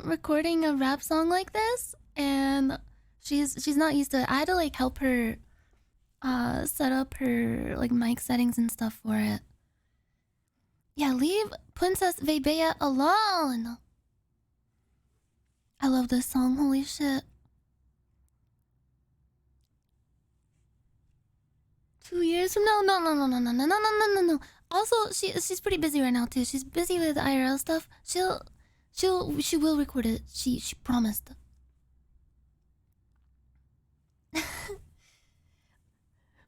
recording a rap song like this, and she's not used to it. I had to like help her set up her like mic settings and stuff for it. Yeah, leave Princess Vebea alone. I love this song, holy shit. 2 years from now? No. Also, she's pretty busy right now too. She's busy with IRL stuff. She will record it. She promised.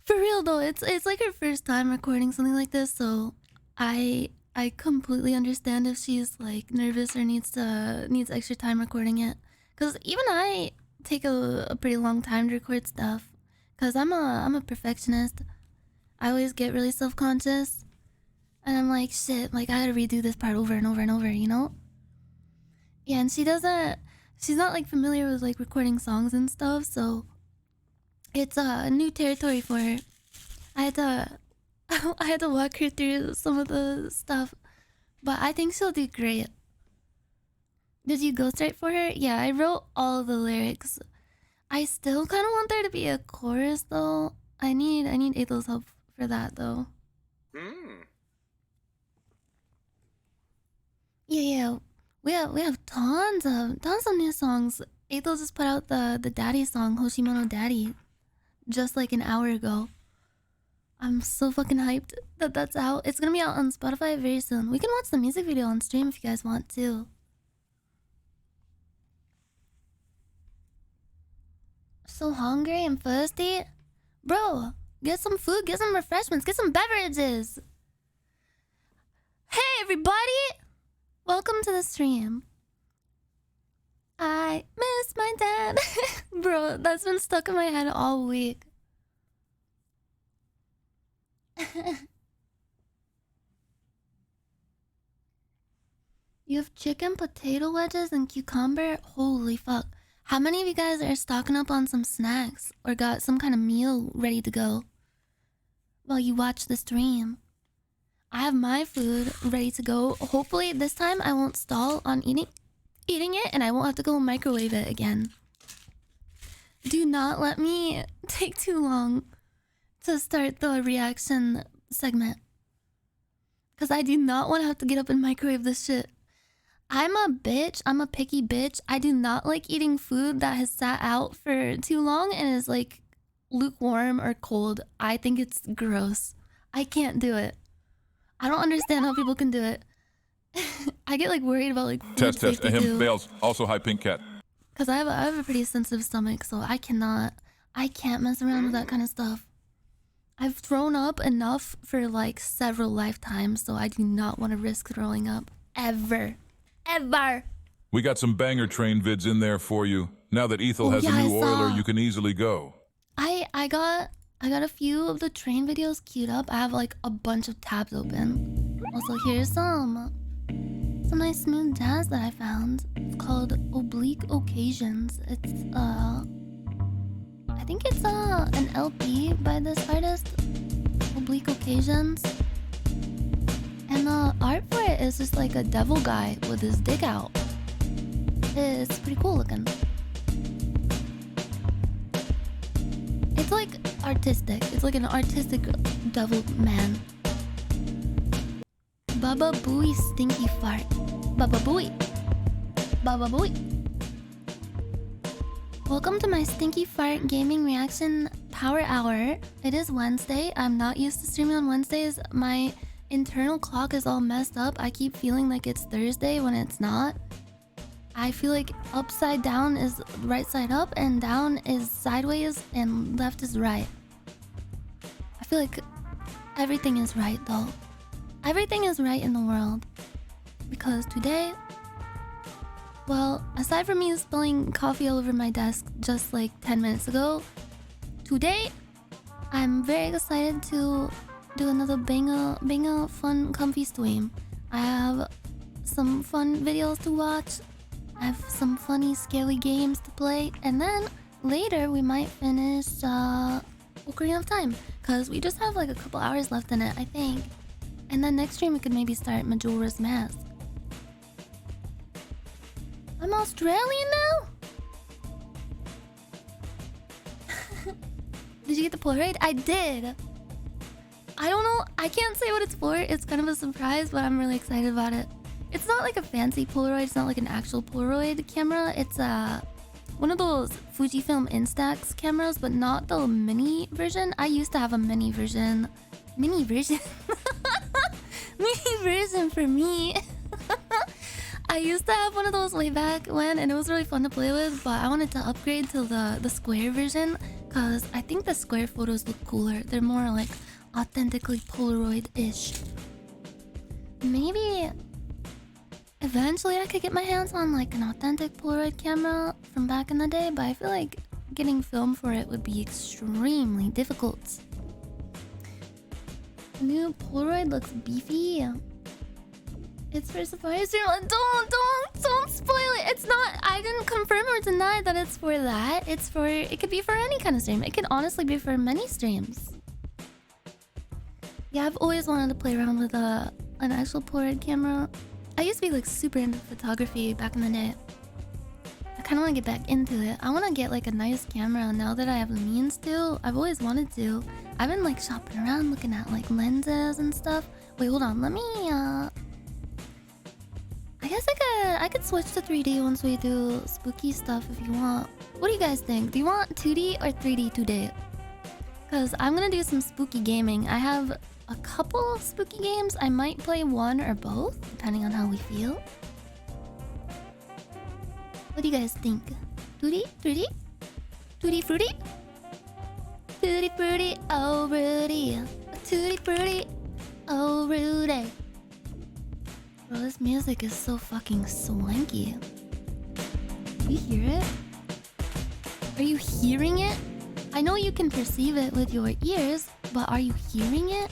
For real though, it's like her first time recording something like this, so I completely understand if she's like nervous or needs extra time recording it. Cause even I take a pretty long time to record stuff. Cause I'm a perfectionist. I always get really self-conscious. And I'm like, shit, like I gotta redo this part over and over and over, you know? Yeah, and she's not like familiar with like recording songs and stuff, so it's new territory for her. I had to walk her through some of the stuff, but I think she'll do great. Did you ghostwrite for her? Yeah, I wrote all the lyrics. I still kind of want there to be a chorus though. I need Ethel's help for that though. Yeah. We have tons of new songs. Ethel just put out the Daddy song, Hoshimono Daddy, just like an hour ago. I'm so fucking hyped that that's out. It's gonna be out on Spotify very soon. We can watch the music video on stream if you guys want to. So hungry and thirsty? Bro, get some food, get some refreshments, get some beverages. Hey everybody! Welcome to the stream. I miss my dad. Bro, that's been stuck in my head all week. You have chicken, potato wedges, and cucumber? Holy fuck. How many of you guys are stocking up on some snacks or got some kind of meal ready to go while you watch the stream? I have my food ready to go. Hopefully this time I won't stall on eating it and I won't have to go microwave it again. Do not let me take too long to start the reaction segment, because I do not want to have to get up and microwave this shit. I'm a bitch. I'm a picky bitch. I do not like eating food that has sat out for too long and is like lukewarm or cold. I think it's gross. I can't do it. I don't understand how people can do it. I get like worried about like food Test. safety too. Bales. Also hi, Pink Cat. Because I have a pretty sensitive stomach, so I can't mess around with that kind of stuff. I've thrown up enough for like several lifetimes, so I do not want to risk throwing up. Ever. We got some banger train vids in there for you. Now that Ethel has a new oiler, you can easily go. I got a few of the train videos queued up. I have like a bunch of tabs open. Also, here's some nice smooth jazz that I found. It's called Oblique Occasions. It's I think it's an LP by this artist, Oblique Occasions. And the art for it is just like a devil guy with his dick out. It's pretty cool looking. It's like artistic. It's like an artistic devil man. Baba Booey stinky fart. Baba Booey. Baba Booey. Welcome to my stinky fart gaming reaction power hour. It is Wednesday. I'm not used to streaming on Wednesdays. My internal clock is all messed up. I keep feeling like it's Thursday when it's not. I feel like upside down is right side up and down is sideways and left is right. I feel like everything is right though. Everything is right in the world. Because today, well, aside from me spilling coffee all over my desk just like 10 minutes ago, today I'm very excited to do another banger fun comfy stream. I have some fun videos to watch. I have some funny scary games to play, and then later we might finish Ocarina of Time, because we just have like a couple hours left in it, I think. And then next stream we could maybe start Majora's Mask. I'm Australian now? Did you get the Polaroid? I did. I don't know. I can't say what it's for. It's kind of a surprise, but I'm really excited about it. It's not like a fancy Polaroid. It's not like an actual Polaroid camera. It's one of those Fujifilm Instax cameras, but not the mini version. I used to have a mini version. Mini version? Mini version for me. I used to have one of those way back when, and it was really fun to play with, but I wanted to upgrade to the square version because I think the square photos look cooler. They're more like authentically Polaroid-ish. Maybe eventually I could get my hands on like an authentic Polaroid camera from back in the day, but I feel like getting film for it would be extremely difficult. The new Polaroid looks beefy. It's for Safari stream. Don't spoil it. It's not. I didn't confirm or deny that it's for that. It's for. It could be for any kind of stream. It could honestly be for many streams. Yeah, I've always wanted to play around with an actual Polaroid camera. I used to be like super into photography back in the day. I kind of want to get back into it. I want to get like a nice camera now that I have the means to. I've always wanted to. I've been like shopping around looking at like lenses and stuff. Wait, hold on. Let me I guess I could switch to 3D once we do spooky stuff if you want. What do you guys think? Do you want 2D or 3D today? Because I'm gonna do some spooky gaming. I have a couple of spooky games. I might play one or both, depending on how we feel. What do you guys think? 2D? 3D? 2D fruity? 2D fruity, oh Rudy. 2D fruity, oh Rudy. Bro, this music is so fucking swanky. Do you hear it? Are you hearing it? I know you can perceive it with your ears, but are you hearing it?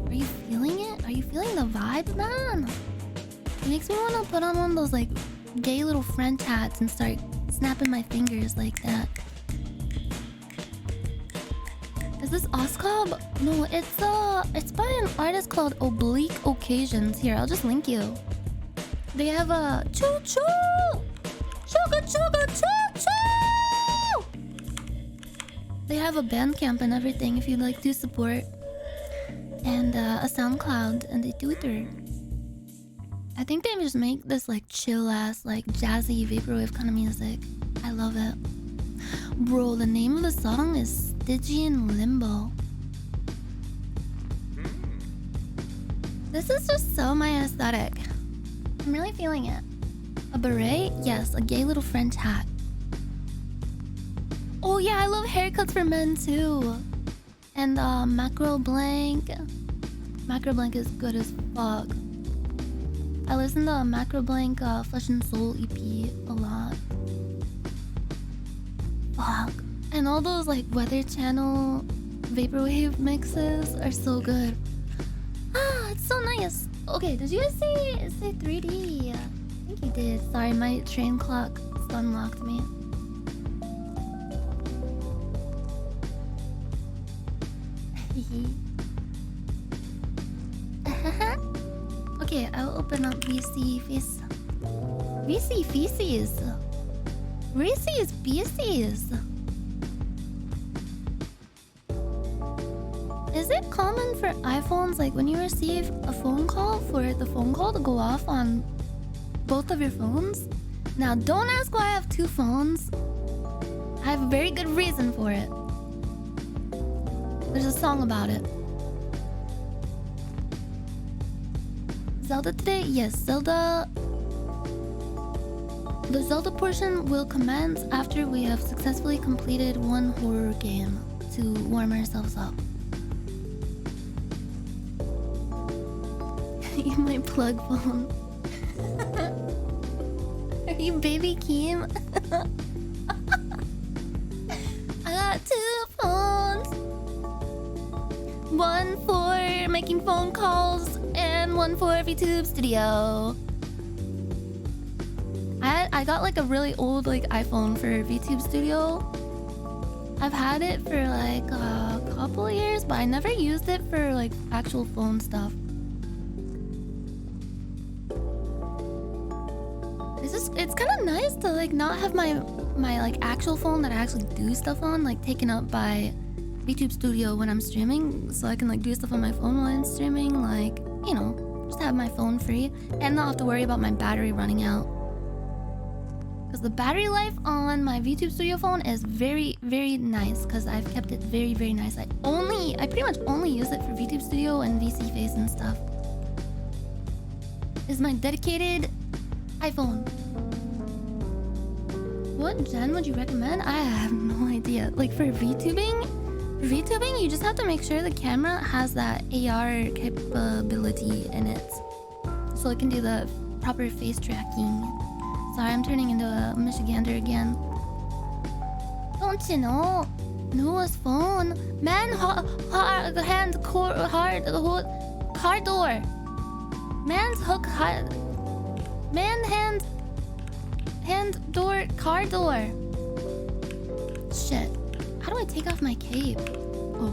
Are you feeling it? Are you feeling the vibe, man? It makes me want to put on one of those like gay little French hats and start snapping my fingers like that. Is this Oscob? No, it's by an artist called Oblique Occasions. Here, I'll just link you. They have a choo choo, chuga chuga choo choo. They have a Bandcamp and everything if you'd like to support, and a SoundCloud and a Twitter. I think they just make this like chill ass, like jazzy vaporwave kind of music. I love it. Bro, the name of the song is Stygian Limbo. This is just so my aesthetic. I'm really feeling it. A beret? Yes, a gay little French hat. Oh yeah, I love haircuts for men too. And Macro Blank. Macro Blank is good as fuck. I listen to Macro Blank Flesh and Soul EP a lot. Fuck. And all those like Weather Channel vaporwave mixes are so good. Ah, it's so nice. Okay, did you guys say 3D? I think you did. Sorry, my train clock unlocked me. Okay, I'll open up VC Feces. VC Feces. Reese's Pieces. Is it common for iPhones, like when you receive a phone call, for the phone call to go off on both of your phones? Now, don't ask why I have two phones. I have a very good reason for it. There's a song about it. Zelda today? Yes, Zelda. The Zelda portion will commence after we have successfully completed one horror game to warm ourselves up. You might plug phone. Are you baby Keem? I got two phones. One for making phone calls and one for VTube Studio. I got like a really old like iPhone for VTube Studio. I've had it for like a couple of years, but I never used it for like actual phone stuff. Is it's kind of nice to like not have my like actual phone that I actually do stuff on like taken up by YouTube Studio when I'm streaming, so I can like do stuff on my phone while I'm streaming, like, you know, just have my phone free and not have to worry about my battery running out. Because the battery life on my VTube Studio phone is very, very nice because I've kept it very, very nice. I pretty much only use it for VTube Studio and VC Face and stuff. This is my dedicated iPhone. What gen would you recommend? I have no idea. Like for VTubing, you just have to make sure the camera has that AR capability in it, so it can do the proper face tracking. Sorry, I'm turning into a Michigander again. Don't you know? Newest phone. Man, hard car door. Man's hook hard. Man hand door car door. Shit. How do I take off my cape? Oh.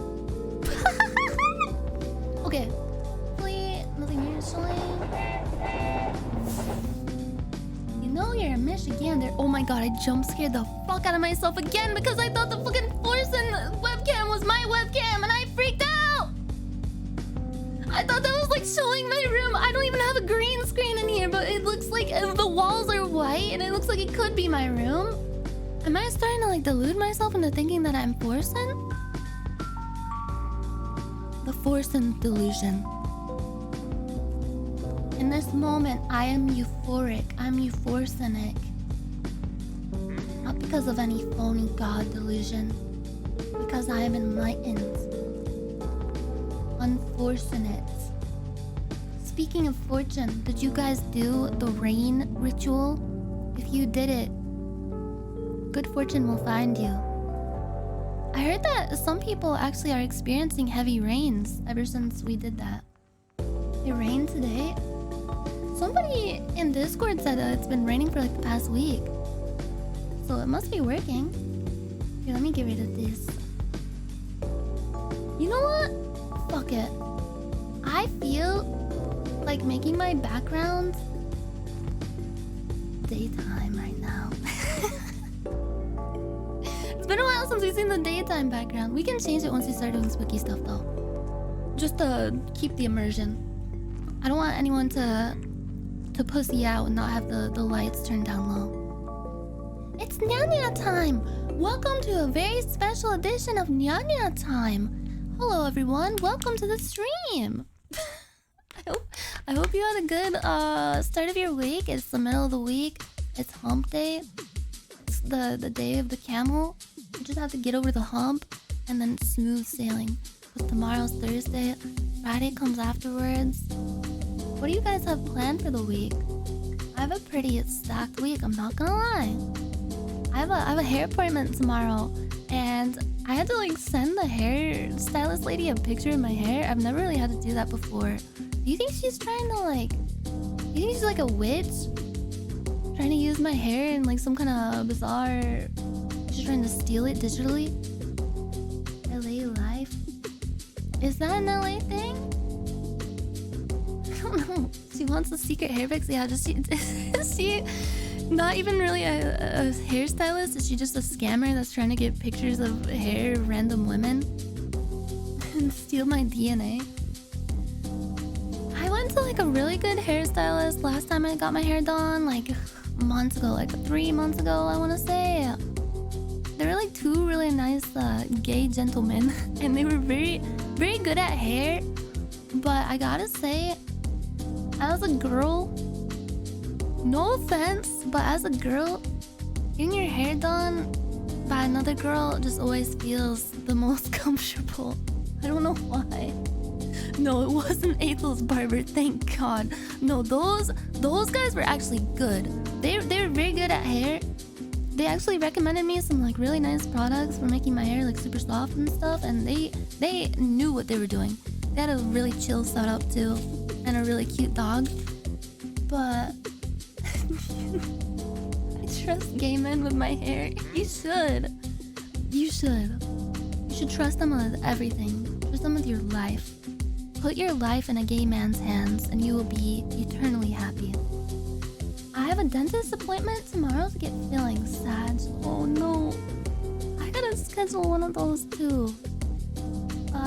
Okay. Hopefully nothing here is showing. You know you're a Michigander. Oh my god, I jump scared the fuck out of myself again because I thought the fucking Forcen webcam was my webcam and I freaked out! I thought that was like showing my room. I don't even have a green screen in here, but it looks like the walls are white and it looks like it could be my room. Am I starting to like delude myself into thinking that I'm Forcen? The Forcen delusion. In this moment, I am euphoric. I'm euphorcenic. Not because of any phony god delusion. Because I am enlightened. Unfortunate. Speaking of fortune, did you guys do the rain ritual? If you did it, good fortune will find you. I heard that some people actually are experiencing heavy rains ever since we did that. It rained today. Somebody in Discord said that it's been raining for like the past week. So it must be working. Here, let me get rid of this. You know what? Fuck it. I feel like making my background daytime right now. It's been a while since we've seen the daytime background. We can change it once we start doing spooky stuff though. Just to keep the immersion. I don't want anyone to pussy out and not have the lights turned down low. It's Nyanya time! Welcome to a very special edition of Nyanya time. Hello everyone, welcome to the stream. I hope you had a good start of your week. It's the middle of the week. It's hump day. It's the day of the camel. You just have to get over the hump and then smooth sailing. But tomorrow's Thursday. Friday comes afterwards. What do you guys have planned for the week? I have a pretty stacked week, I'm not gonna lie. I have a hair appointment tomorrow, and I had to like send the hair stylist lady a picture of my hair. I've never really had to do that before. Do you think she's trying to like... Do you think she's like a witch? Trying to use my hair in like some kind of bizarre... She's trying to steal it digitally? LA life? Is that an LA thing? I don't know. She wants a secret hair fix. Yeah, is she not even really a hairstylist? Is she just a scammer that's trying to get pictures of hair of random women and steal my DNA? I went to like a really good hairstylist last time I got my hair done, like months ago, like 3 months ago, I want to say. They were like two really nice gay gentlemen, and they were very, very good at hair. But I gotta say, as a girl, no offense, but as a girl, getting your hair done by another girl just always feels the most comfortable. I don't know why. No, it wasn't Ethel's barber, thank God. No, those guys were actually good. They were very good at hair. They actually recommended me some like really nice products for making my hair like super soft and stuff, and they knew what they were doing. They had a really chill setup too, and a really cute dog. But I trust gay men with my hair. You should. You should trust them with everything. Trust them with your life. Put your life in a gay man's hands and you will be eternally happy. I have a dentist appointment tomorrow to get fillings. Sad. Oh no. I gotta schedule one of those too.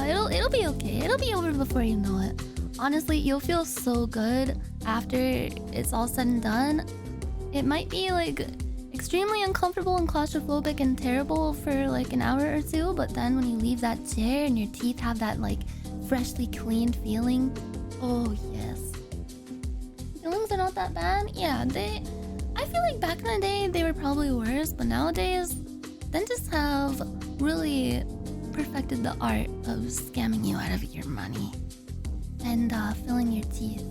It'll be okay. It'll be over before you know it. Honestly, you'll feel so good after it's all said and done. It might be like extremely uncomfortable and claustrophobic and terrible for like an hour or two, but then when you leave that chair and your teeth have that like freshly cleaned feeling, oh yes. Feelings are not that bad. Yeah, I feel like back in the day they were probably worse, but nowadays dentists have really perfected the art of scamming you out of your money and filling your teeth.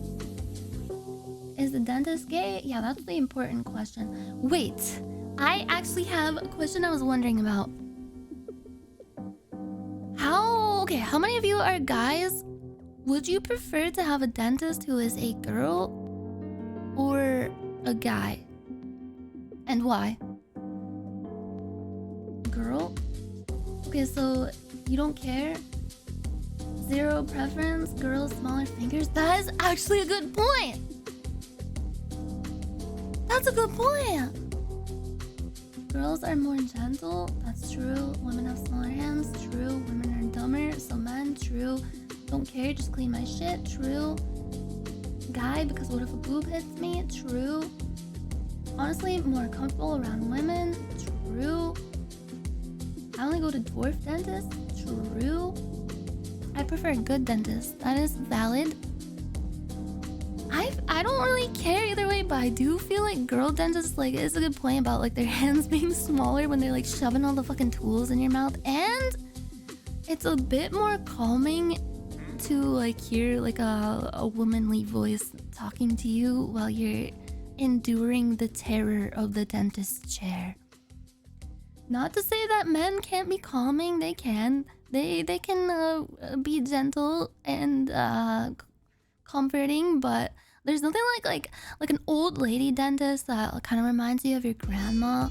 Is the dentist gay? Yeah, that's the important question. Wait, I actually have a question I was wondering about. How many of you are guys? Would you prefer to have a dentist who is a girl or a guy? And why? Girl? Okay, so you don't care? Zero preference? Girls, smaller fingers? That is actually a good point! That's a good point! Girls are more gentle, that's true. Women have smaller hands, true. Women are dumber, so men, true. Don't care, just clean my shit, true. Guy, because what if a boob hits me? True. Honestly, more comfortable around women, true. I only go to dwarf dentists, true. I prefer a good dentist, that is valid. I don't really care either way, but I do feel like girl dentists, like, it's a good point about like their hands being smaller when they're like shoving all the fucking tools in your mouth, and it's a bit more calming to like hear like a womanly voice talking to you while you're enduring the terror of the dentist's chair. Not to say that men can't be calming, they can. They can be gentle and comforting, but there's nothing like an old lady dentist that kind of reminds you of your grandma,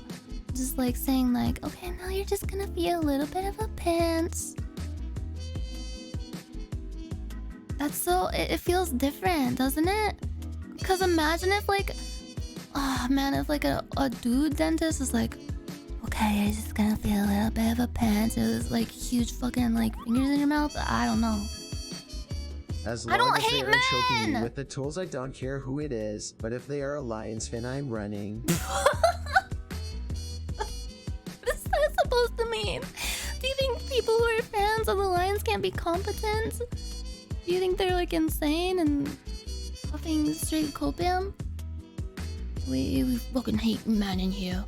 just like saying like, okay, now you're just gonna be a little bit of a pinch. That's so, it feels different, doesn't it? Because imagine if like, oh man, if like a dude dentist is like, okay, you're just gonna feel a little bit of a pinch, there's like huge fucking like fingers in your mouth. I don't know. As long as they aren't choking me with the tools, I don't care who it is. But if they are a Lions fan, I'm running. What is that supposed to mean? Do you think people who are fans of the Lions can't be competent? Do you think they're like insane and puffing straight copium? We fucking hate men in here.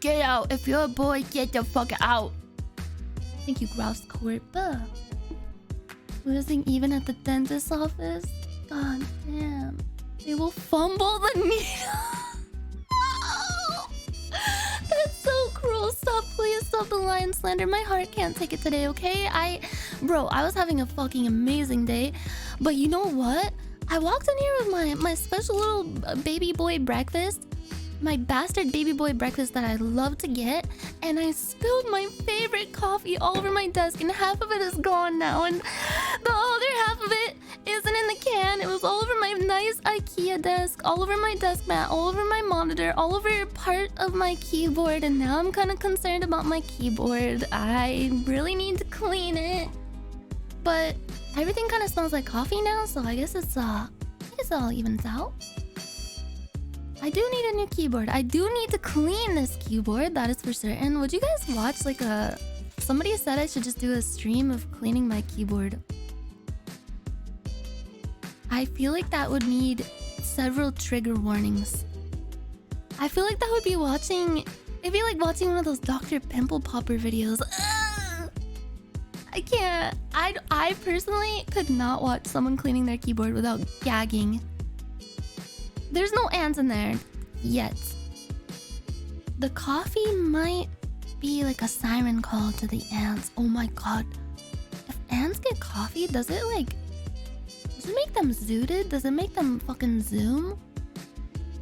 Get out! If you're a boy, get the fuck out! I think you grouse Corpa. Losing even at the dentist's office? God damn. They will fumble the needle. That's so cruel. Stop, please stop the lion slander. My heart can't take it today, okay? Bro, I was having a fucking amazing day. But you know what? I walked in here with my special little baby boy breakfast. My bastard baby boy breakfast that I love to get, and I spilled my favorite coffee all over my desk, and half of it is gone now, and the other half of it isn't in the can. It was all over my nice IKEA desk, all over my desk mat, all over my monitor, all over part of my keyboard, and now I'm kind of concerned about my keyboard. I really need to clean it, but everything kind of smells like coffee now, so I guess it's all evens out. I do need a new keyboard. I do need to clean this keyboard, that is for certain. Would you guys watch like somebody said I should just do a stream of cleaning my keyboard. I feel like that would need several trigger warnings. I feel like that would be it'd be like watching one of those Dr. Pimple Popper videos. Ugh! I can't. I personally could not watch someone cleaning their keyboard without gagging. There's no ants in there yet. The coffee might be like a siren call to the ants. Oh my god. If ants get coffee, does it make them zooted? Does it make them fucking zoom?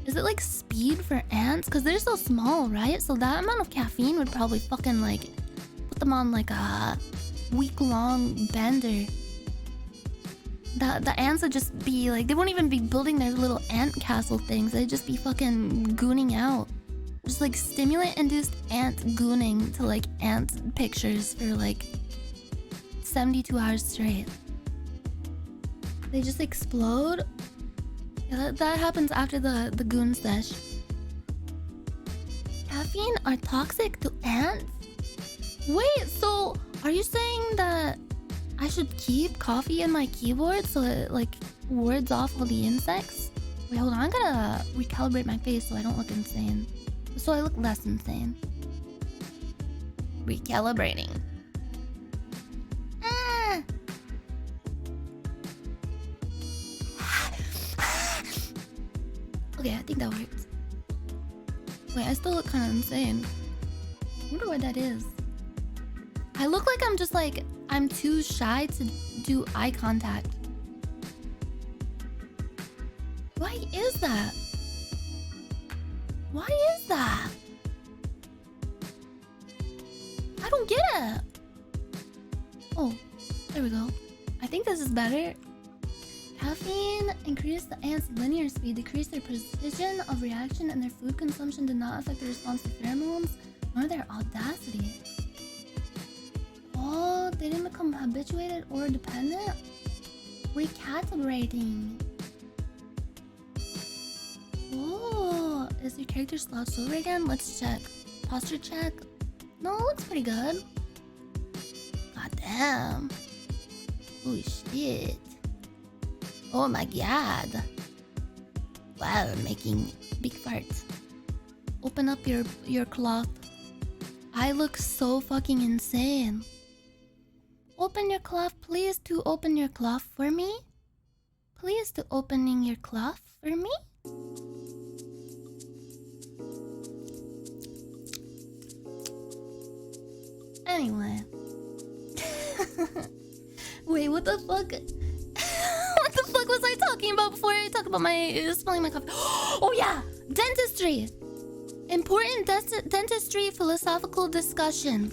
Is it like speed for ants? Because they're so small, right? So that amount of caffeine would probably fucking like put them on like a week-long bender. the ants would just be like, they won't even be building their little ant castle things. They'd just be fucking gooning out. Just like stimulant-induced ant gooning to like ant pictures for like 72 hours straight. They just explode. Yeah, that happens after the goon sesh. Caffeine are toxic to ants? Wait, so are you saying that I should keep coffee in my keyboard so it like wards off all the insects? Wait, hold on, I'm gonna recalibrate my face so I don't look insane. So I look less insane. Recalibrating. Okay, I think that worked. Wait, I still look kind of insane. I wonder what that is. I look like I'm just like, I'm too shy to do eye contact. Why is that? Why is that? I don't get it. Oh, there we go. I think this is better. Caffeine increased the ants' linear speed, decreased their precision of reaction, and their food consumption did not affect the response to pheromones, nor their audacity. Oh, they didn't become habituated or dependent? Recalibrating. Oh, is your character slouched over again? Let's check. Posture check. No, it looks pretty good. God damn. Oh shit. Oh my god. Wow, making big farts. Open up your cloth. I look so fucking insane. Open your cloth, please. To open your cloth for me. Please to opening your cloth for me. Anyway. Wait, what the fuck? What the fuck was I talking about before I talk about my smelling my coffee? Oh yeah, dentistry. Important dentistry philosophical discussion.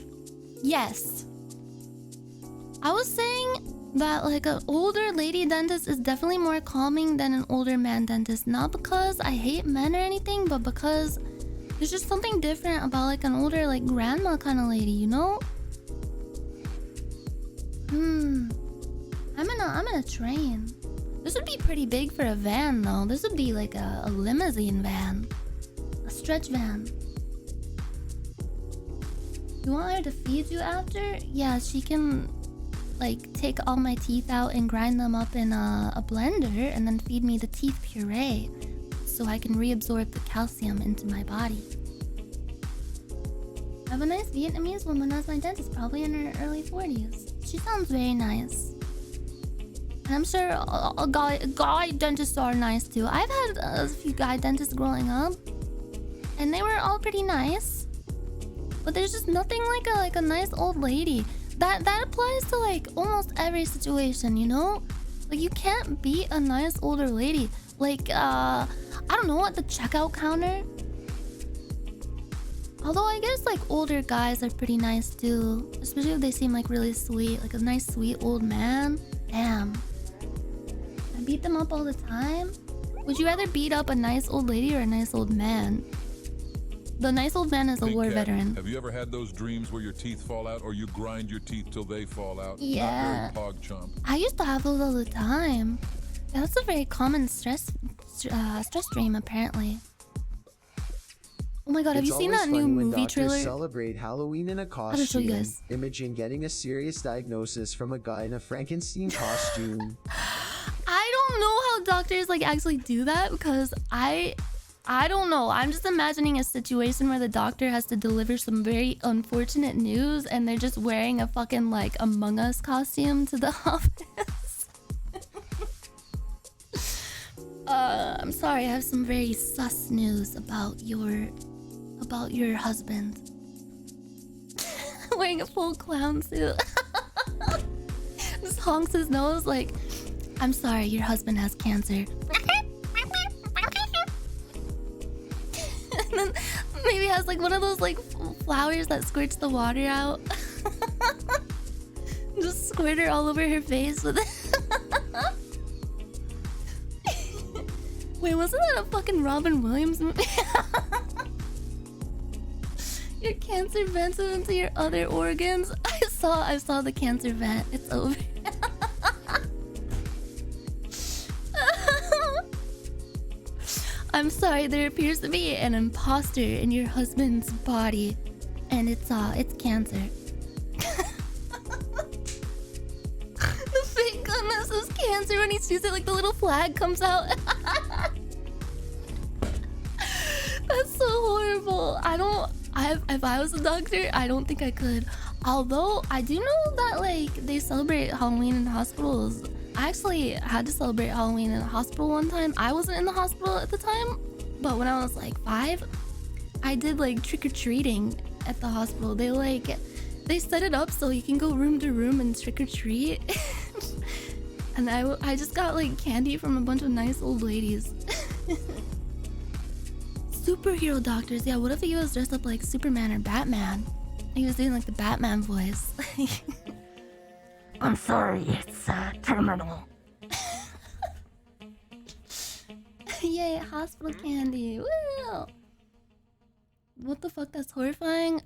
Yes. I was saying that like an older lady dentist is definitely more calming than an older man dentist. Not because I hate men or anything, but because there's just something different about like an older like grandma kind of lady, you know? I'm in a train. This would be pretty big for a van though. This would be like a limousine van. A stretch van. You want her to feed you after? Yeah, she can like take all my teeth out and grind them up in a blender and then feed me the teeth puree so I can reabsorb the calcium into my body. I have a nice Vietnamese woman as my dentist, probably in her early 40s. She sounds very nice. And I'm sure a guy dentists are nice too. I've had a few guy dentists growing up, and they were all pretty nice. But there's just nothing like a nice old lady. That applies to like almost every situation, you know? Like you can't beat a nice older lady. Like I don't know, at the checkout counter. Although I guess like older guys are pretty nice too, especially if they seem like really sweet, like a nice sweet old man. Damn. I beat them up all the time. Would you rather beat up a nice old lady or a nice old man? The nice old man is a war veteran. Have you ever had those dreams where your teeth fall out or you grind your teeth till they fall out? Yeah. Not very pog-chomp. I used to have those all the time. Yeah, that's a very common stress dream apparently. Oh my god, have you seen that new movie trailer? Celebrate Halloween in a costume. I'll show you guys. Imagine getting a serious diagnosis from a guy in a Frankenstein costume. I don't know how doctors like actually do that because I don't know. I'm just imagining a situation where the doctor has to deliver some very unfortunate news and they're just wearing a fucking like Among Us costume to the office. I'm sorry, I have some very sus news about your husband. Wearing a full clown suit. Just honks his nose like, I'm sorry, your husband has cancer. And then maybe has like one of those like flowers that squirts the water out. Just squirt her all over her face with it. Wait, wasn't that a fucking Robin Williams movie? Your cancer vents into your other organs. I saw the cancer vent. It's over. I'm sorry, there appears to be an imposter in your husband's body, and it's cancer. The fake goodness is cancer. When he sees it, like the little flag comes out. That's so horrible. If I was a doctor, I don't think I could. Although I do know that like they celebrate Halloween in hospitals. I actually had to celebrate Halloween in a hospital one time. I wasn't in the hospital at the time, but when I was like 5, I did like trick-or-treating at the hospital. They set it up so you can go room to room and trick-or-treat. And I just got like candy from a bunch of nice old ladies. Superhero doctors, yeah, what if he was dressed up like Superman or Batman? He was doing like the Batman voice. I'm sorry, it's terminal. Yay, hospital candy. Woo! What the fuck, that's horrifying.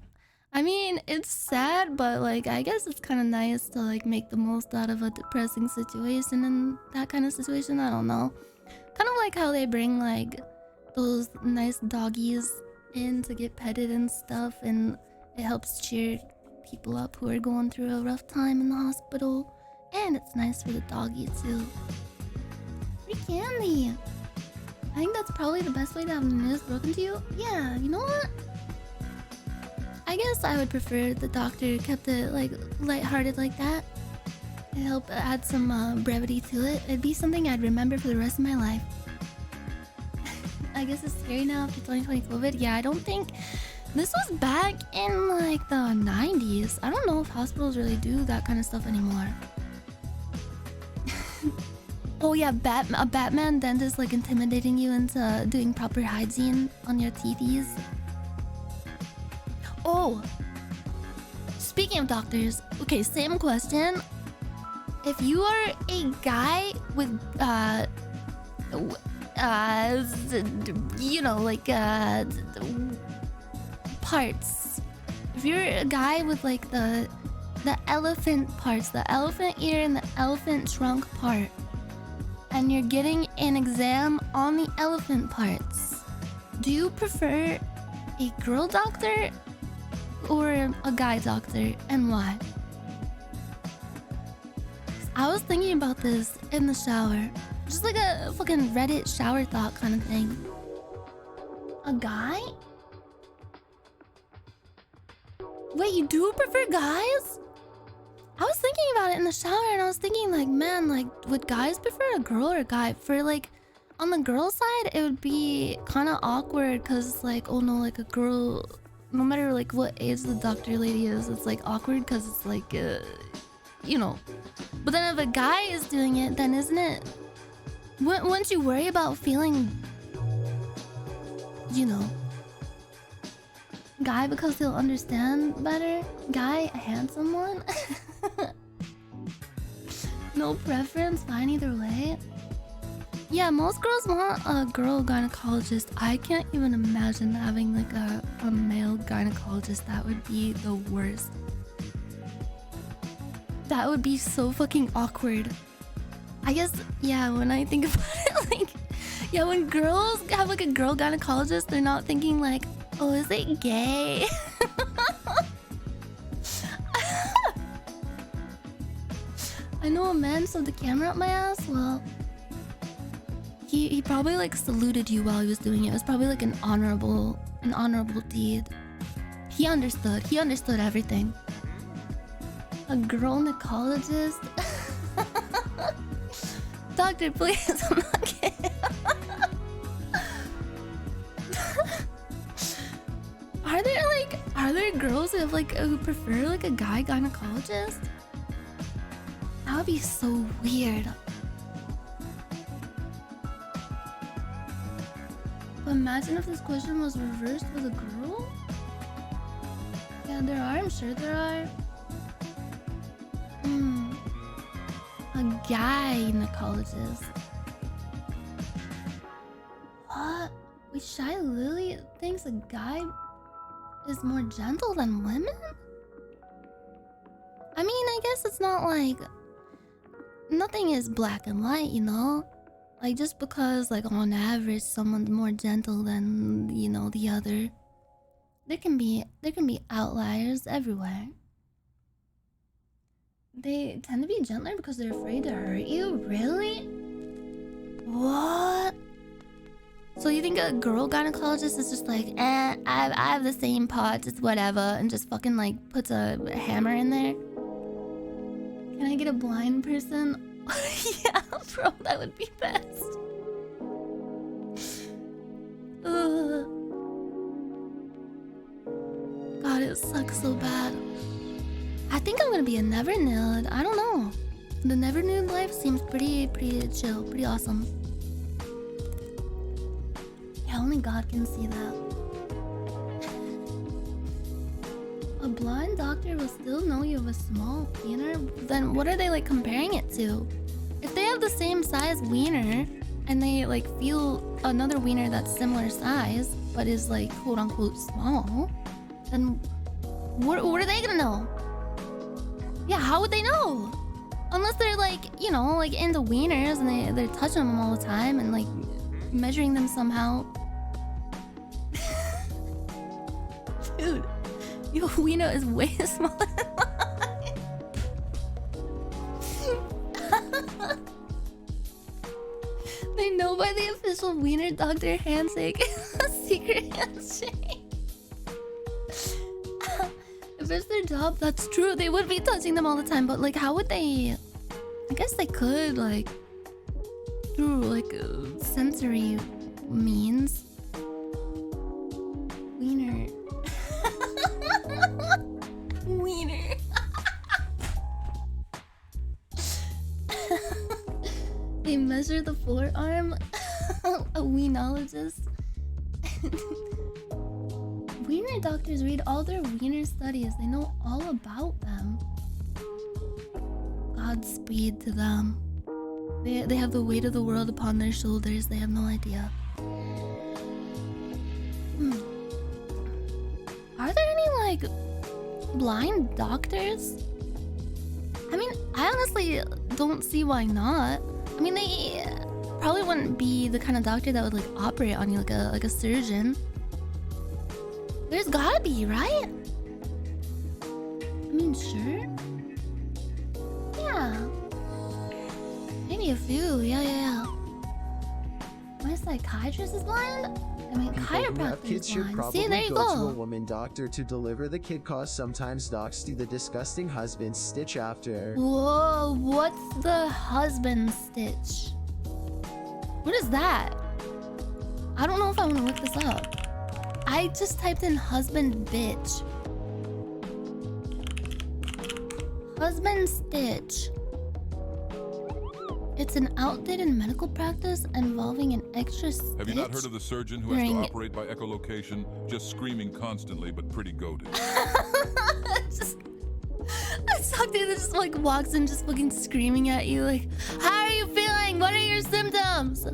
I mean, it's sad, but like I guess it's kind of nice to like make the most out of a depressing situation and that kind of situation. I don't know. Kind of like how they bring like those nice doggies in to get petted and stuff, and it helps cheer people up who are going through a rough time in the hospital. And it's nice for the doggy too. Free candy. I think that's probably the best way to have the news broken to you. Yeah, you know what? I guess I would prefer the doctor kept it like lighthearted like that. It helped add some brevity to it. It'd be something I'd remember for the rest of my life. I guess it's scary now after 2020 COVID. Yeah, I don't think... This was back in like the 90s. I don't know if hospitals really do that kind of stuff anymore. Oh yeah, a Batman dentist like intimidating you into doing proper hygiene on your teethies. Oh! Speaking of doctors, okay, same question. If you are a guy with, you know, like, parts. If you're a guy with like the elephant parts, the elephant ear and the elephant trunk part, and you're getting an exam on the elephant parts, do you prefer a girl doctor or a guy doctor, and why? I was thinking about this in the shower. Just like a fucking Reddit shower thought kind of thing. A guy? Wait, you do prefer guys? I was thinking about it in the shower and I was thinking like, man, like, would guys prefer a girl or a guy? For like, on the girl side, it would be kind of awkward because it's like, oh no, like a girl, no matter like what age the doctor lady is, it's like awkward because it's like, you know. But then if a guy is doing it, then isn't it... Wouldn't you worry about feeling, you know, guy because he'll understand better? Guy, a handsome one? No preference, fine either way. Yeah, most girls want a girl gynecologist. I can't even imagine having like a male gynecologist. That would be the worst. That would be so fucking awkward. I guess, yeah, when I think about it, like, yeah, when girls have like a girl gynecologist, they're not thinking like, oh, is it gay? I know a man shoved the camera up my ass. Well, he probably like saluted you while he was doing it. It was probably like an honorable deed. He understood everything. A girl gynecologist? Doctor, please, I'm not kidding. Are there girls who prefer like a guy gynecologist? That would be so weird. But imagine if this question was reversed with a girl? Yeah, there are, I'm sure there are. A gynecologist. Wait, Shy Lily thinks a guy is more gentle than women? I mean, I guess it's not like... Nothing is black and white, you know? Like, just because, like, on average, someone's more gentle than, you know, the other. There can be outliers everywhere. They tend to be gentler because they're afraid to hurt you? Really? What? So you think a girl gynecologist is just like, I have the same parts, it's whatever, and just fucking like puts a hammer in there? Can I get a blind person? Yeah, bro, that would be best. Ugh. God, it sucks so bad. I think I'm gonna be a never nude. I don't know. The never nude life seems pretty chill, pretty awesome. Yeah, only God can see that. A blind doctor will still know you have a small wiener? Then what are they like comparing it to? If they have the same size wiener and they like feel another wiener that's similar size but is like quote unquote small, then what are they gonna know? Yeah, how would they know? Unless they're like, you know, like into wieners and they're touching them all the time and like measuring them somehow. Dude, your wiener is way smaller than mine. They know by the official wiener doctor handshake. A secret handshake. If it's their job, that's true. They would be touching them all the time, but like, how would they? I guess they could, like, through like sensory means. Wiener. Wiener. They measure the forearm. A wienologist. Wiener doctors read all their wiener studies. They know all about them. Godspeed to them. They have the weight of the world upon their shoulders. They have no idea. Are there any, like, blind doctors? I mean, I honestly don't see why not. I mean, they probably wouldn't be the kind of doctor that would, like, operate on you like a surgeon. There's gotta be, right? I mean, sure. Yeah. Maybe a few, yeah. My psychiatrist is blind? I mean, chiropractor is blind. See, there you go. To a woman doctor to deliver the kid cause sometimes docs do the disgusting husband stitch after. Whoa, what's the husband stitch? What is that? I don't know if I want to look this up. I just typed in husband bitch. Husband stitch. It's an outdated medical practice involving an extra stitch. Have you not heard of the surgeon who has to operate by echolocation, just screaming constantly but pretty goated? I sucked it that just like walks in just fucking screaming at you like, how are you feeling? What are your symptoms?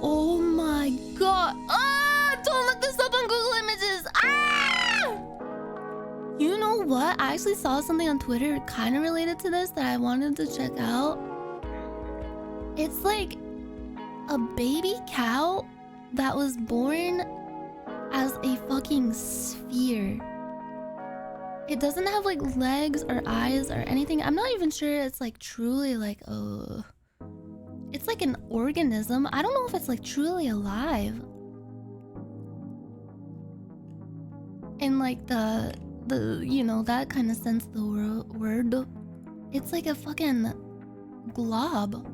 Oh my god. Ah! Don't look this up on Google Images. Ah! You know what? I actually saw something on Twitter kind of related to this that I wanted to check out. It's like a baby cow that was born as a fucking sphere. It doesn't have like legs or eyes or anything. I'm not even sure it's like truly like it's like an organism. I don't know if it's like truly alive. In like the you know, that kind of sense of the word. It's like a fucking glob.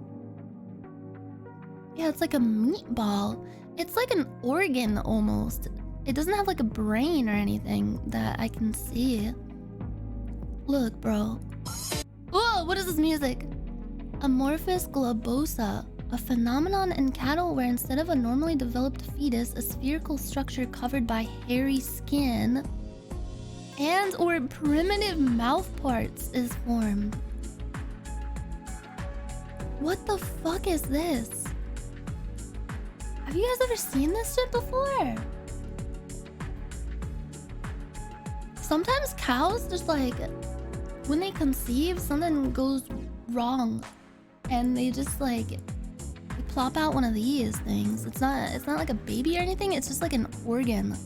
Yeah, it's like a meatball. It's like an organ almost. It doesn't have like a brain or anything that I can see. Look, bro. Whoa, what is this music? Amorphis globosa, a phenomenon in cattle where instead of a normally developed fetus, a spherical structure covered by hairy skin and or primitive mouth parts is formed. What the fuck is this? Have you guys ever seen this shit before? Sometimes cows just like, when they conceive, something goes wrong. And they just like, they plop out one of these things. It's not like a baby or anything, it's just like an organ.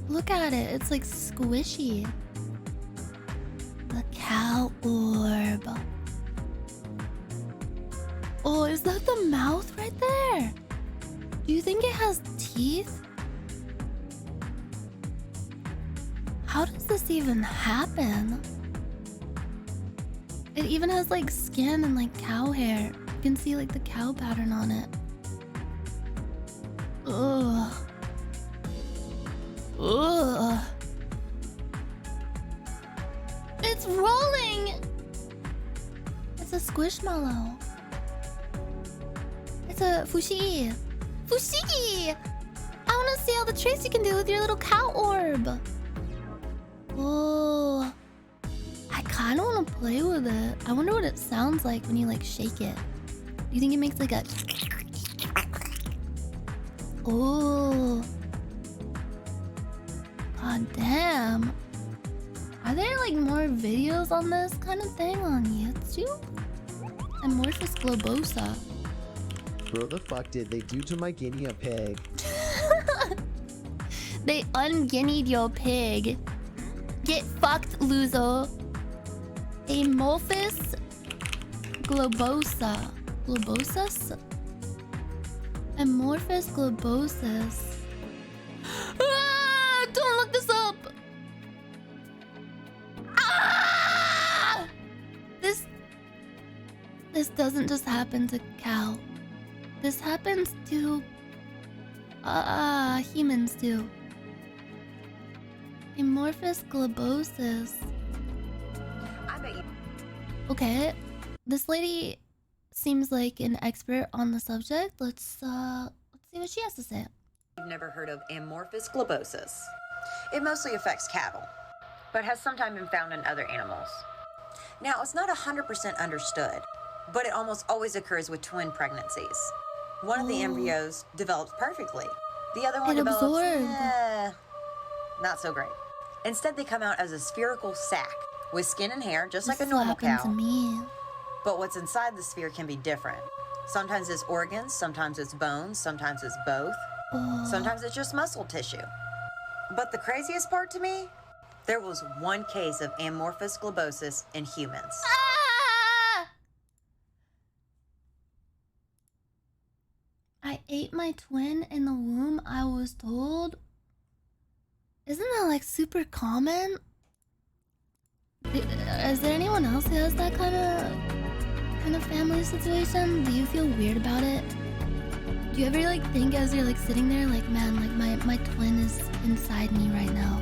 Look at it, it's like squishy. The cow orb. Oh, is that the mouth right there? Do you think it has teeth? How does this even happen? It even has like skin and like cow hair. You can see like the cow pattern on it. Ugh. Ugh. It's rolling! It's a squishmallow. It's a fushigi. Fushigi! I wanna see all the tricks you can do with your little cow orb. Oh. I kinda wanna play with it. I wonder what it sounds like when you like shake it. Do you think it makes like a... Oh. God damn. Are there like more videos on this kind of thing on YouTube? Amorphis globosa. Bro, the fuck did they do to my guinea pig? They unguineaed your pig. Get fucked, Luzo. Amorphis globosa. Globosus? Amorphis globosus. Ah, don't look this up. Ah! This doesn't just happen to cow. This happens to humans too. Amorphis globosus. Okay, this lady seems like an expert on the subject. Let's see what she has to say. You've never heard of Amorphis globosus. It mostly affects cattle, but has sometimes been found in other animals. Now, it's not 100% understood, but it almost always occurs with twin pregnancies. One of the embryos develops perfectly. The other one develops not so great. Instead, they come out as a spherical sac with skin and hair, just like a normal cow. To me. But what's inside the sphere can be different. Sometimes it's organs, sometimes it's bones, sometimes it's both. Sometimes it's just muscle tissue. But the craziest part to me, there was one case of Amorphis globosus in humans. Ah! I ate my twin in the womb, I was told. Isn't that like super common? Is there anyone else who has that kind of family situation? Do you feel weird about it? Do you ever like think as you're like sitting there like, man, like my twin is inside me right now?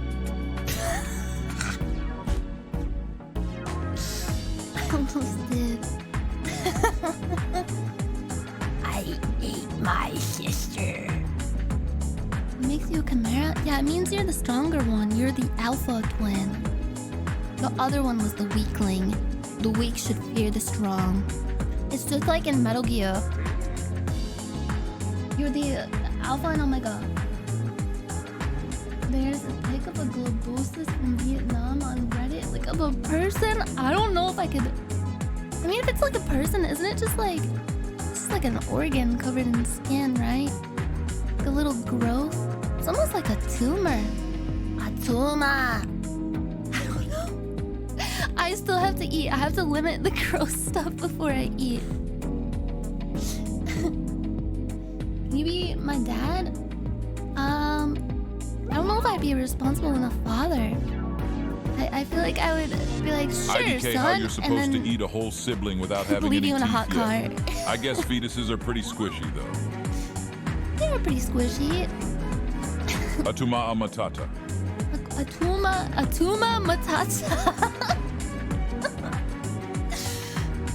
I almost did. I ate my sister. It makes you a chimera? Yeah, it means you're the stronger one. You're the alpha twin. The other one was the weakling. The weak should fear the strong. It's just like in Metal Gear. You're the alpha and omega. There's a pic of a globosus from Vietnam on Reddit. Like of a person? I don't know if I could... I mean, if it's like a person, isn't it just like... This is like an organ covered in skin, right? Like a little growth. It's almost like a tumor. A tumor. I still have to eat. I have to limit the gross stuff before I eat. Maybe my dad? I don't know if I'd be a responsible enough father. I feel like I would be like, sure, IDK, son. how you're supposed to eat a whole sibling without having leave any you in a teeth hot yet. car. I guess fetuses are pretty squishy, though. They were pretty squishy. Atuma matata. Atuma matata.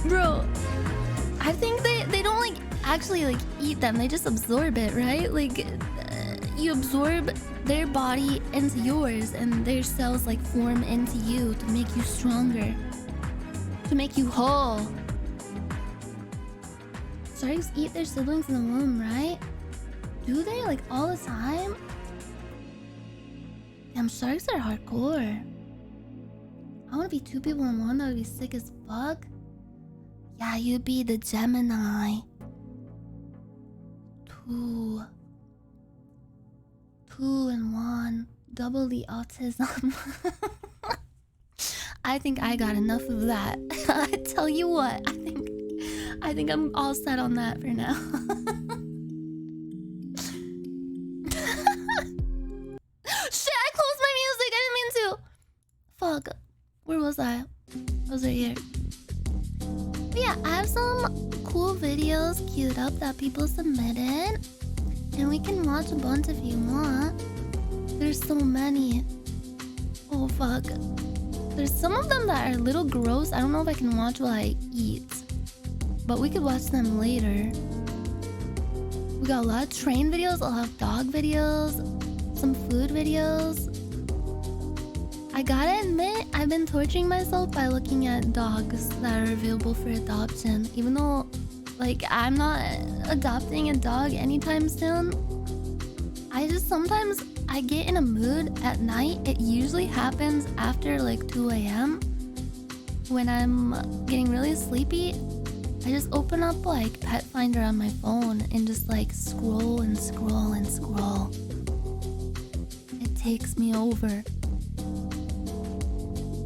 Bro, I think they don't like actually like eat them. They just absorb it, right? Like you absorb their body into yours and their cells like form into you to make you stronger, to make you whole. Sharks eat their siblings in the womb, right? Do they? Like all the time? Damn, sharks are hardcore. I want to be 2 people in one. That would be sick as fuck. Yeah, you'd be the Gemini. 2 in 1. Double the autism. I think I got enough of that. I tell you what, I think I'm all set on that for now. Shit, I closed my music. I didn't mean to. Fuck. Where was I? I was right here. But yeah, I have some cool videos queued up that people submitted. And we can watch a bunch if you want. There's so many. Oh, fuck. There's some of them that are a little gross. I don't know if I can watch while I eat. But we could watch them later. We got a lot of train videos, a lot of dog videos, some food videos. I gotta admit, I've been torturing myself by looking at dogs that are available for adoption. Even though, like, I'm not adopting a dog anytime soon. Sometimes I get in a mood at night. It usually happens after like 2 a.m. when I'm getting really sleepy. I just open up like Pet Finder on my phone and just like scroll and scroll and scroll. It takes me over.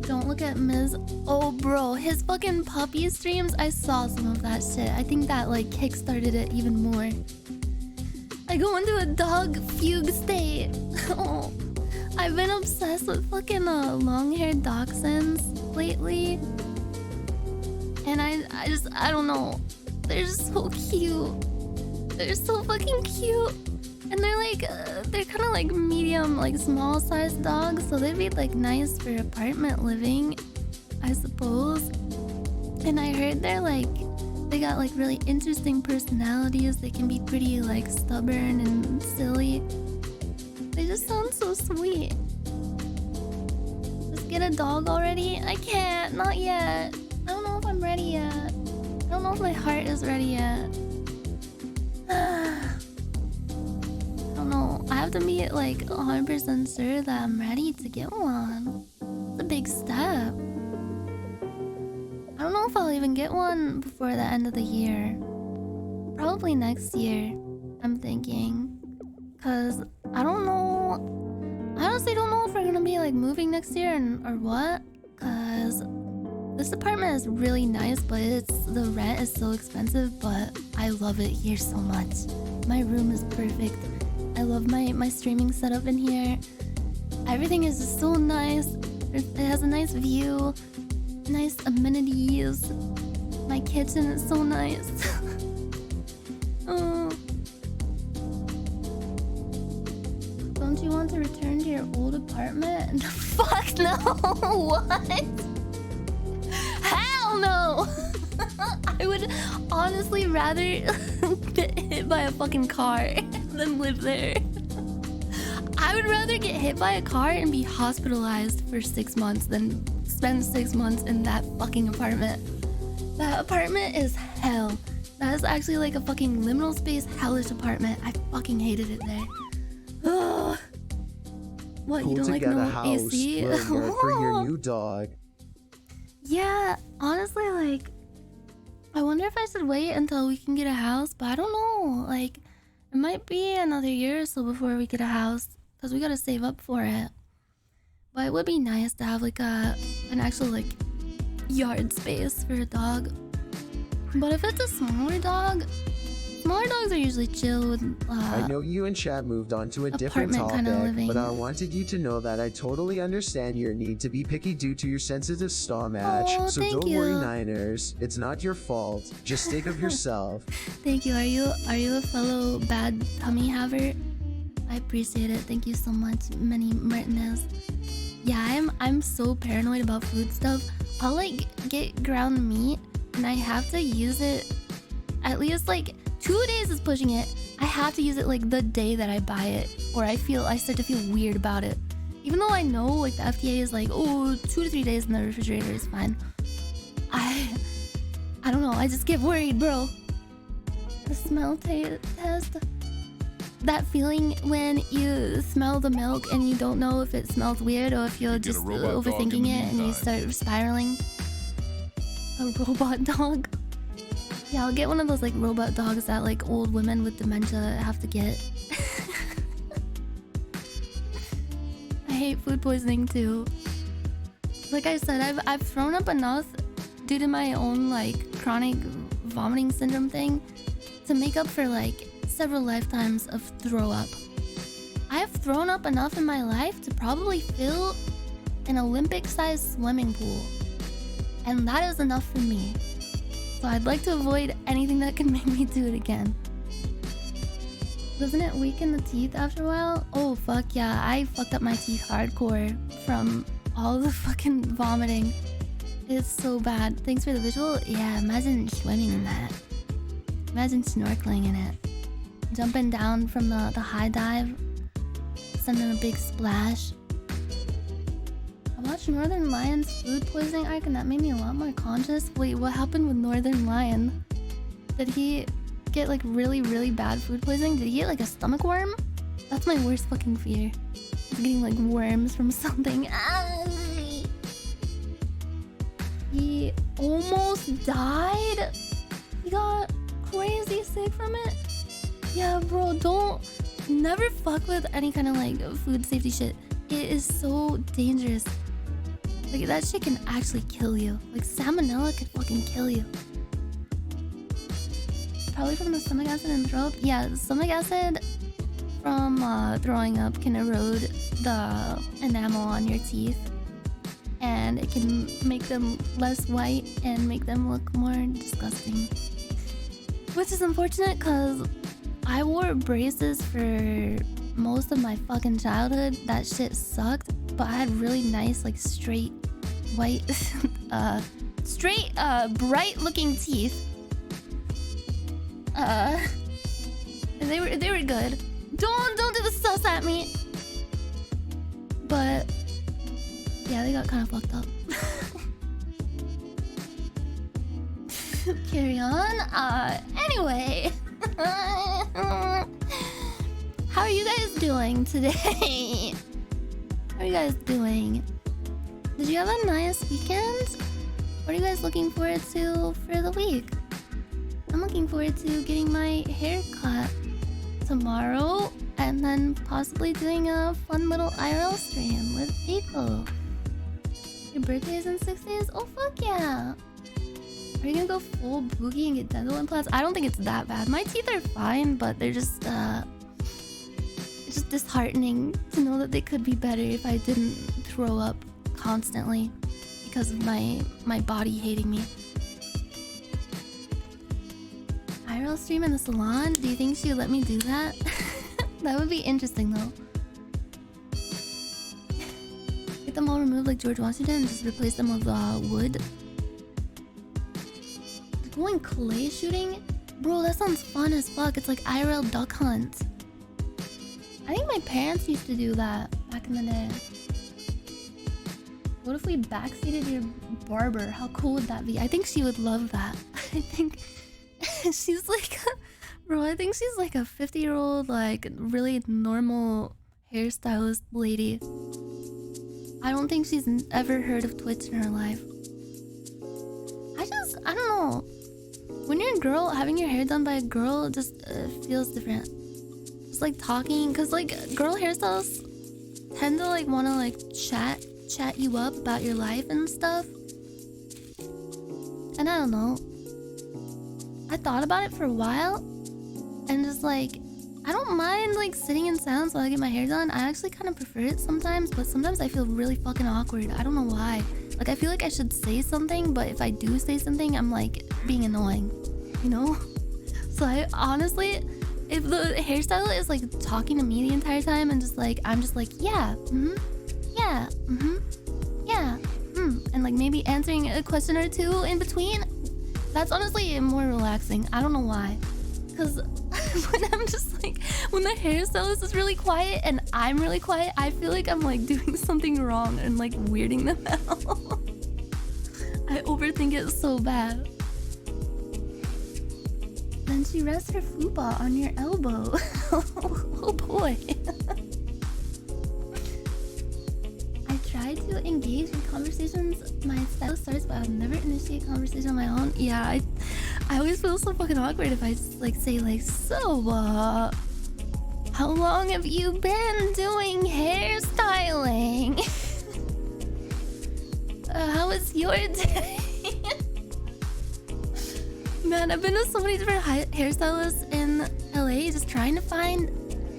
Don't look at Ms. Oh bro, his fucking puppy streams, I saw some of that shit. I think that like kickstarted it even more. I go into a dog fugue state. Oh, I've been obsessed with fucking long-haired dachshunds lately. And I don't know. They're so cute. They're so fucking cute. And they're like, they're kind of like medium, like small-sized dogs. So they'd be like nice for apartment living, I suppose. And I heard they're like, they got like really interesting personalities. They can be pretty like stubborn and silly. They just sound so sweet. Let's get a dog already? I can't, not yet. I don't know if I'm ready yet. I don't know if my heart is ready yet. I don't know. I have to be like 100% sure that I'm ready to get one. It's a big step. I don't know if I'll even get one before the end of the year. Probably next year, I'm thinking. Cause I don't know. I honestly don't know if we're gonna be like moving next year or what. Cause this apartment is really nice, but the rent is so expensive, but I love it here so much. My room is perfect. I love my streaming setup in here. Everything is just so nice. It has a nice view. Nice amenities. My kitchen is so nice. Oh. Don't you want to return to your old apartment? Fuck no! What? Hell no! I would honestly rather get hit by a fucking car than live there. I would rather get hit by a car and be hospitalized for 6 months than spend 6 months in that fucking apartment. That apartment is hell. That is actually like a fucking liminal space hellish apartment. I fucking hated it there. Ugh. What, cool, you don't to like get no a house AC? for your new dog. Yeah, honestly, like, I wonder if I should wait until we can get a house, but I don't know. Like, it might be another year or so before we get a house, because we gotta save up for it. But it would be nice to have like an actual like yard space for a dog. But if it's a smaller dogs are usually chill with I know you and Chad moved on to a different topic, but I wanted you to know that I totally understand your need to be picky due to your sensitive stomach. Oh, so don't worry, Nyanners. It's not your fault. Just think of yourself. Thank you. Are you a fellow bad tummy haver? I appreciate it. Thank you so much, Many Martinez. Yeah, I'm so paranoid about food stuff. I'll like get ground meat and I have to use it at least like 2 days is pushing it. I have to use it like the day that I buy it, or I start to feel weird about it. Even though I know like the FDA is like, oh, 2 to 3 days in the refrigerator is fine. I don't know. I just get worried, bro. The smell test. That feeling when you smell the milk and you don't know if it smells weird or if you're just overthinking it and you start spiraling. A robot dog. Yeah, I'll get one of those like robot dogs that like old women with dementia have to get. I hate food poisoning too. Like I said, I've thrown up enough due to my own like chronic vomiting syndrome thing to make up for like several lifetimes of throw up. I have thrown up enough in my life to probably fill an Olympic-sized swimming pool. And that is enough for me. So I'd like to avoid anything that can make me do it again. Doesn't it weaken the teeth after a while? Oh fuck yeah, I fucked up my teeth hardcore from all the fucking vomiting. It's so bad. Thanks for the visual. Yeah, imagine swimming in that. Imagine snorkeling in it. Jumping down from the high dive. Sending a big splash. I watched Northern Lion's food poisoning arc and that made me a lot more conscious. Wait, what happened with Northern Lion? Did he get like really, really bad food poisoning? Did he get like a stomach worm? That's my worst fucking fear. Getting like worms from something. He almost died. He got crazy sick from it. Yeah, bro, never fuck with any kind of like food safety shit. It is so dangerous. Like that shit can actually kill you. Like salmonella could fucking kill you. Probably from the stomach acid and throw up. Yeah, the stomach acid from throwing up can erode the enamel on your teeth. And it can make them less white and make them look more disgusting. Which is unfortunate because I wore braces for most of my fucking childhood. That shit sucked, but I had really nice, like straight, white, bright looking teeth. And they were good. Don't do the sus at me. But yeah, they got kind of fucked up. Carry on. Anyway. How are you guys doing today? How are you guys doing? Did you have a nice weekend? What are you guys looking forward to for the week? I'm looking forward to getting my hair cut tomorrow and then possibly doing a fun little IRL stream with people. Your birthday is in 6 days? Oh fuck yeah! Are you gonna go full boogie and get dental implants? I don't think it's that bad. My teeth are fine, but they're just it's just disheartening to know that they could be better if I didn't throw up constantly because of my body hating me. IRL stream in the salon? Do you think she would let me do that? That would be interesting though. Get them all removed like George Washington and just replace them with wood. Going clay shooting? Bro, that sounds fun as fuck. It's like IRL duck hunt. I think my parents used to do that back in the day. What if we backseated your barber? How cool would that be? I think she would love that. I think she's like bro, I think she's like a 50-year-old like really normal hairstylist lady. I don't think she's ever heard of Twitch in her life. I don't know. When you're a girl, having your hair done by a girl just feels different. It's like talking, cause like girl hairstylists tend to like want to like chat you up about your life and stuff. And I don't know. I thought about it for a while, and just like I don't mind like sitting in silence while I get my hair done. I actually kind of prefer it sometimes, but sometimes I feel really fucking awkward. I don't know why. Like I feel like I should say something, but if I do say something, I'm like being annoying, you know? So I honestly, if the hairstylist is like talking to me the entire time and just like I'm just like yeah, yeah, yeah, and like maybe answering a question or two in between, that's honestly more relaxing. I don't know why, because when I'm just like, when the hairstylist is really quiet and I'm really quiet, I feel like I'm like doing something wrong and like weirding them out. I overthink it so bad. Then she rests her fupa on your elbow. Oh boy. I try to engage in conversations my style starts, but I'll never initiate conversation on my own. Yeah, I always feel so fucking awkward if I just like say like, so how long have you been doing hairstyling? How was your day? Man, I've been to so many different hairstylists in LA just trying to find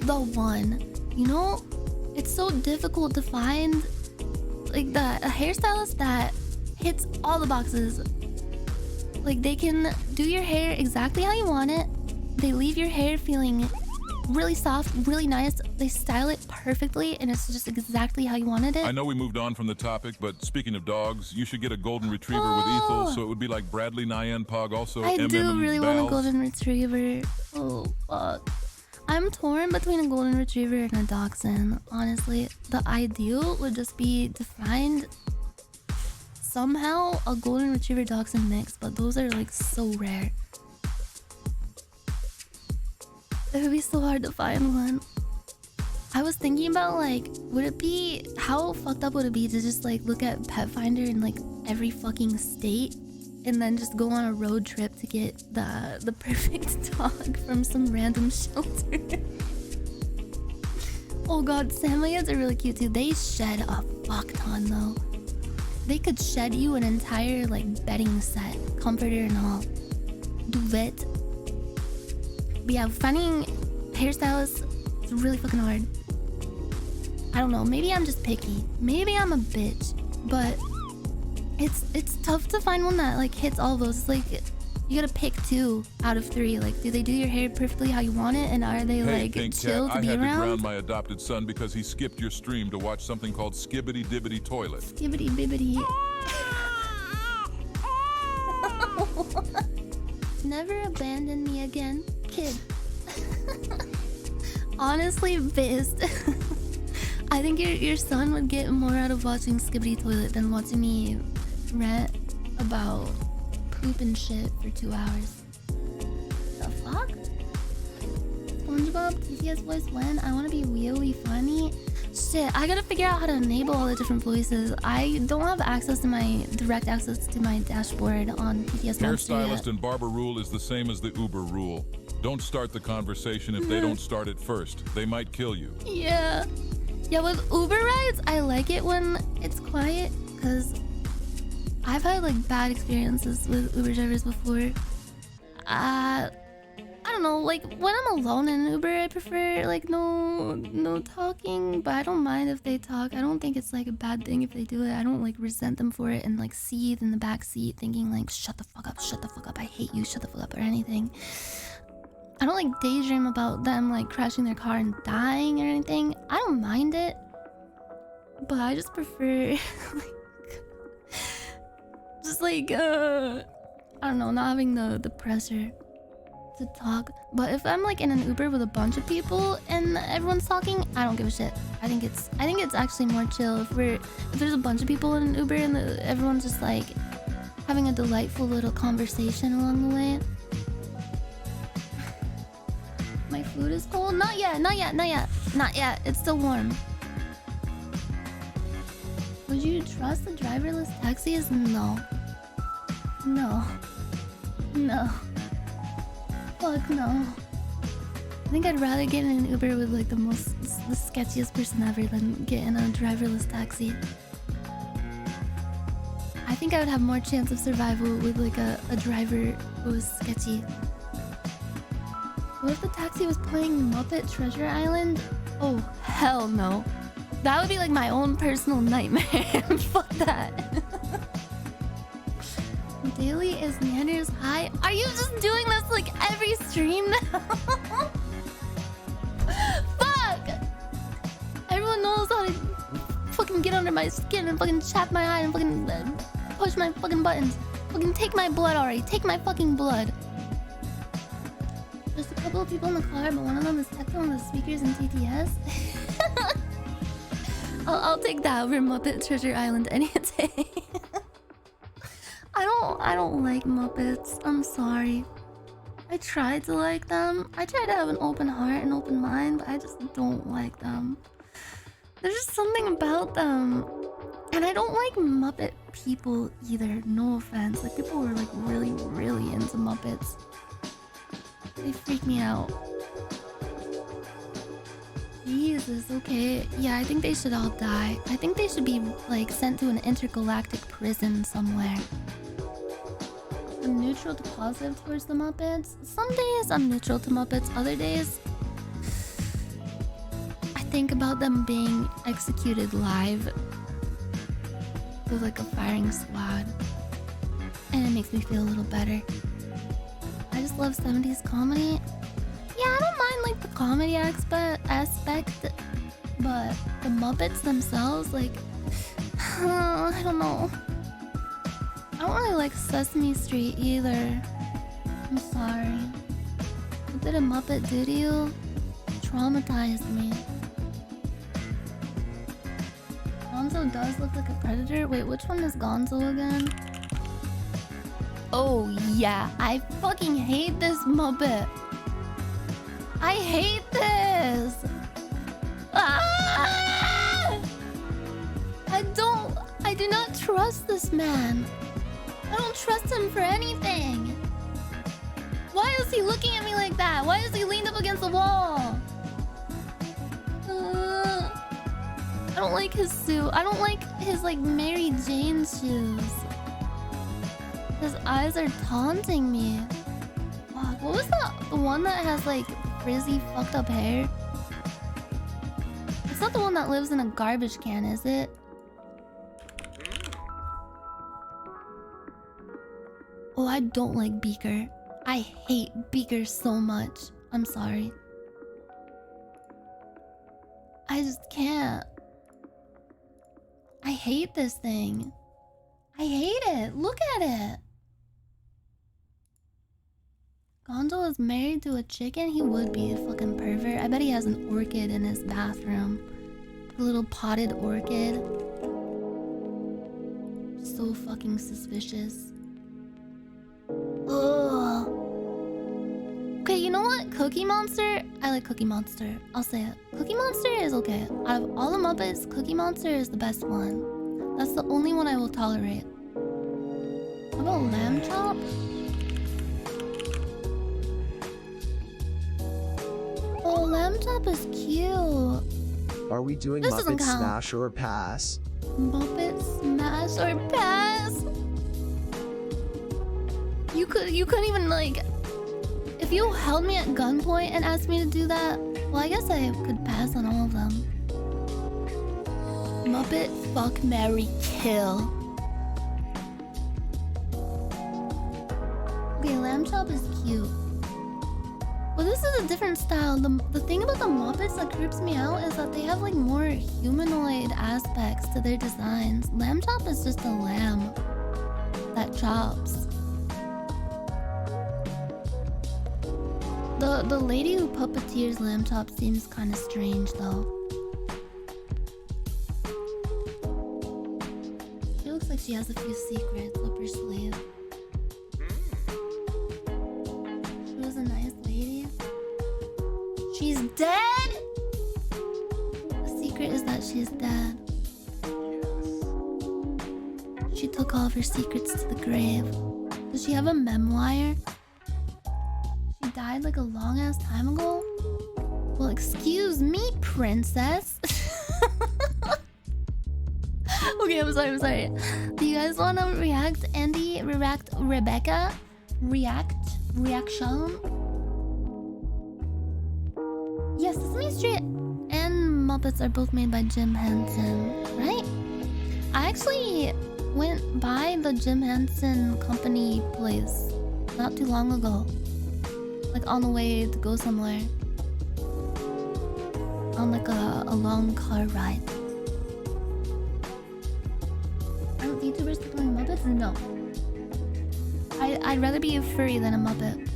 the one. You know, it's so difficult to find like a hairstylist that hits all the boxes. Like they can do your hair exactly how you want it. They leave your hair feeling really soft, really nice. They style it perfectly and it's just exactly how you wanted it. I know we moved on from the topic, but speaking of dogs, you should get a golden retriever with Ethel, so it would be like Bradley, Nyan, Pog, also I do really want a Bals. golden retriever. Oh fuck. I'm torn between a golden retriever and a dachshund. Honestly, the ideal would just be to find somehow a golden retriever dachshund mix, but those are like so rare. It would be so hard to find one. I was thinking about like, how fucked up would it be to just like look at Pet Finder in like every fucking state and then just go on a road trip to get the perfect dog from some random shelter. Oh god, Samoyeds are really cute too. They shed a fuck ton though. They could shed you an entire like bedding set, comforter and all. Duvet. But yeah, finding hairstylists is really fucking hard. I don't know, maybe I'm just picky. Maybe I'm a bitch, but it's tough to find one that like hits all those. It's like you gotta pick 2 out of 3. Like, do they do your hair perfectly how you want it, and are they like chill to be around? I had to ground my adopted son because he skipped your stream to watch something called Skibidi Dibbity Toilet. Skibidi bibbidi. Never abandon me again, kid. Honestly, pissed. I think your son would get more out of watching Skibidi Toilet than watching me rant about poop and shit for 2 hours. The fuck? SpongeBob TTS voice when? I want to be really funny. Shit, I gotta figure out how to enable all the different voices. I don't have direct access to my dashboard on PTS Monster yet. Hairstylist and barber rule is the same as the Uber rule. Don't start the conversation if they don't start it first. They might kill you. Yeah. Yeah, with Uber rides, I like it when it's quiet, because I've had like bad experiences with Uber drivers before. I don't know, like when I'm alone in an Uber, I prefer like no talking, but I don't mind if they talk. I don't think it's like a bad thing if they do it. I don't like resent them for it and like seethe in the back seat thinking like shut the fuck up, I hate you, shut the fuck up or anything. I don't like daydream about them like crashing their car and dying or anything. I don't mind it, but I just prefer I don't know, not having the pressure to talk. But if I'm like in an Uber with a bunch of people and everyone's talking, I don't give a shit. I think it's actually more chill if there's a bunch of people in an Uber and everyone's just like having a delightful little conversation along the way. My food is cold? Not yet. It's still warm. Would you trust the driverless taxis? No. Fuck no. I think I'd rather get in an Uber with like the sketchiest person ever than get in a driverless taxi. I think I would have more chance of survival with like a driver who was sketchy. What if the taxi was playing Muppet Treasure Island? Oh, hell no. That would be like my own personal nightmare. Fuck that. Daily is Nyanners high. Are you just doing this like every stream now? Fuck! Everyone knows how to fucking get under my skin and fucking chap my eye and fucking push my fucking buttons. Fucking take my blood already. Take my fucking blood. There's a couple of people in the car, but one of them is techno on the speakers in TTS. I'll take that over Muppet Treasure Island any day. I don't like Muppets. I'm sorry. I try to like them. I try to have an open heart and open mind, but I just don't like them. There's just something about them. And I don't like Muppet people either. No offense. Like, people who are like really, really into Muppets. They freak me out. Jesus, okay. Yeah, I think they should all die. I think they should be like sent to an intergalactic prison somewhere. I'm neutral to positive towards the Muppets. Some days I'm neutral to Muppets. Other days, I think about them being executed live with like a firing squad. And it makes me feel a little better. I just love 70s comedy. Yeah, I don't mind like the comedy aspect, but the Muppets themselves, like, I don't know. I don't really like Sesame Street either. I'm sorry. What did a Muppet do to you? Traumatized me. Gonzo does look like a predator. Wait, which one is Gonzo again? Oh yeah, I fucking hate this Muppet. I hate this! Ah! I do not trust this man. I don't trust him for anything. Why is he looking at me like that? Why is he leaned up against the wall? I don't like his suit. I don't like his like Mary Jane shoes. His eyes are taunting me. Fuck, what was the one that has like frizzy fucked up hair? It's not the one that lives in a garbage can, is it? Oh, I don't like Beaker. I hate Beaker so much. I'm sorry. I just can't. I hate this thing. I hate it. Look at it. Gonzo is married to a chicken? He would be a fucking pervert. I bet he has an orchid in his bathroom. A little potted orchid. So fucking suspicious. Ugh. Okay, you know what? Cookie Monster? I like Cookie Monster. I'll say it. Cookie Monster is okay. Out of all the Muppets, Cookie Monster is the best one. That's the only one I will tolerate. How about Lamb Chop? Oh, Lamb Chop is cute. Are we doing This Muppet doesn't count. Smash or Pass? Muppet Smash or Pass? You couldn't even like... If you held me at gunpoint and asked me to do that, well, I guess I could pass on all of them. Muppet Fuck, Marry, Kill. Okay, Lamb Chop is cute. Well, this is a different style. The thing about the Muppets that creeps me out is that they have like more humanoid aspects to their designs. Lamb Chop is just a lamb that chops. The lady who puppeteers Lamb Chop seems kind of strange though. She looks like she has a few secrets up her sleeve. She was a nice lady. She's dead? The secret is that she's dead. She took all of her secrets to the grave. Does she have a memoir? She died like a long ass time ago? Well, excuse me, princess. Okay, I'm sorry. Do you guys want to react? Andy, react, Rebecca? Reaction? Yes, Sesame Street and Muppets are both made by Jim Henson, right? I actually went by the Jim Henson Company place not too long ago. Like on the way to go somewhere. On like a long car ride. Aren't VTubers becoming Muppets? No. I'd rather be a furry than a Muppet.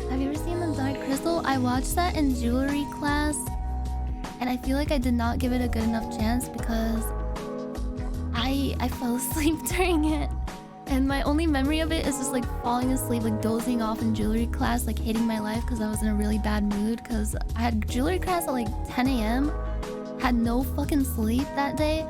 Have you ever seen The Dark Crystal? I watched that in jewelry class. And I feel like I did not give it a good enough chance because I fell asleep during it. And my only memory of it is just like falling asleep, like dozing off in jewelry class, like hating my life because I was in a really bad mood because I had jewelry class at like 10 a.m. Had no fucking sleep that day.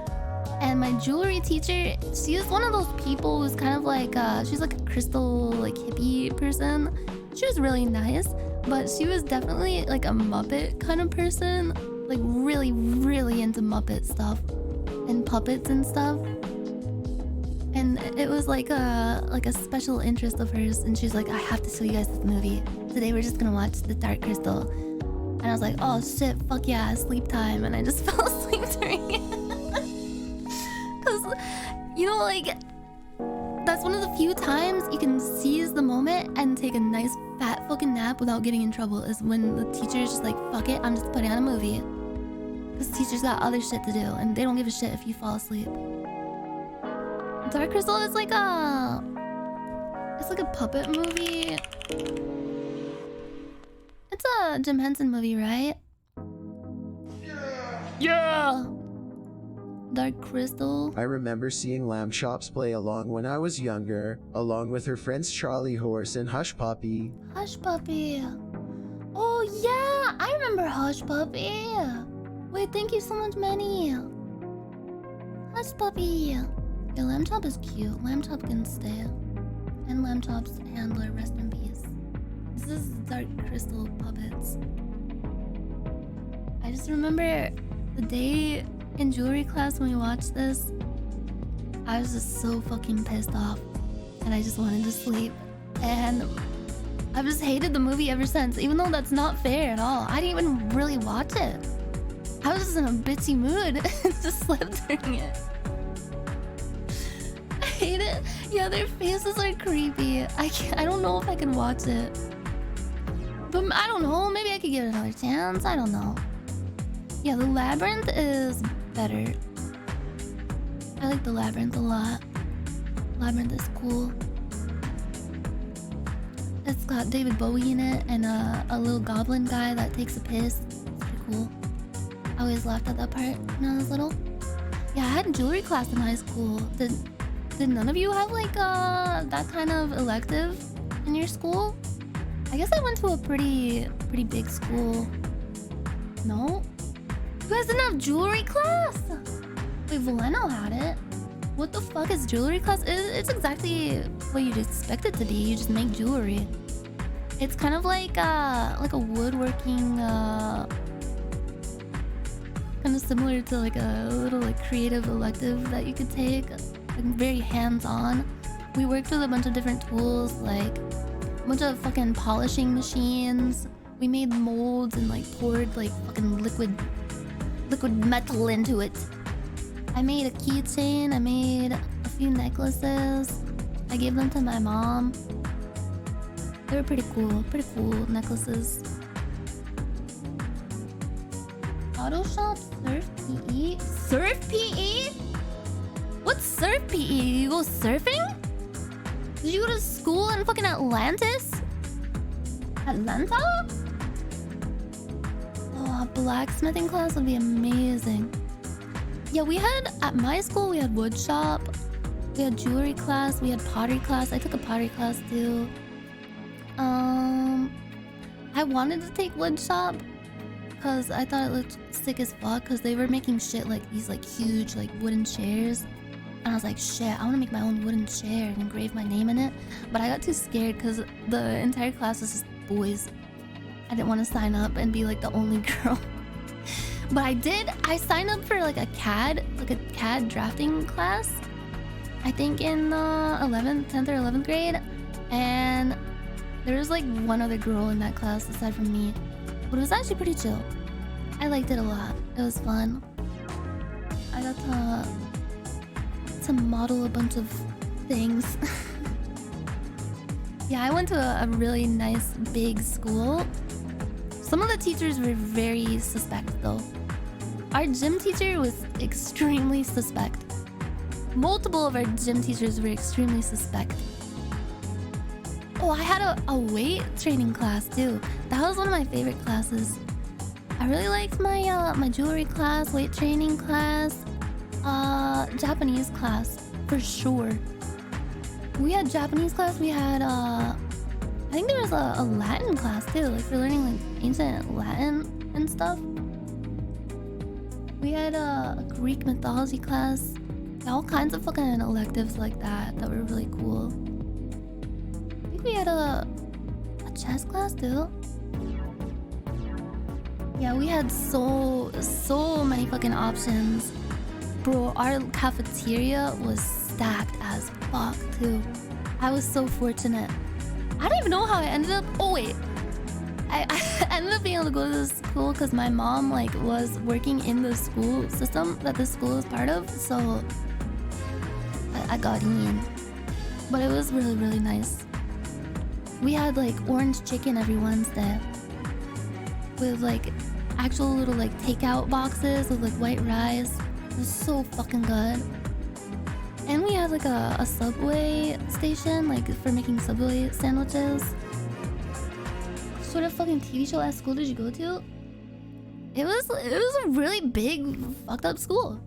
And my jewelry teacher, she is one of those people who's kind of like, she's like a crystal, like hippie person. She was really nice, but she was definitely like a Muppet kind of person. Like really, really into Muppet stuff and puppets and stuff. And it was like a special interest of hers. And she's like, I have to show you guys this movie. Today we're just gonna watch The Dark Crystal. And I was like, oh shit, fuck yeah, sleep time. And I just fell asleep during it. Cause, you know, like, that's one of the few times you can seize the moment and take a nice fat fucking nap without getting in trouble, is when the teacher is just like, fuck it, I'm just putting on a movie. Cause teachers got other shit to do and they don't give a shit if you fall asleep. Dark Crystal is like a... It's like a puppet movie. It's a Jim Henson movie, right? Yeah! Dark Crystal. I remember seeing Lamb Chops play along when I was younger, along with her friends Charlie Horse and Hush Puppy. Hush Puppy. Oh yeah, I remember Hush Puppy. Wait, thank you so much, Manny. Hush Puppy. Yeah, Lamb Chop is cute. Lamb Chop can stay. And Lamb Chop's handler, rest in peace. This is Dark Crystal puppets. I just remember the day in jewelry class when we watched this, I was just so fucking pissed off. And I just wanted to sleep. And I've just hated the movie ever since, even though that's not fair at all. I didn't even really watch it. I was just in a bitchy mood and just slept during it. I hate it. Yeah, their faces are creepy. I don't know if I can watch it. But I don't know, maybe I could give it another chance. I don't know. Yeah, the Labyrinth is better. I like the Labyrinth a lot. Labyrinth is cool. It's got David Bowie in it and a little goblin guy that takes a piss. It's pretty cool. I always laughed at that part when I was little. Yeah, I had jewelry class in high school. Did none of you have like that kind of elective in your school? I guess I went to a pretty big school. No? You guys didn't have jewelry class? Wait, Valeno had it. What the fuck is jewelry class? It's exactly what you'd expect it to be. You just make jewelry. It's kind of like a woodworking, kind of similar to like a little like creative elective that you could take. Like very hands-on. We worked with a bunch of different tools, like a bunch of fucking polishing machines. We made molds and like poured like fucking liquid metal into it. I made a keychain. I made a few necklaces. I gave them to my mom. They were pretty cool necklaces. Auto shop, surf PE? Surf PE? What's surf PE? You go surfing? Did you go to school in fucking Atlantis? Atlanta? Oh, blacksmithing class would be amazing. Yeah, we had, at my school, we had wood shop. We had jewelry class. We had pottery class. I took a pottery class too. I wanted to take wood shop because I thought it looked sick as fuck because they were making shit like these like huge like wooden chairs. And I was like, shit, I want to make my own wooden chair and engrave my name in it. But I got too scared because the entire class was just boys. I didn't want to sign up and be like the only girl. But I did. I signed up for like a CAD drafting class. I think in 10th or 11th grade. And there was like one other girl in that class aside from me. But it was actually pretty chill. I liked it a lot. It was fun. I got to model a bunch of things. Yeah, I went to a really nice big school. Some of the teachers were very suspect though. Our gym teacher was extremely suspect. Multiple of our gym teachers were extremely suspect. Oh, I had a weight training class too. That was one of my favorite classes. I really liked my my jewelry class, weight training class, Japanese class for sure. We had Japanese class. We had I think there was a Latin class too, like for learning like ancient Latin and stuff. We had a Greek mythology class. All kinds of fucking electives like that were really cool. I think we had a chess class too. Yeah, we had so many fucking options. Bro, our cafeteria was stacked as fuck too. I was so fortunate. I don't even know how I ended up. Oh wait, I ended up being able to go to this school because my mom like was working in the school system that the school is part of, so I got in. But it was really, really nice. We had like orange chicken every Wednesday with like actual little like takeout boxes with like white rice. It was so fucking good. And we had like a Subway station like for making Subway sandwiches. What sort of fucking TV show at school did you go to? It was a really big fucked up school.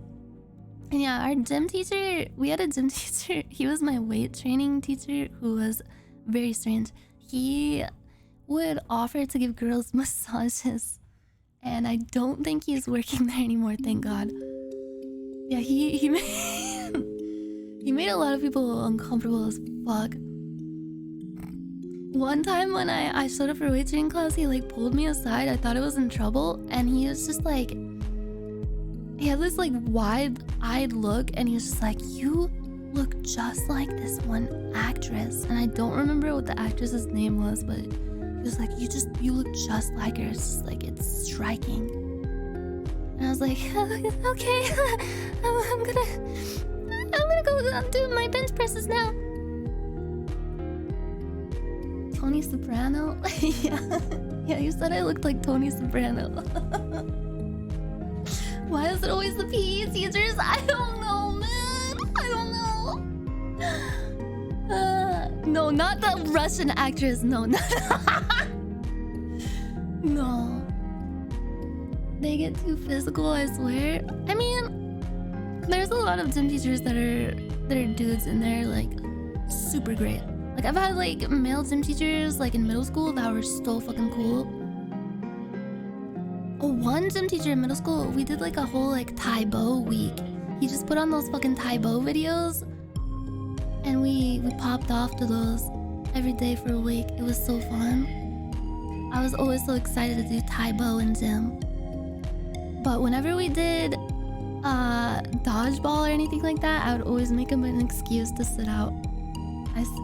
And yeah, our gym teacher, we had a gym teacher. He was my weight training teacher who was very strange. He would offer to give girls massages. And I don't think he's working there anymore, thank God. Yeah, he made a lot of people uncomfortable as fuck. One time when I showed up for weight training class, he like pulled me aside. I thought I was in trouble, and he was just like, he had this like wide-eyed look, and he was just like, "You look just like this one actress." And I don't remember what the actress's name was, but he was like, "You look just like her." It's just like, it's striking. And I was like, okay, I'm gonna go do my bench presses now. Tony Soprano? yeah, you said I looked like Tony Soprano. Why is it always the PE teachers? I don't know, man. I don't know. No, not the Russian actress. No. No. They get too physical, I swear. I mean, there's a lot of gym teachers that are dudes and they're like super great. Like I've had like male gym teachers like in middle school that were so fucking cool. Oh, one gym teacher in middle school, we did like a whole like Taibo week. He just put on those fucking Taibo videos and we popped off to those every day for a week. It was so fun. I was always so excited to do Taibo in gym. But whenever we did dodgeball or anything like that, I would always make him an excuse to sit out.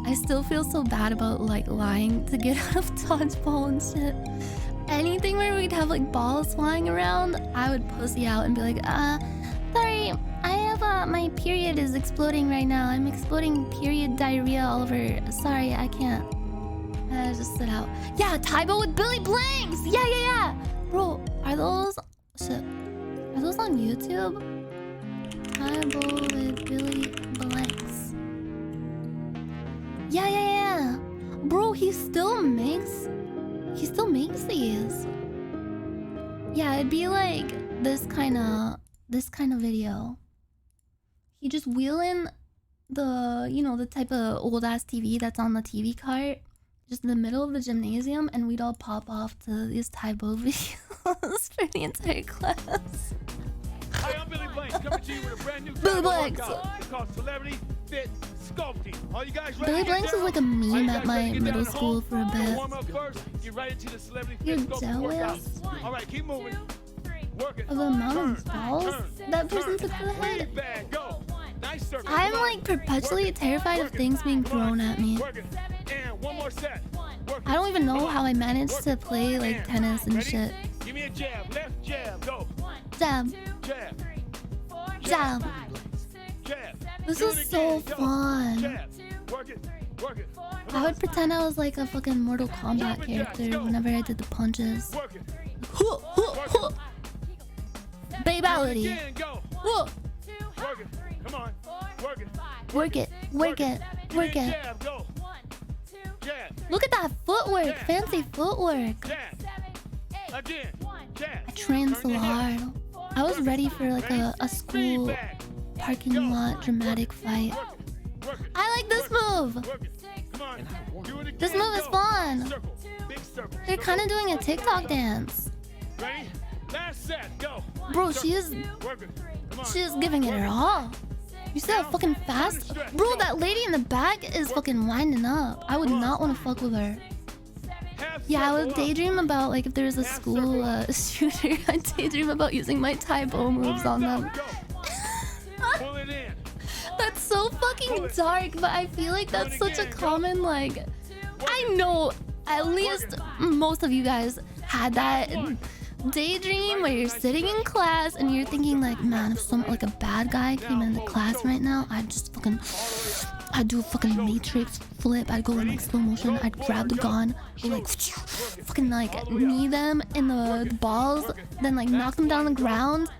I still feel so bad about like lying to get out of dodgeball and shit. Anything where we'd have like balls flying around, I would pussy out and be like, sorry, I have my period is exploding right now. I'm exploding period diarrhea all over. Sorry, I can't. And I just sit out. Yeah, Taibo with Billy Blanks! Yeah. Bro, are those... Shit. Are those on YouTube? Taibo with Billy Blanks. Yeah. Bro, he still makes these. Yeah, it'd be like this kind of video. You just wheel in the type of old ass TV that's on the TV cart just in the middle of the gymnasium, and we'd all pop off to these Taibo videos for the entire class. Hi, I'm Billy Blanks, coming to you with a brand new Billy Blanks. It's called Celebrity Fit Sculpting. Are you guys ready? Billy Blanks was like a meme at my middle school for a bit. Warm up first. Get right into the Celebrity You're Fit Sculpting workout. jealous All right, keep moving. Work it. of the amount of balls that person took to the head. Go. Nice circle. I'm like perpetually terrified of things being thrown at me. Work it. And one more set. Work it. I don't even know how I managed to play like tennis and Ready? shit. Give me a jab. Left jab. Go. Jab. Jab. Jab. Jab. This Do is it so again. Go. fun. Jab. Work it. Work it. I would pretend I was like a fucking Mortal Kombat character whenever I did the punches. Work it. Babality. Again, go. Whoa. Work it. Come on. Work it. Work it. Work it. Work it. Jab. Go. Jab. Look at that footwork. Fancy footwork. Jab. Again. Jab. I trained so hard. I was ready for like a school parking lot dramatic fight. Work it. I like this move. Work it. Come on. Do it again. This move is fun. Circle. Big circle. They're kind of doing a TikTok dance. Ready? Last set. Go. Bro, she is Work it. Come on. giving it her all. You see how fucking fast? Bro, that lady in the back is fucking winding up. I would not want to fuck with her. Yeah, I would daydream about, like, if there was a school shooter, I'd daydream about using my Taibo moves on them. Pull it in. That's so fucking dark, but I feel like that's such a common, like... I know at least most of you guys had that daydream where you're sitting in class and you're thinking, like, man, if some, like, a bad guy came into class right now, I'd just fucking... I'd do a fucking matrix flip. I'd go in like slow motion. I'd grab the gun, go like fucking like knee them in the balls, then like knock them down the ground,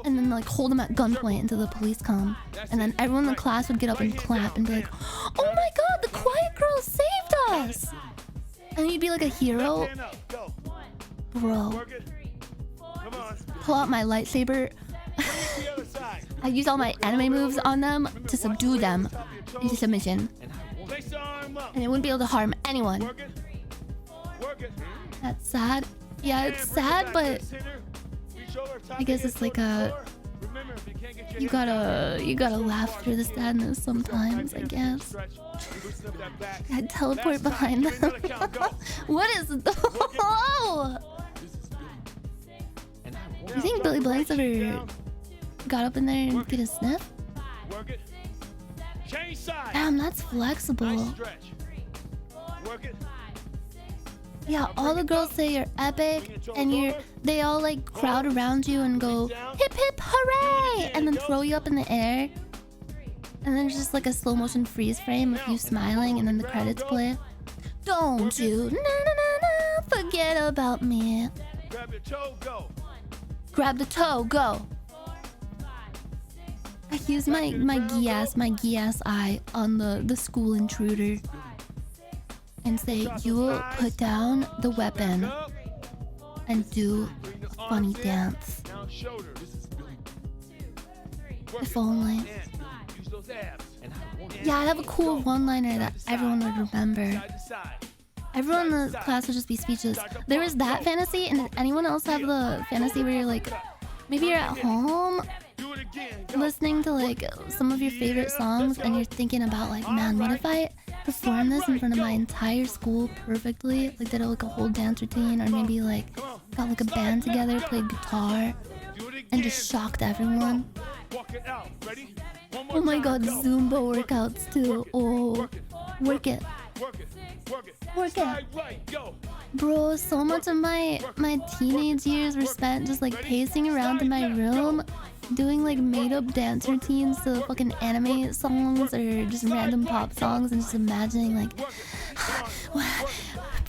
and then like hold them at gunpoint until the police come. And then everyone in the class would get up and clap and be like, "Oh my god, the quiet girl saved us!" And you'd be like a hero, bro. Pull out my lightsaber. I use all my anime moves on them to subdue them into submission. And it wouldn't be able to harm anyone. That's sad. Yeah, it's sad, but I guess it's like a... You gotta laugh through the sadness sometimes, I guess. I'd teleport behind them. What is... Oh! You think Billy Blanks ever got up in there and get a sniff? Damn, that's flexible. Yeah, all the girls say you're epic, and they all like crowd around you and go hip hip hooray, and then throw you up in the air. And then just like a slow motion freeze frame of you smiling, and then the credits play. Don't you forget about me. Grab your toe, go. Grab the toe, go. I use my Gias eye on the school intruder and say, you will put down the weapon and do a funny dance. If only. Yeah, I'd have a cool one-liner that everyone would remember. Everyone in the class would just be speechless. There was that fantasy, and did anyone else have the fantasy where you're like, maybe you're at home listening to like some of your favorite songs and you're thinking about like, man, what if I perform this in front of my entire school perfectly? Like did like a whole dance routine, or maybe like got like a band together, played guitar, and just shocked everyone. Oh my god, Zumba workouts too. Oh, work it. Work it. Bro, so much of my teenage years were spent just like pacing around in my room, doing like made-up dance routines to fucking anime songs or just random pop songs, and just imagining like,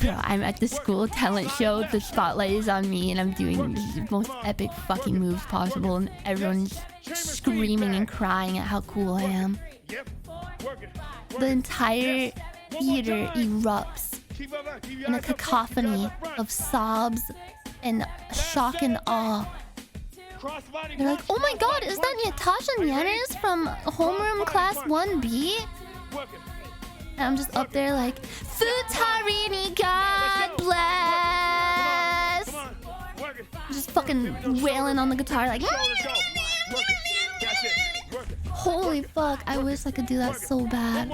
bro, I'm at the school talent show, the spotlight is on me, and I'm doing the most epic fucking moves possible, and everyone's screaming and crying at how cool I am. The entire theater erupts in a cacophony of sobs and shock and awe. They're like, oh my god, is that Natasha Nyanners from homeroom class 1B? And I'm just up there like, Futarini, God bless! Just fucking wailing on the guitar like, holy fuck, I wish I could do that so bad.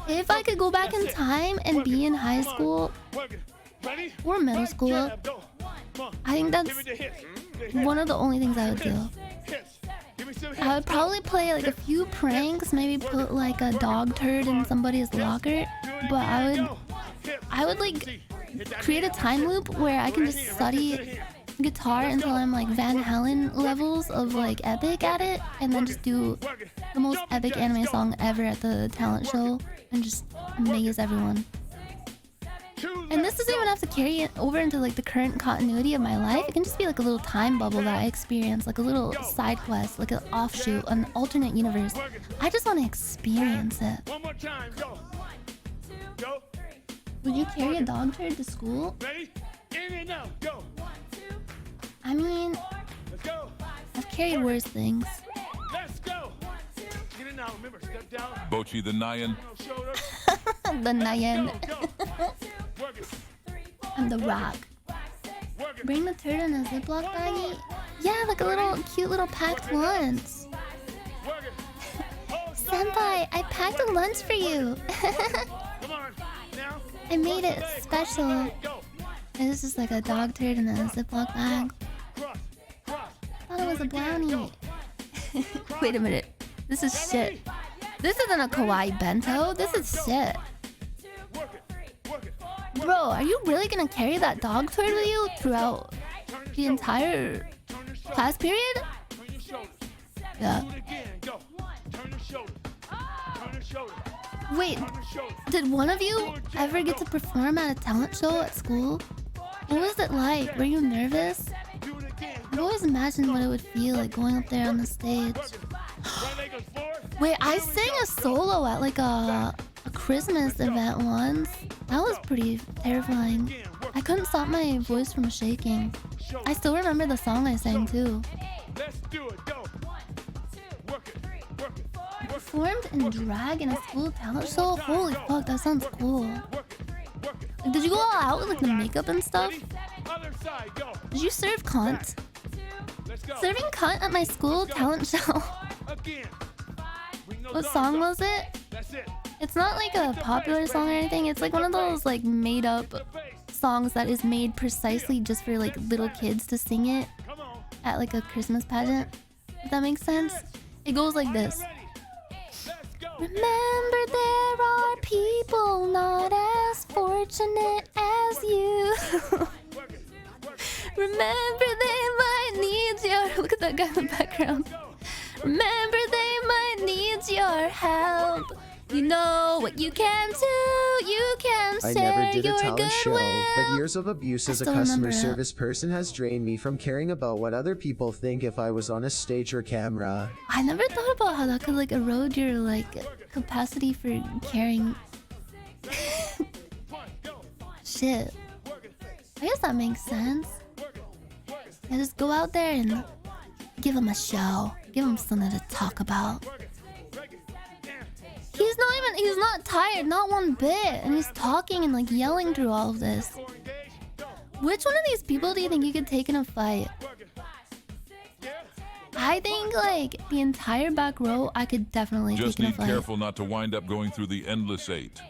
If I could go back in time and be in high school or middle school, I think that's one of the only things I would do. I would probably play like a few pranks, maybe put like a dog turd in somebody's locker, but I would like create a time loop where I can just study guitar until I'm like Van Halen levels of like epic at it, and then just do the most epic anime song ever at the talent show and just amaze everyone. And this doesn't even have to carry it over into like the current continuity of my life. It can just be like a little time bubble that I experience, like a little side quest, like an offshoot, an alternate universe. I just want to experience it. Would you carry a dog turd to school? I mean, I've carried worse things. Bochi the Nyan. The Nyan. And the Rock. Bring the turd in a Ziploc baggie? Yeah, like a little cute little packed lunch. Senpai, I packed a lunch for you. I made it special. It was just like a dog turd in a Ziploc bag. I thought it was a brownie. Wait a minute. This is shit. This isn't a kawaii bento. This is shit. Bro, are you really gonna carry that dog turd with you throughout the entire class period? Yeah. Wait, did one of you ever get to perform at a talent show at school? What was it like? Were you nervous? I've always imagined what it would feel like going up there on the stage. Wait, I sang a solo at like a Christmas event once. That was pretty terrifying. I couldn't stop my voice from shaking. I still remember the song I sang too. I performed in drag in a school talent show? Holy fuck, that sounds cool. Like, did you go all out with like the makeup and stuff? Did you serve cunt? Serving cunt at my school talent show. What song was it? It's not like a popular song or anything. It's like one of those like made up songs that is made precisely just for like little kids to sing it at like a Christmas pageant. If that makes sense. It goes like this. Remember, there are people not as fortunate as you. Remember, they might need your... Look at that guy in the background. Remember, they might need your help. You know what you can do. You can I share never did a your talent show, goodwill. but years of abuse as a customer service person has drained me from caring about what other people think if I was on a stage or camera. I never thought about how that could like erode your like capacity for caring. Shit. I guess that makes sense. Yeah, just go out there and give him a show. Give him something to talk about. He's not tired, not one bit. And he's talking and like yelling through all of this. Which one of these people do you think you could take in a fight? I think like the entire back row I could definitely Just take in a fight. be careful not to wind up going through the endless 8.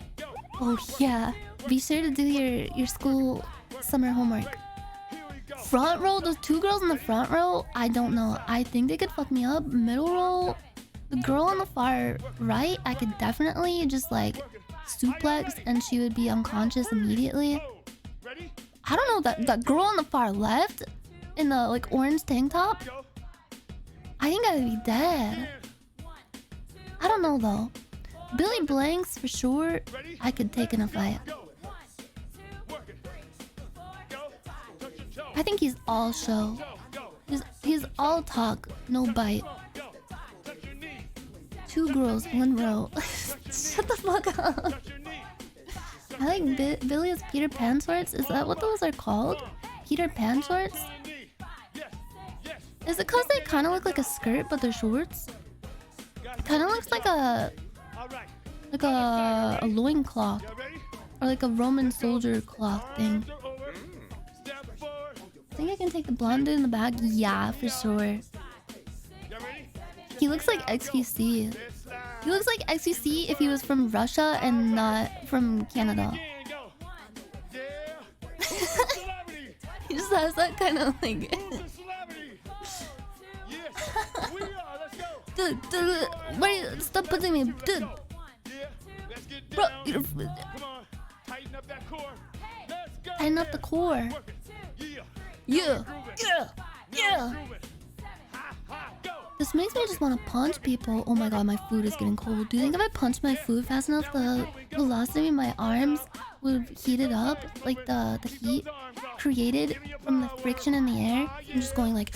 Oh yeah. Be sure to do your school summer homework. Front row, those two girls in the front row, I don't know. I think they could fuck me up. Middle row, the girl on the far right, I could definitely just like suplex and she would be unconscious immediately. I don't know, that girl on the far left in the like orange tank top, I think I would be dead. I don't know though. Billy Blanks for sure, I could take in a fight. I think he's all show. He's all talk, no bite. Two girls, one row. Shut the fuck up. I like Billy's Peter Pan shorts. Is that what those are called? Peter Pan shorts? Is it because they kind of look like a skirt, but they're shorts? It kind of looks like a loincloth. Or like a Roman soldier cloth thing. I think I can take the blonde dude in the back. Yeah, for sure. He looks like XQC. He looks like XQC if he was from Russia and not from Canada. He just has that kind of like... Dude, why are you... Stop pushing me, dude. Bro, tighten up the core. Yeah. This makes me just want to punch people. Oh my god, my food is getting cold. Do you think if I punch my food fast enough, the velocity in my arms would heat it up? Like the heat created from the friction in the air? I'm just going like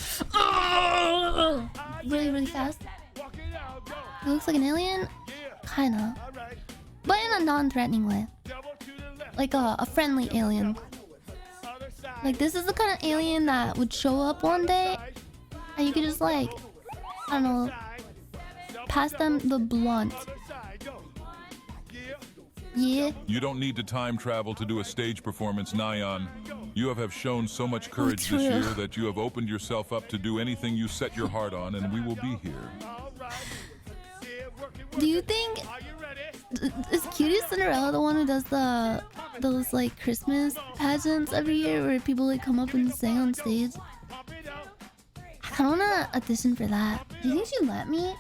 really, really fast. He looks like an alien? Kinda. But in a non-threatening way. Like a friendly alien. Like this is the kind of alien that would show up one day and you could just like, I don't know, pass them the blunt. Yeah. You don't need to time travel to do a stage performance, Nyan. You have shown so much courage this year that you have opened yourself up to do anything you set your heart on, and we will be here. Do you think is Cutie Cinderella the one who does those like Christmas pageants every year where people like come up and sing on stage? I don't wanna audition for that. Do you think she'd let me?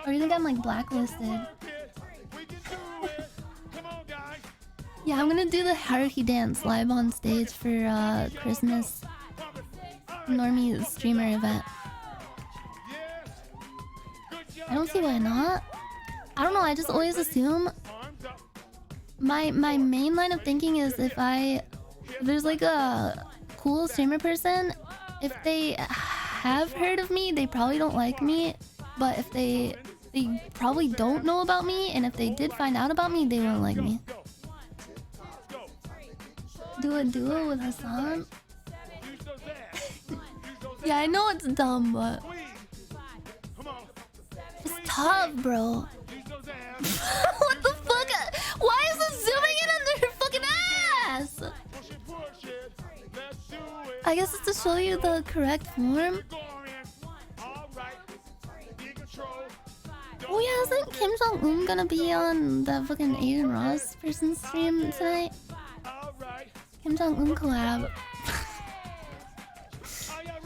Or do you think I'm like blacklisted? Yeah, I'm gonna do the Haruhi dance live on stage for Christmas normie streamer event. I don't see why not. I don't know, I just always assume my main line of thinking is if there's like a cool streamer person, if they have heard of me, they probably don't like me. But if they probably don't know about me, and if they did find out about me, they won't like me. Do a duo with Hassan? Yeah, I know it's dumb, but it's tough, bro. What the fuck? Why is it zooming in on their fucking ass? I guess it's to show you the correct form. Oh yeah, isn't Kim Jong-un gonna be on the fucking Asian Ross person stream tonight? Kim Jong-un collab.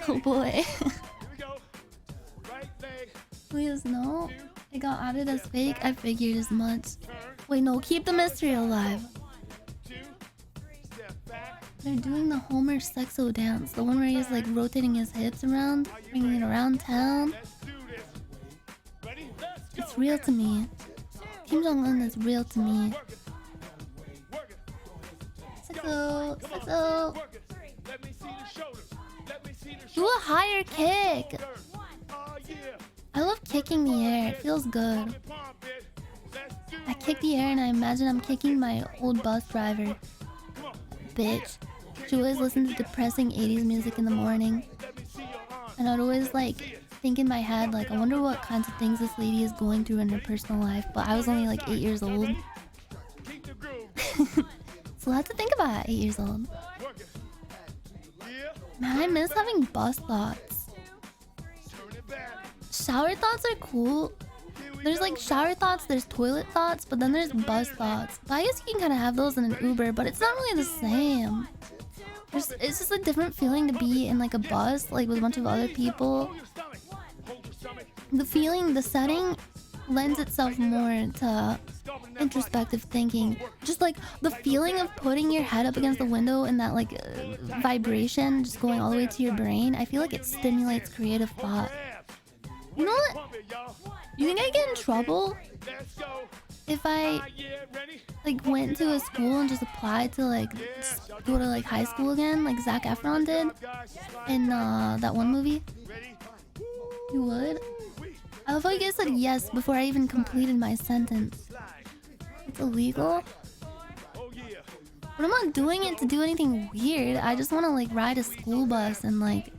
Oh boy. Please no. It got added as fake. I figured as much. Wait, no, keep the mystery alive. They're doing the Homer Sexo dance, the one where he's like rotating his hips around, bringing it around town. It's real to me. Kim Jong-un is real to me. Sexo, Sexo. Do a higher kick. I love kicking the air. It feels good. I kick the air and I imagine I'm kicking my old bus driver. Bitch. She always listened to depressing 80s music in the morning. And I'd always like think in my head, like, I wonder what kinds of things this lady is going through in her personal life. But I was only like 8 years old. It's a lot to think about at 8 years old. Man, I miss having bus thoughts. Shower thoughts are cool. There's like shower thoughts, there's toilet thoughts, but then there's bus thoughts. But I guess you can kind of have those in an Uber, but it's not really the same. It's just a different feeling to be in like a bus, like with a bunch of other people. The feeling, the setting lends itself more to introspective thinking. Just like the feeling of putting your head up against the window and that like vibration just going all the way to your brain. I feel like it stimulates creative thought. You know what? You think I get in trouble if I like went to a school and just applied to like go to like high school again, like Zac Efron did in that one movie? You would? I love how you guys said yes before I even completed my sentence. It's illegal? But I'm not doing it to do anything weird. I just want to like ride a school bus and like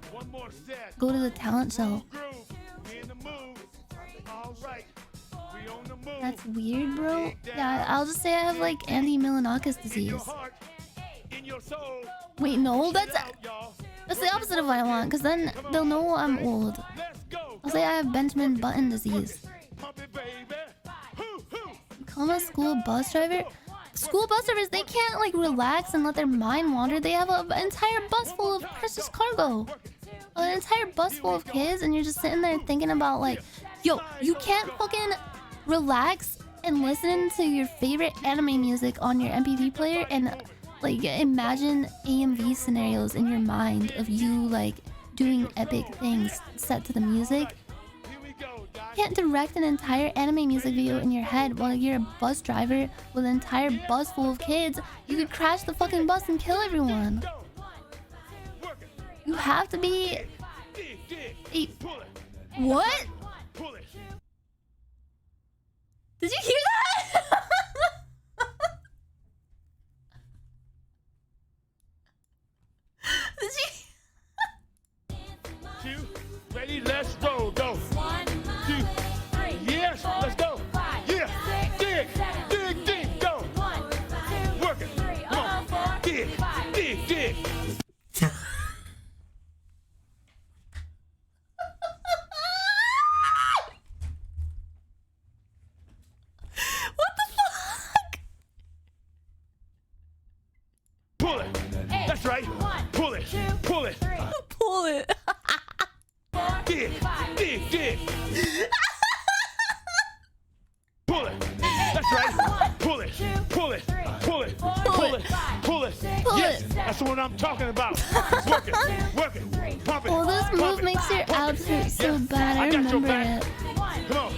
go to the talent show. That's weird, bro. Yeah, I'll just say I have like Andy Milonakis disease. Wait, no, that's the opposite of what I want, because then they'll know I'm old. I'll say I have Benjamin Button disease. Become a school bus driver? School bus drivers, they can't like relax and let their mind wander. They have an entire bus full of precious cargo. An entire bus full of kids, and you're just sitting there thinking about like, yo, you can't fucking relax and listen to your favorite anime music on your MP3 player and like imagine AMV scenarios in your mind of you like doing epic things set to the music. You can't direct an entire anime music video in your head while you're a bus driver with an entire bus full of kids. You could crash the fucking bus and kill everyone. You have to be what? Did you hear that? Did you? Two, ready, let's roll, go. 1, 2, 3. Yes. dig, dig, dig. Pull it. That's right. Pull it, pull it, pull it, pull it, pull it. Yes, that's what I'm talking about. Work it, work it, pump it. Oh, this move makes your abs hurt so bad. I remember it. Come on.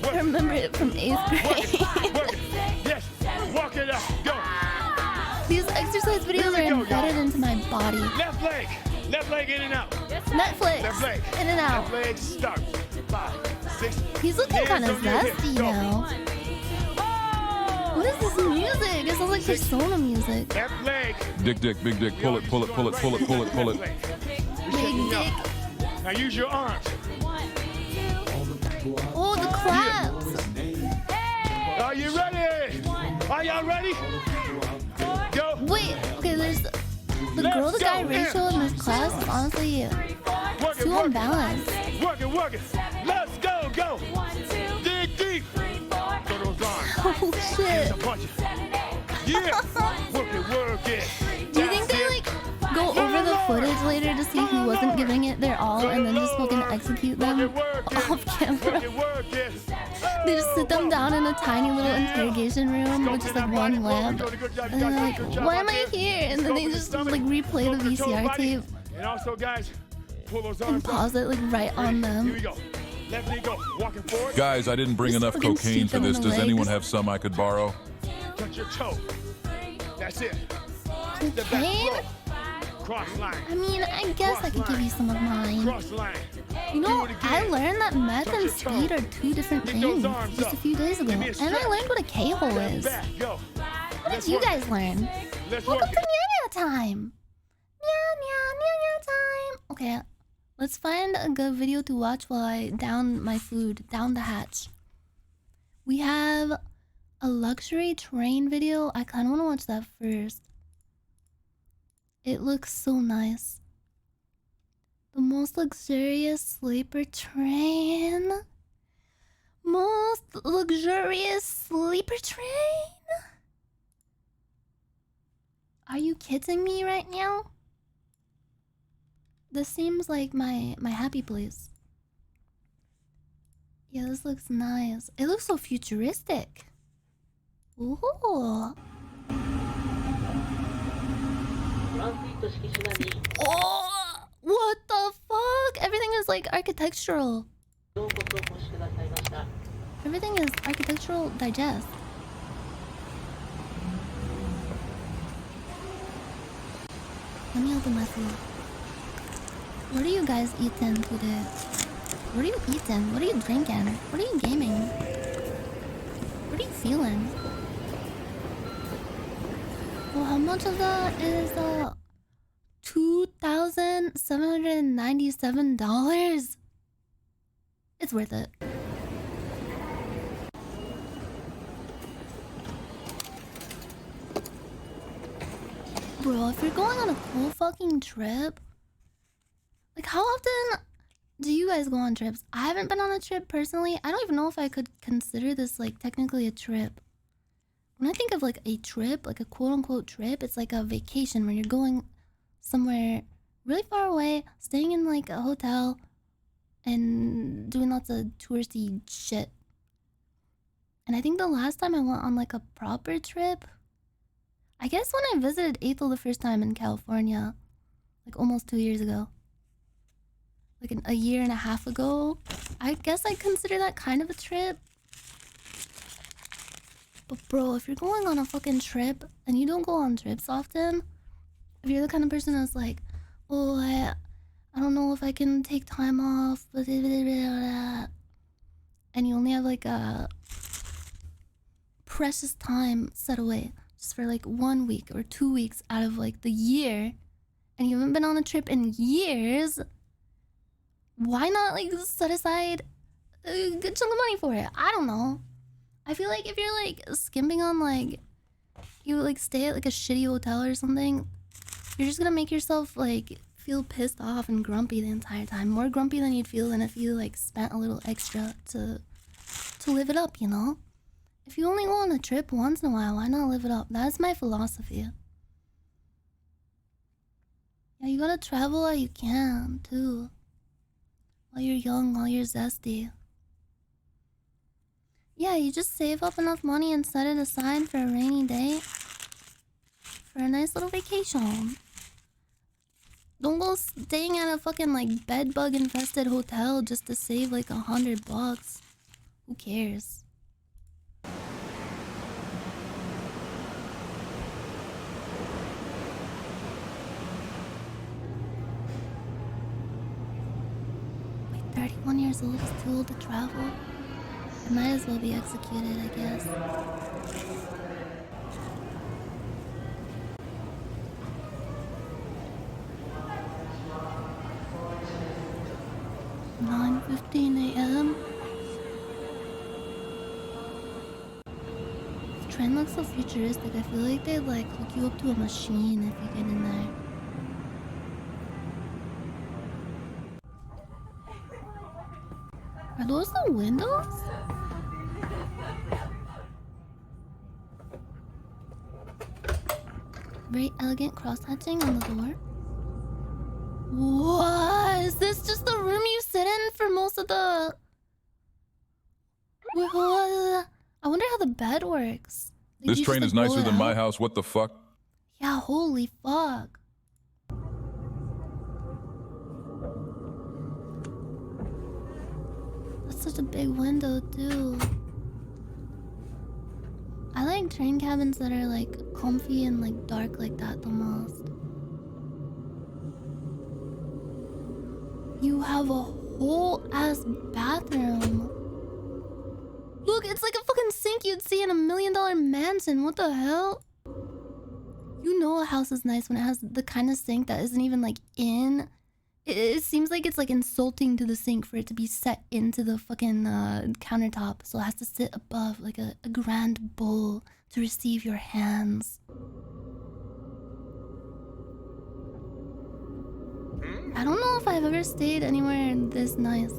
I remember it from 8th grade. Work it. Yes, walk it up. Go. These exercise videos are embedded into my body. Left leg in and out. Netflix, Left leg, in and out. Left leg, start. 5, 6. He's looking kind of zesty now. What is this music? It sounds like Persona music. Left leg. Dick, big dick, pull it, pull it, pull it, pull it, pull it, pull it. Big dick. Now use your arms. Oh, the claps. Are you ready? Are y'all ready? Go. Wait, okay, there's the girl to guy ratio in this class is honestly too unbalanced. Work it. Let's go, go. Dig deep. Throw those arms. Oh shit. Yeah. Work it. Do you think they like go over the footage later to see who wasn't giving it their all and then just fucking execute them off camera? They just sit them down in a tiny little interrogation room with just like one lamp. And they're like, why am I here? And then they just like replay the VCR tape And also, guys, pull those and arms pause it like right on Here them. we go. Left knee go. Walking forward. Guys, I didn't bring Just enough fucking cocaine shoot for them in this. the Does anyone legs. have some I could borrow? Touch your toe. That's it. The back Cocaine? row. Cross line. I mean, I guess I could give you some of mine. Cross line. You know, I learned that meth and speed are two different things just a few days ago. And I learned what a K-hole is. Back, go. What did you guys learn? Let's Welcome work to it. Nyanya time! Nyanya time! Okay, let's find a good video to watch while I down my food, down the hatch. We have a luxury train video. I kind of want to watch that first. It looks so nice. The most luxurious sleeper train. Most luxurious sleeper train? Are you kidding me right now? This seems like my happy place. Yeah, this looks nice. It looks so futuristic. Ooh. Oh, what the fuck? Everything is like architectural. Everything is architectural digest. Let me open my food. What are you guys eating today? What are you eating? What are you drinking? What are you gaming? What are you feeling? Well, how much of that is $2,797? It's worth it. Bro, if you're going on a cool fucking trip, like how often do you guys go on trips? I haven't been on a trip personally. I don't even know if I could consider this like technically a trip. When I think of like a trip, like a quote-unquote trip, it's like a vacation where you're going somewhere really far away, staying in like a hotel and doing lots of touristy shit. And I think the last time I went on like a proper trip, I guess when I visited Ethel the first time in California, like almost 2 years ago. Like a year and a half ago. I guess I consider that kind of a trip. But bro, if you're going on a fucking trip and you don't go on trips often, if you're the kind of person that's like, oh, I don't know if I can take time off, blah, blah, blah, blah, and you only have like a precious time set away just for like 1 week or 2 weeks out of like the year, and you haven't been on a trip in years, why not like set aside a good chunk of money for it? I don't know. I feel like if you're like skimping on like, you like stay at like a shitty hotel or something, you're just gonna make yourself like feel pissed off and grumpy the entire time. More grumpy than you'd feel than if you like spent a little extra to live it up, you know? If you only go on a trip once in a while, why not live it up? That's my philosophy. Yeah, you gotta travel while you can too. While you're young, while you're zesty. Yeah, you just save up enough money and set it aside for a rainy day. For a nice little vacation. Don't go staying at a fucking like bedbug infested hotel just to save like $100. Who cares? Wait, 31 years old is too old to travel? I might as well be executed, I guess. $9:15 a.m. The train looks so futuristic. I feel like they'd like hook you up to a machine if you get in there. Are those the windows? Very elegant cross-hatching on the door. What? Is this just the room you sit in for most of the... Wait, what? I wonder how the bed works. Like, This train is nicer than my house, what the fuck? Yeah, holy fuck. That's such a big window, too. I like train cabins that are like comfy and like dark like that the most. You have a whole ass bathroom. Look, it's like a fucking sink you'd see in $1 million mansion. What the hell? You know a house is nice when it has the kind of sink that isn't even like in. It seems like it's like insulting to the sink for it to be set into the fucking countertop. So it has to sit above like a grand bowl to receive your hands. I don't know if I've ever stayed anywhere this nice.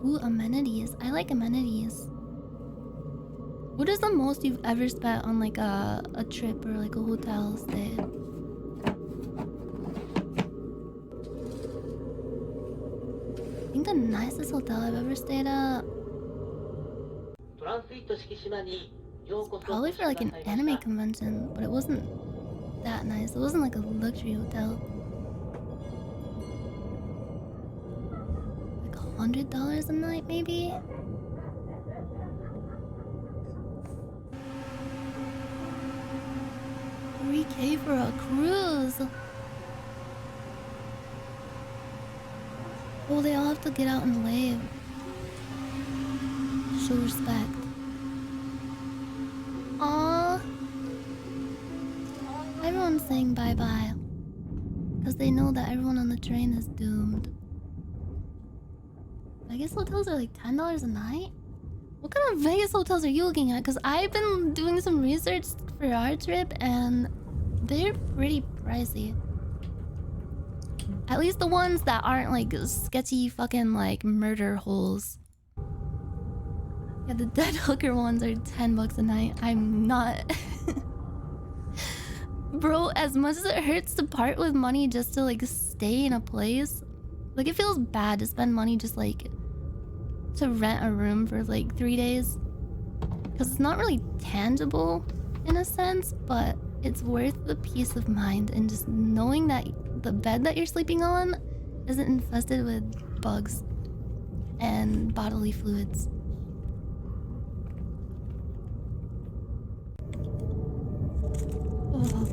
Ooh, amenities. I like amenities. What is the most you've ever spent on like a trip or like a hotel stay? I think the nicest hotel I've ever stayed at. Probably for like an anime convention, but it wasn't that nice. It wasn't like a luxury hotel. Like $100 a night, maybe? $3K for a cruise. Oh, they all have to get out and wave. Show respect. Aww. Everyone's saying bye-bye. Because they know that everyone on the train is doomed. I guess hotels are like $10 a night? What kind of Vegas hotels are you looking at? Because I've been doing some research for our trip and they're pretty pricey. At least the ones that aren't like sketchy fucking like murder holes. Yeah, the dead hooker ones are $10 a night. I'm not... Bro, as much as it hurts to part with money just to like stay in a place, like it feels bad to spend money just like to rent a room for like 3 days. Because it's not really tangible in a sense, but it's worth the peace of mind and just knowing that the bed that you're sleeping on isn't infested with bugs and bodily fluids. Oh.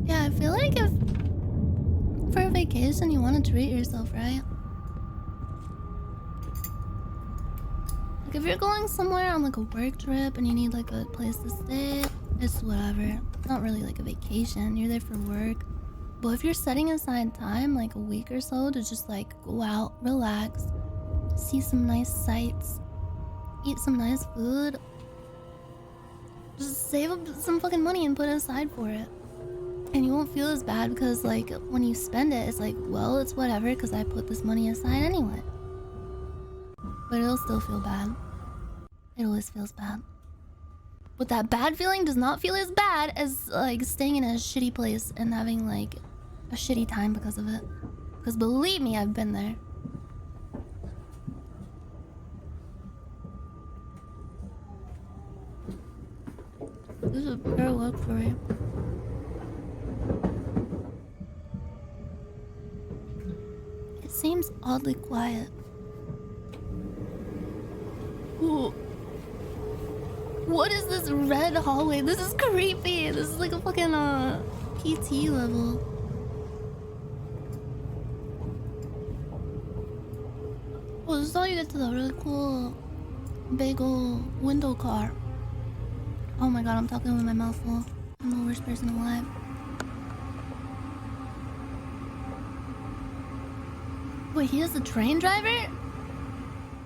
Yeah, I feel like if for a vacation you want to treat yourself, right? Like if you're going somewhere on like a work trip and you need like a place to stay, it's whatever. It's not really like a vacation. You're there for work. But if you're setting aside time, like a week or so, to just like go out, relax, see some nice sights, eat some nice food, just save up some fucking money and put it aside for it. And you won't feel as bad because like when you spend it, it's like, well, it's whatever because I put this money aside anyway. But it'll still feel bad. It always feels bad. But that bad feeling does not feel as bad as like staying in a shitty place and having like a shitty time because of it. Because believe me, I've been there. This is pure luxury. It seems oddly quiet. Ooh. What is this red hallway? This is creepy. This is like a fucking PT level. Oh, this is how you get to the really cool big old window car. Oh my god, I'm talking with my mouth full. I'm the worst person alive. Wait, he is the train driver?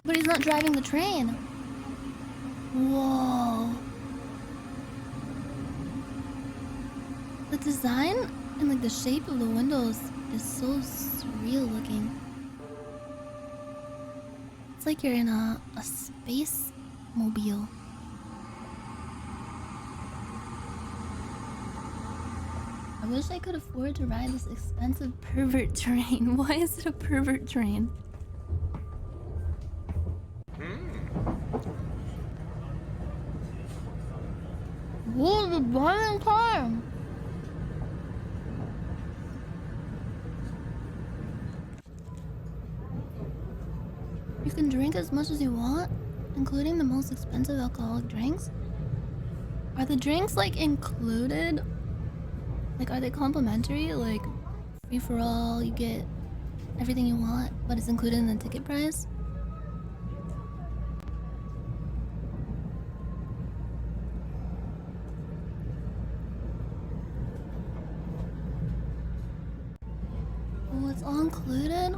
But he's not driving the train. Whoa. The design and like the shape of the windows is so surreal looking. It's like you're in a space mobile. I wish I could afford to ride this expensive pervert train. Why is it a pervert train? Whoa, the violent car! You can drink as much as you want, including the most expensive alcoholic drinks. Are the drinks like included? Like, are they complimentary? Like, free for all, you get everything you want, but it's included in the ticket price? Oh, it's all included?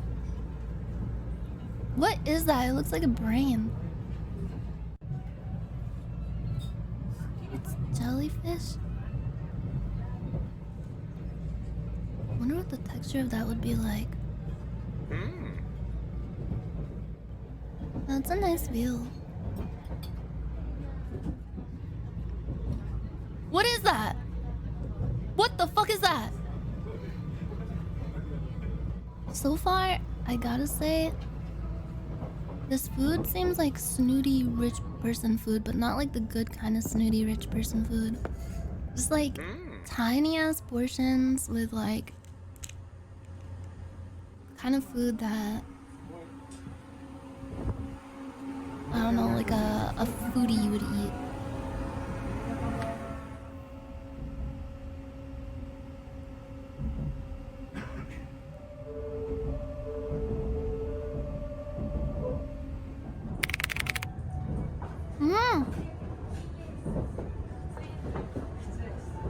What is that? It looks like a brain. It's jellyfish? I wonder what the texture of that would be like. That's a nice view. What is that? What the fuck is that? So far, I gotta say, this food seems like snooty rich person food, but not like the good kind of snooty rich person food. Just like tiny ass portions with like kind of food that I don't know, like a foodie you would eat.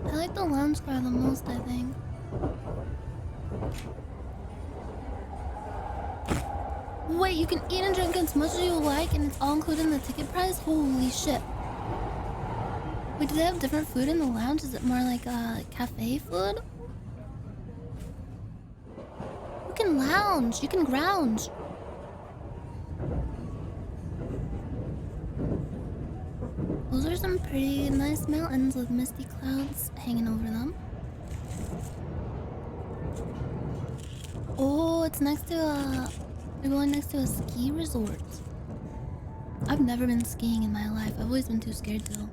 I like the lounge car the most, I think. Wait, you can eat and drink as much as you like and it's all included in the ticket price? Holy shit. Wait, do they have different food in the lounge? Is it more like cafe food? You can lounge, you can grounge. Those are some pretty nice mountains with misty clouds hanging over them. Oh, it's next to a... We're going next to a ski resort. I've never been skiing in my life. I've always been too scared to.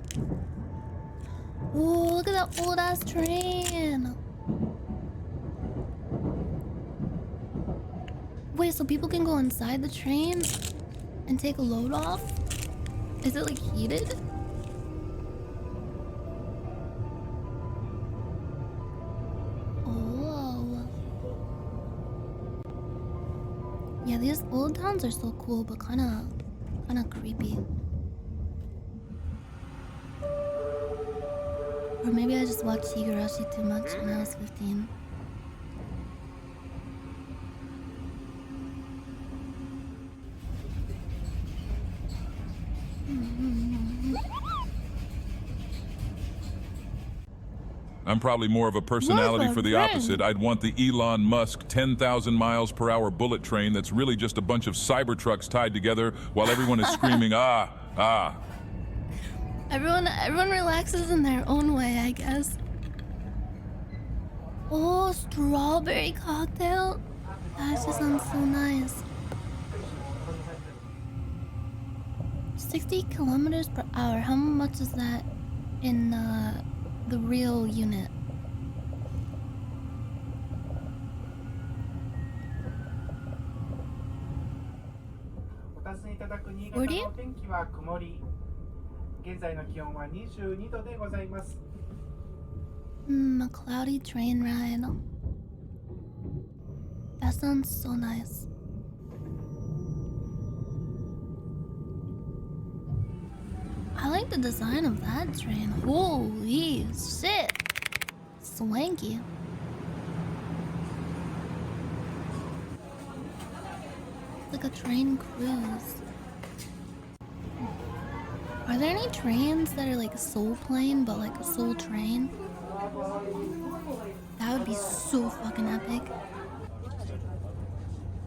Oh, look at that old ass train. Wait, so people can go inside the train and take a load off? Is it like heated? Yeah, these old towns are so cool, but kind of creepy. Or maybe I just watched Higurashi too much when I was 15. I'm probably more of a personality for the opposite. I'd want the Elon Musk 10,000 miles per hour bullet train that's really just a bunch of Cybertrucks tied together while everyone is screaming, ah, ah. Everyone relaxes in their own way, I guess. Oh, strawberry cocktail. That just sounds so nice. 60 kilometers per hour. How much is that in the real unit? A cloudy train ride. That sounds so nice. I like the design of that train. Holy shit. Swanky. It's like a train cruise. Are there any trains that are like a soul plane but like a soul train? That would be so fucking epic.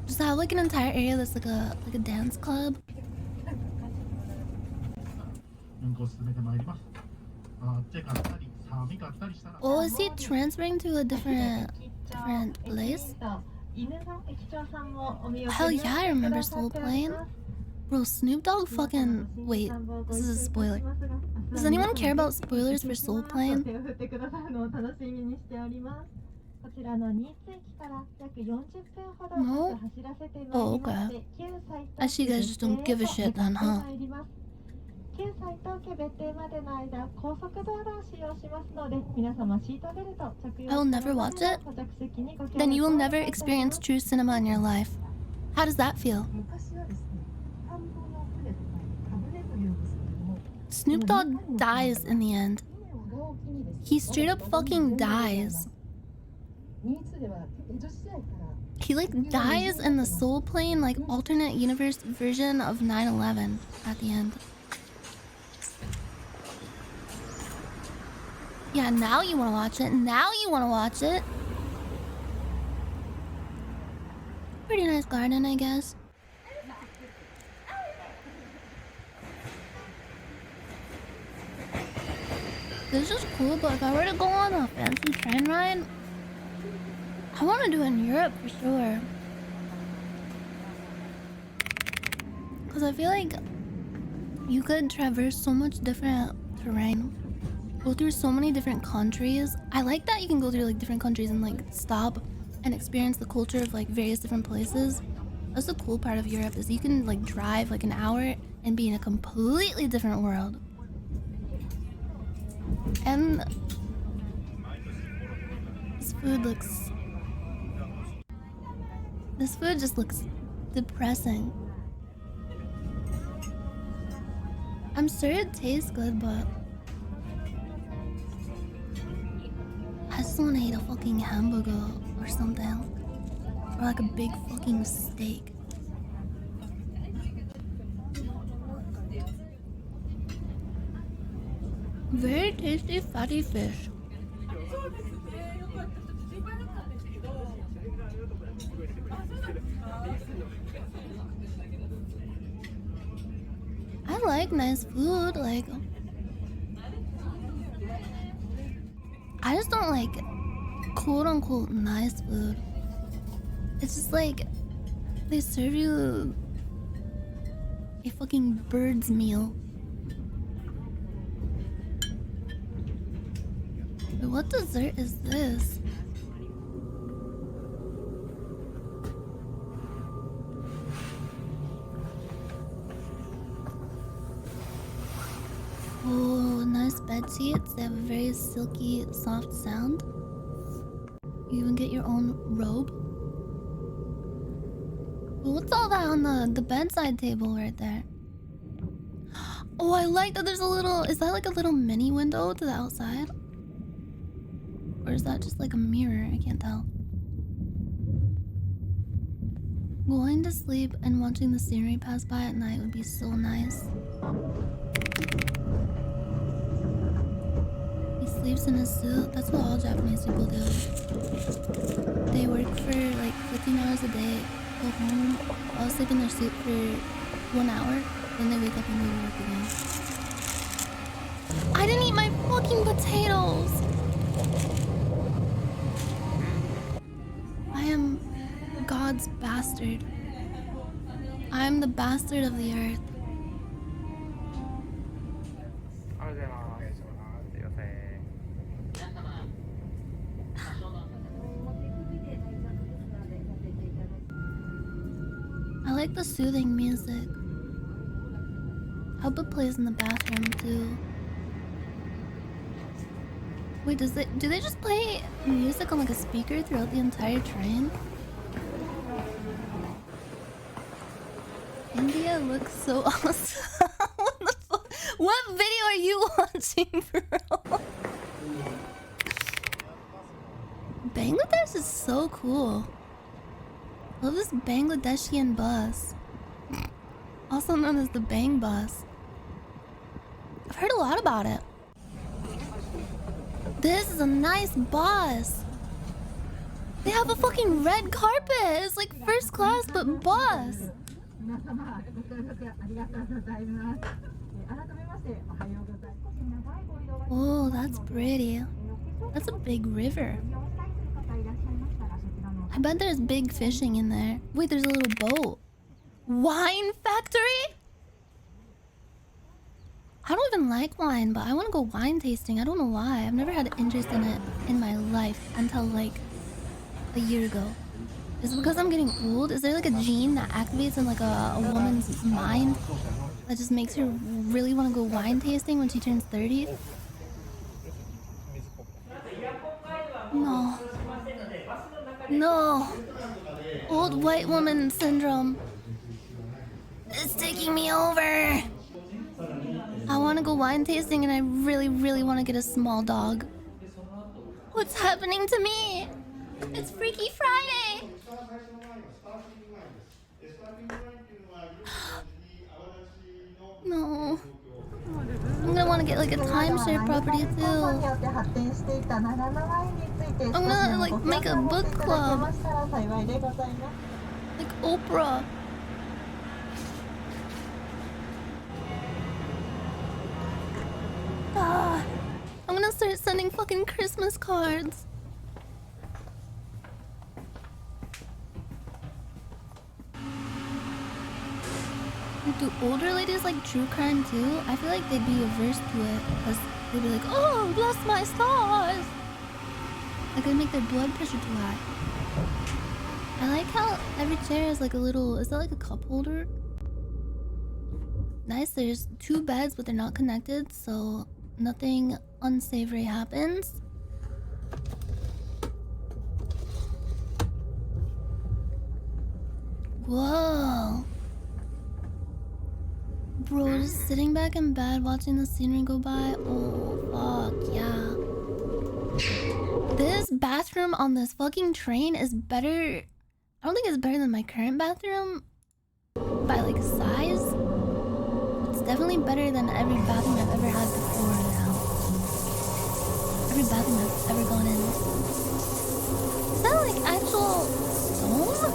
Just have like an entire area that's like a dance club. Oh, is he transferring to a different place? Hell yeah, I remember Soul Plane. Bro, Snoop Dogg fucking... Wait, this is a spoiler. Does anyone care about spoilers for Soul Plane? No? Oh, okay. I see you guys just don't give a shit then, huh? I will never watch it? Then you will never experience true cinema in your life. How does that feel? Snoop Dogg dies in the end. He straight up fucking dies. He like dies in the Soul Plane, like alternate universe version of 9/11 at the end. Yeah, now you wanna watch it. Now you wanna watch it. Pretty nice garden, I guess. This is cool, but if I were to go on a fancy train ride, I want to do it in Europe for sure. Because I feel like you could traverse so much different terrain, go through so many different countries. I like that you can go through like different countries and like stop and experience the culture of like various different places. That's the cool part of Europe, is you can like drive like an hour and be in a completely different world. And this food just looks depressing. I'm sure it tastes good, but I just want to eat a fucking hamburger or something, or like a big fucking steak. Very tasty fatty fish. I like nice food, like I just don't like quote unquote nice food. It's just like they serve you a fucking bird's meal. But what dessert is this? Oh, nice bed sheets. They have a very silky, soft sound. You even get your own robe. What's all that on the bedside table right there? Oh, I like that there's a little... Is that like a little mini window to the outside? Or is that just like a mirror? I can't tell. Going to sleep and watching the scenery pass by at night would be so nice. He sleeps in his suit. That's what all Japanese people do. They work for like 15 hours a day, go home, all sleep in their suit for 1 hour, then they wake up and go to work again. fucking potatoes. I am God's bastard. I am the bastard of the earth. I like the soothing music. Hope it plays in the bathroom too. Wait, do they just play music on like a speaker throughout the entire train? India looks so awesome. What the fuck? What video are you watching, bro? Bangladesh is so cool. I love this Bangladeshian bus. Also known as the Bang Bus. I've heard a lot about it. This is a nice bus. They have a fucking red carpet. It's like first class but bus. Oh, that's pretty. That's a big river. I bet there's big fishing in there. Wait, there's a little boat. Wine factory? I don't even like wine, but I want to go wine tasting. I don't know why. I've never had interest in it in my life until like a year ago. Is it because I'm getting old? Is there like a gene that activates in like a woman's mind that just makes her really want to go wine tasting when she turns 30? No. No. Old white woman syndrome. It's taking me over. I want to go wine tasting and I really, really want to get a small dog. What's happening to me? It's Freaky Friday. No. I'm gonna want to get like a timeshare property too. I'm gonna like make a book club. Like Oprah. I'm gonna start sending fucking Christmas cards. Do older ladies like true crime too? I feel like they'd be averse to it because they'd be like, oh, bless my stars. Like they make their blood pressure too high. I like how every chair is like a little, is that like a cup holder? Nice, there's 2 beds but they're not connected, so nothing unsavory happens. Whoa. Bro, just sitting back in bed watching the scenery go by. Oh, fuck, yeah. This bathroom on this fucking train is better. I don't think it's better than my current bathroom by like size. It's definitely better than every bathroom I've ever had before now. Every bathroom I've ever gone in. Is that like actual stone?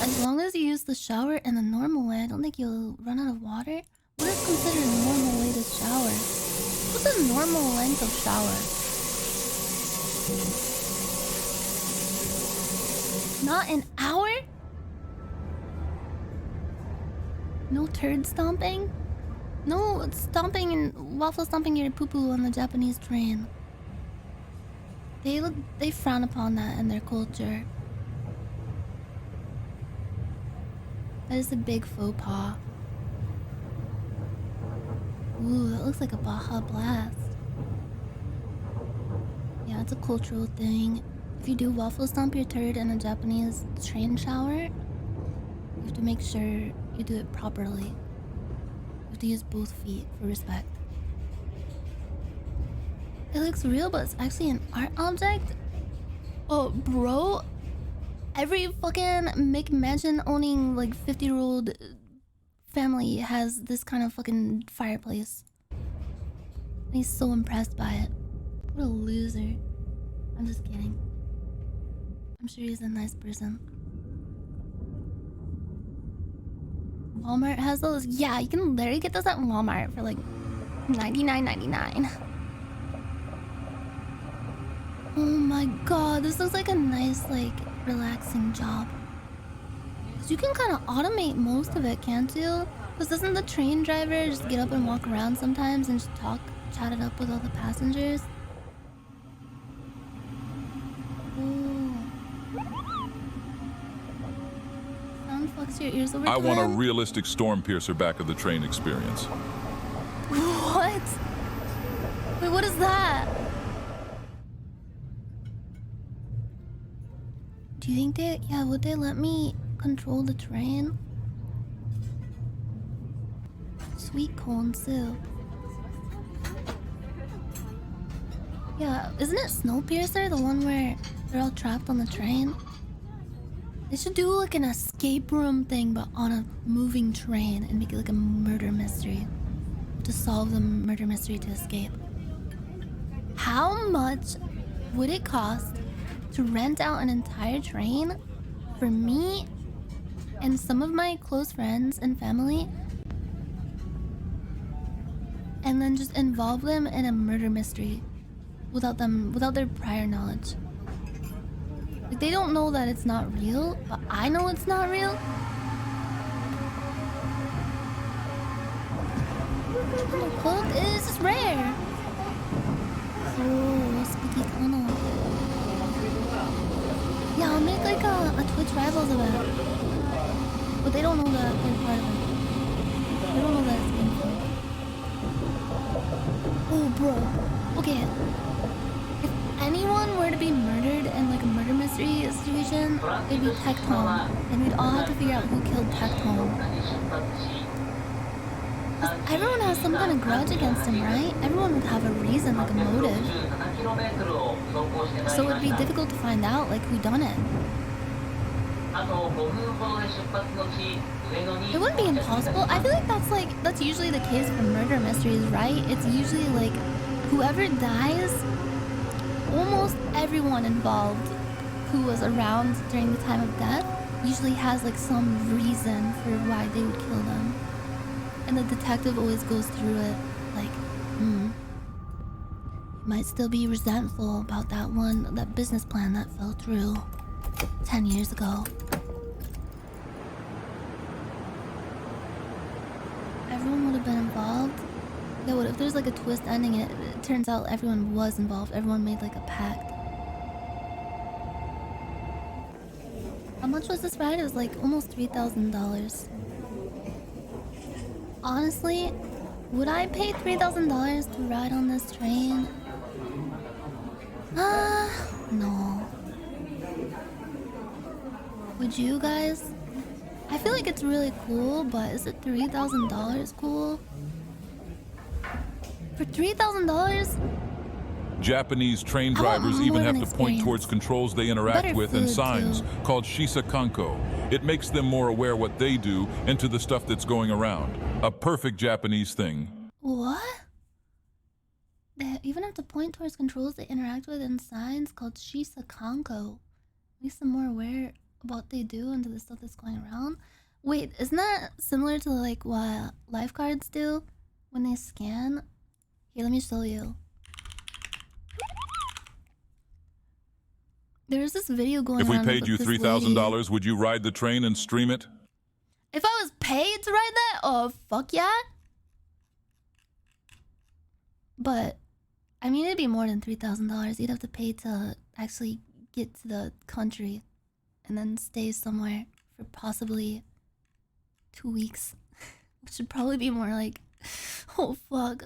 As long as you use the shower in the normal way, I don't think you'll run out of water. What is considered a normal way to shower? What's a normal length of shower? Not an hour? No turd stomping? No stomping and waffle stomping your poo-poo on the Japanese train. They frown upon that in their culture. That is a big faux pas. Ooh, that looks like a Baja Blast. Yeah, it's a cultural thing. If you do waffle stomp your turd in a Japanese train shower, you have to make sure you do it properly. You have to use both feet for respect. It looks real, but it's actually an art object? Oh, bro. Every fucking McMansion owning like 50-year-old family has this kind of fucking fireplace. And he's so impressed by it. What a loser. I'm just kidding. I'm sure he's a nice person. Walmart has those. Yeah, you can literally get those at Walmart for like $99.99. Oh my god, this looks like a nice, like, relaxing job. Cause you can kind of automate most of it, can't you? Cause doesn't the train driver just get up and walk around sometimes and just chat it up with all the passengers? Ooh. Sound fucks your ears over. I want a realistic storm piercer back of the train experience. What? Wait, what is that? Do you think would they let me control the train? Sweet corn soup. Yeah, isn't it Snowpiercer, the one where they're all trapped on the train? They should do like an escape room thing, but on a moving train, and make it like a murder mystery. To solve the murder mystery to escape. How much would it cost to rent out an entire train for me and some of my close friends and family, and then just involve them in a murder mystery without their prior knowledge? Like, they don't know that it's not real, but I know it's not real. Cloak is just rare. Oh, spooky tunnel. Yeah, I'll make like a Twitch Rivals event. But they don't know that they're part of it. They don't know that it's being filmed. Oh, bro. Okay. If anyone were to be murdered in like a murder mystery situation, it'd be Tectone. And we'd all have to figure out who killed Tectone. Everyone has some kind of grudge against him, right? Everyone would have a reason, like a motive. So it'd be difficult to find out, like, who done it. It wouldn't be impossible. I feel like that's usually the case for murder mysteries, right? It's usually like whoever dies, almost everyone involved who was around during the time of death usually has like some reason for why they would kill them. And the detective always goes through it like, you might still be resentful about that business plan that fell through 10 years ago. Everyone would have been involved. Yeah, what if there's like a twist ending? It turns out everyone was involved. Everyone made like a pact. How much was this ride? It was like almost $3,000. Honestly, would I pay $3,000 to ride on this train? No. Would you guys? I feel like it's really cool, but is it $3,000 cool? For $3,000? Japanese train drivers even have to point towards controls they interact with and signs called shisakanko. It makes them more aware what they do and to the stuff that's going around. A perfect Japanese thing. What? They even have to point towards controls they interact with and signs called shisakanko. Makes them more aware of what they do and to the stuff that's going around. Wait, isn't that similar to like what lifeguards do when they scan? Here, let me show you. There's this video going on. If we paid you $3,000, would you ride the train and stream it? If I was paid to ride that? Oh, fuck yeah. But, I mean, it'd be more than $3,000. You'd have to pay to actually get to the country and then stay somewhere for possibly 2 weeks. Which would probably be more like, oh fuck.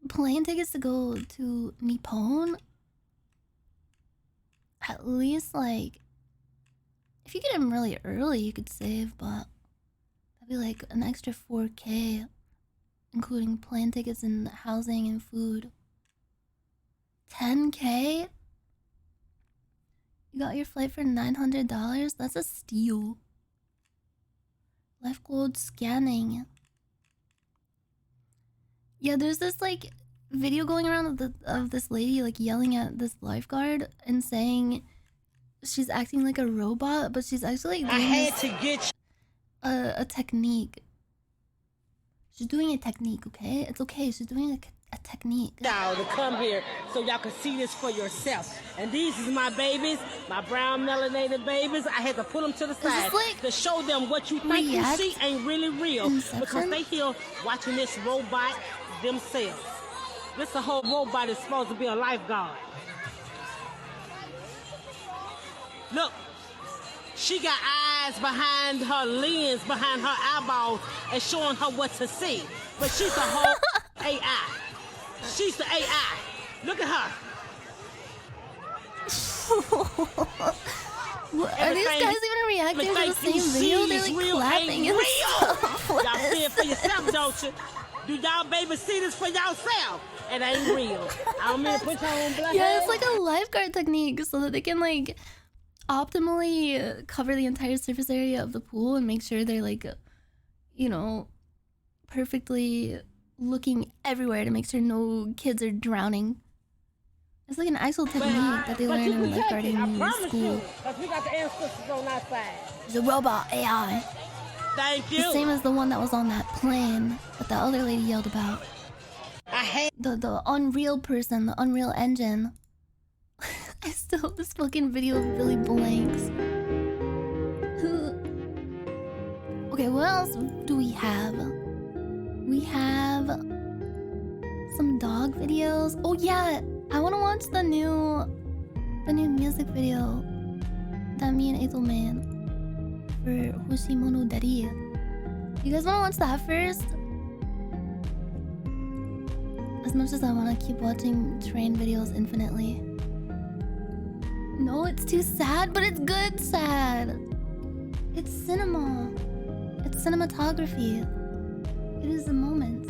Plane tickets to go to Nippon? At least, like, if you get them really early, you could save, but that'd be like an extra $4K, including plane tickets and housing and food. $10K? You got your flight for $900? That's a steal. Life gold scanning. Yeah, there's this like video going around of this lady like yelling at this lifeguard and saying she's acting like a robot, but she's actually like doing a technique. She's doing a technique, okay? It's okay. She's doing a technique. Y'all to come here so y'all can see this for yourself. And these is my babies, my brown melanated babies. I had to put them to the side like to show them what you think you see ain't really real. Inception? Because they here watching this robot themselves. This a whole robot is supposed to be a lifeguard. Look, she got eyes behind her lens, behind her eyeballs, and showing her what to see. But she's a whole AI. She's the AI. Look at her. Are these guys even reacting to the same video? They're like clapping and stuff. Y'all see it for yourself, don't you? Do y'all babies see this for yourself? It ain't real. I don't mean to put y'all on black. Yeah, it's like a lifeguard technique so that they can like optimally cover the entire surface area of the pool and make sure they're like, you know, perfectly looking everywhere to make sure no kids are drowning. It's like an actual technique that they learn in lifeguarding school. We got the ancestors on our side. It's a robot AI. Thank you. The same as the one that was on that plane that the other lady yelled about. I hate the Unreal person, the Unreal Engine. I still have this fucking video of Billy Blanks. Okay, what else do we have? We have some dog videos. Oh yeah, I want to watch the new music video that me and Ethel made for Hoshimono Dari. You guys want to watch that first? As much as I want to keep watching train videos infinitely. No, it's too sad, but it's good sad. It's cinema. It's cinematography. It is a moment.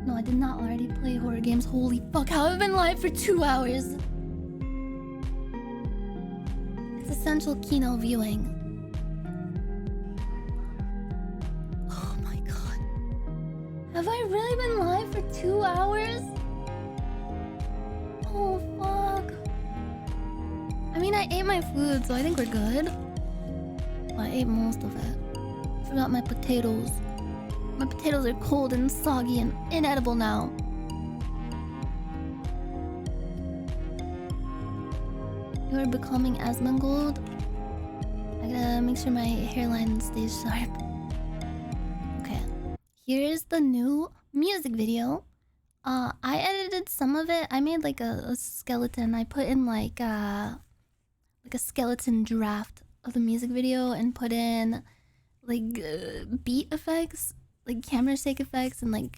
No, I did not already play horror games. Holy fuck, how have I been live for 2 hours? It's essential Kino viewing. Oh my god. Have I really been live for 2 hours? Oh fuck. I mean, I ate my food, so I think we're good. Well, I ate most of it. Forgot my potatoes. My potatoes are cold and soggy and inedible now. You are becoming Asmongold. I gotta make sure my hairline stays sharp. Okay. Here's the new music video. I edited some of it. I made like a skeleton. I put in like a skeleton draft of the music video and put in like beat effects, like camera shake effects, and like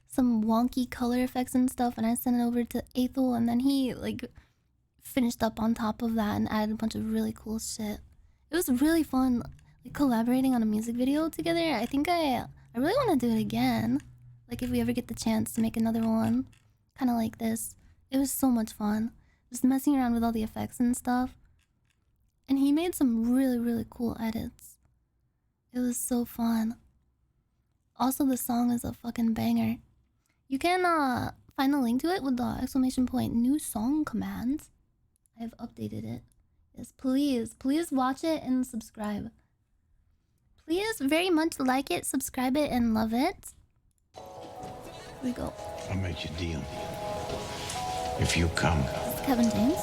some wonky color effects and stuff. And I sent it over to Ethel, and then he like finished up on top of that and added a bunch of really cool shit. It was really fun, like collaborating on a music video together. I think I really want to do it again. Like if we ever get the chance to make another one, kind of like this. It was so much fun, just messing around with all the effects and stuff. And he made some really, really cool edits. It was so fun. Also, the song is a fucking banger. You can find the link to it with the ! New song command. I have updated it. Yes, please watch it and subscribe. Please very much like it, subscribe it, and love it. Here we go. I'll make you a deal. If you come, This is Kevin James.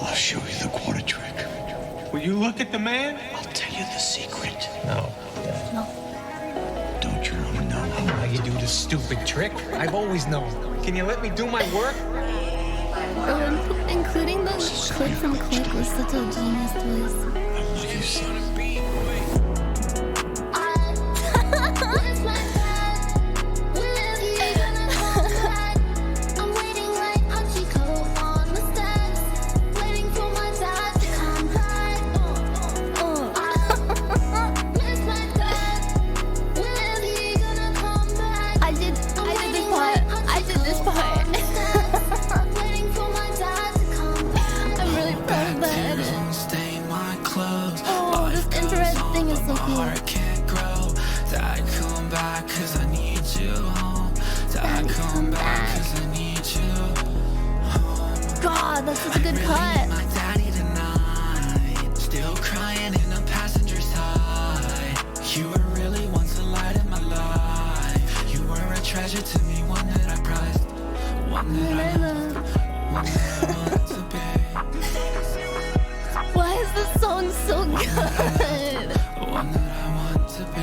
I'll show you the quarter trick. Will you look at the man? I'll tell you the secret. No. No. Don't you want to know? How you do this stupid trick? I've always known. Can you let me do my work? Including the clip from Click was such a genius twist. I love you, son of a God, that's such a good cut. My daddy tonight, still crying in the passenger side. You were treasure to me, one that I prized, one that I loved, one that I wanted to be. Why is this song so good? One that I want to be.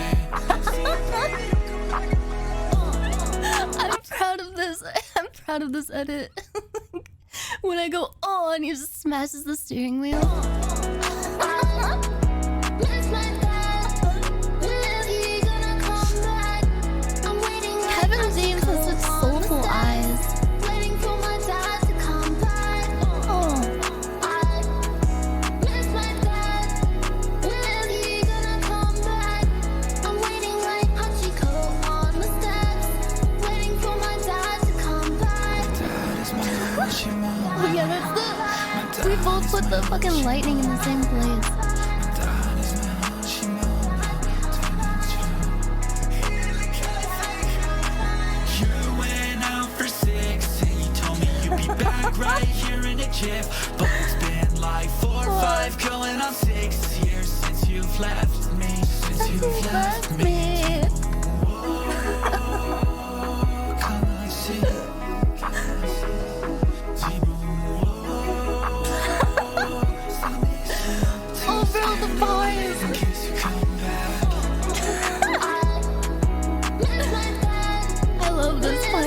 I'm proud of this. I'm proud of this edit. When I go, oh, and he just smashes the steering wheel. Kevin James has such soulful eyes. Oh yeah, that's the... We both put the fucking lightning in the same place. You went out for 6 and you told me you'd be back right here in a jiff. But it's been like 4 or 5 going on 6 years since you've left me. Since you've left me. I love this part.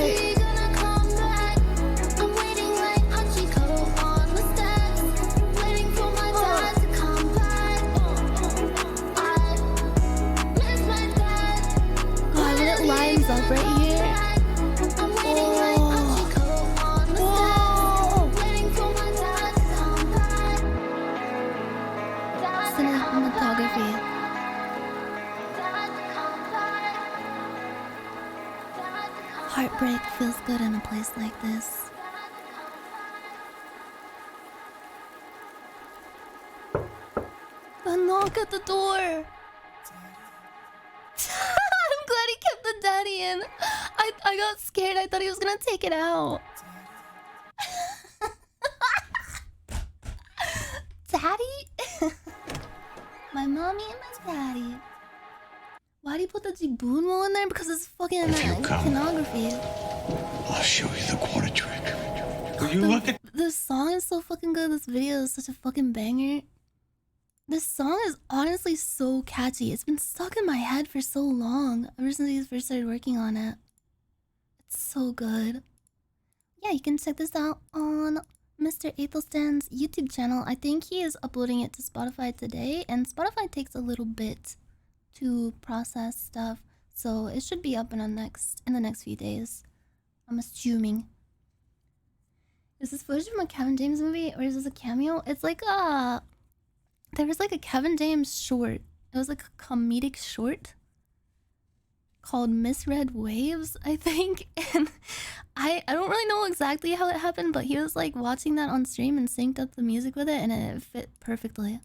God, when it lines up right here. Cinematography. Heartbreak feels good in a place like this. The knock at the door. I'm glad he kept the daddy in. I got scared. I thought he was gonna take it out. Daddy? My mommy and my daddy. Why do you put the Jibunmo in there? Because it's fucking iconography. I'll show you the quarter trick. Will you look at this song is so fucking good. This video is such a fucking banger. This song is honestly so catchy. It's been stuck in my head for so long. Ever since he first started working on it. It's so good. Yeah, you can check this out on Mr. Athelstan's YouTube channel. I think he is uploading it to Spotify today, and Spotify takes a little bit to process stuff, so it should be up in the next few days. I'm assuming. Is this footage from a Kevin James movie, or is this a cameo? It's like there was like a Kevin James short. It was like a comedic short called Misread Waves, I think. And I don't really know exactly how it happened, but he was like watching that on stream and synced up the music with it, and it fit perfectly.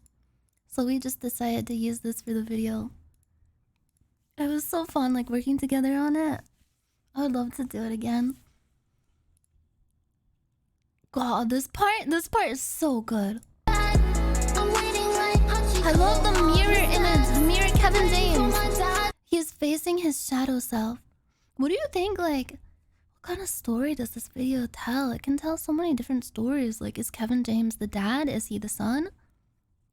So we just decided to use this for the video. It was so fun, like working together on it. I would love to do it again. God, this part is so good. I love the mirror image, mirror Kevin James. He's facing his shadow self. What do you think, like, what kind of story does this video tell? It can tell so many different stories. Like, is Kevin James the dad? Is he the son?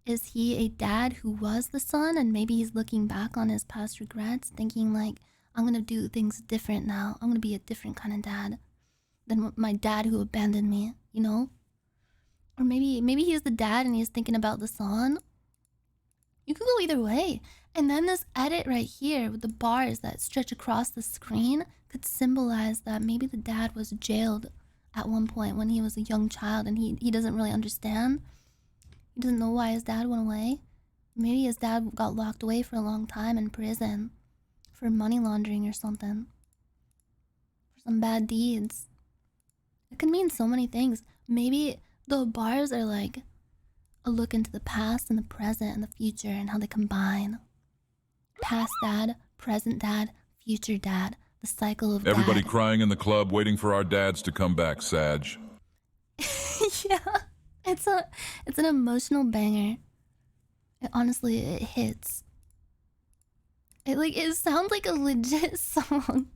Is he a dad who was the son, and maybe he's looking back on his past regrets, thinking like, I'm gonna do things different now. I'm gonna be a different kind of dad than my dad who abandoned me, you know? Or maybe he's the dad and he's thinking about the son. You could go either way. And then this edit right here with the bars that stretch across the screen could symbolize that maybe the dad was jailed at one point when he was a young child, and he doesn't really understand. He doesn't know why his dad went away. Maybe his dad got locked away for a long time in prison for money laundering or something. For some bad deeds. It could mean so many things. Maybe the bars are like a look into the past and the present and the future and how they combine. Past dad, present dad, future dad. The cycle of Everybody dad. crying in the club, waiting for our dads to come back, Sag. Yeah. It's an emotional banger. Honestly, it hits. It sounds like a legit song.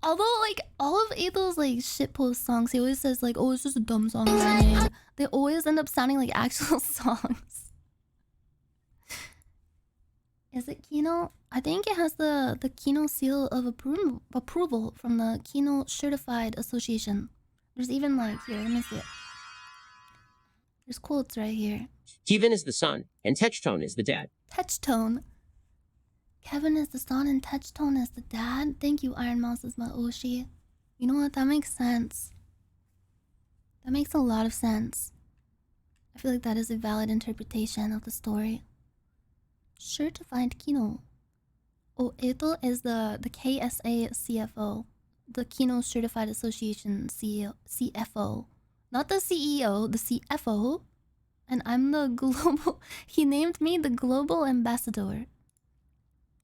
Although, like, all of Ethel's, like, shitpost songs, he always says, like, oh, it's just a dumb song that I made. They always end up sounding like actual songs. Is it Kino? I think it has the Kino seal of approval from the Kino Certified Association. There's even, like, here, let me see it. There's quotes right here. Kevin is the son, and Touchtone is the dad. Touchtone. Kevin is the son and Touchtone is the dad. Thank you, Iron Mouse is my Oshi. You know what? That makes sense. That makes a lot of sense. I feel like that is a valid interpretation of the story. Certified Kino. Oh, Ethel is the KSA CFO. The Kino Certified Association CEO, CFO. Not the CEO, the CFO. And I'm the global... He named me the global ambassador.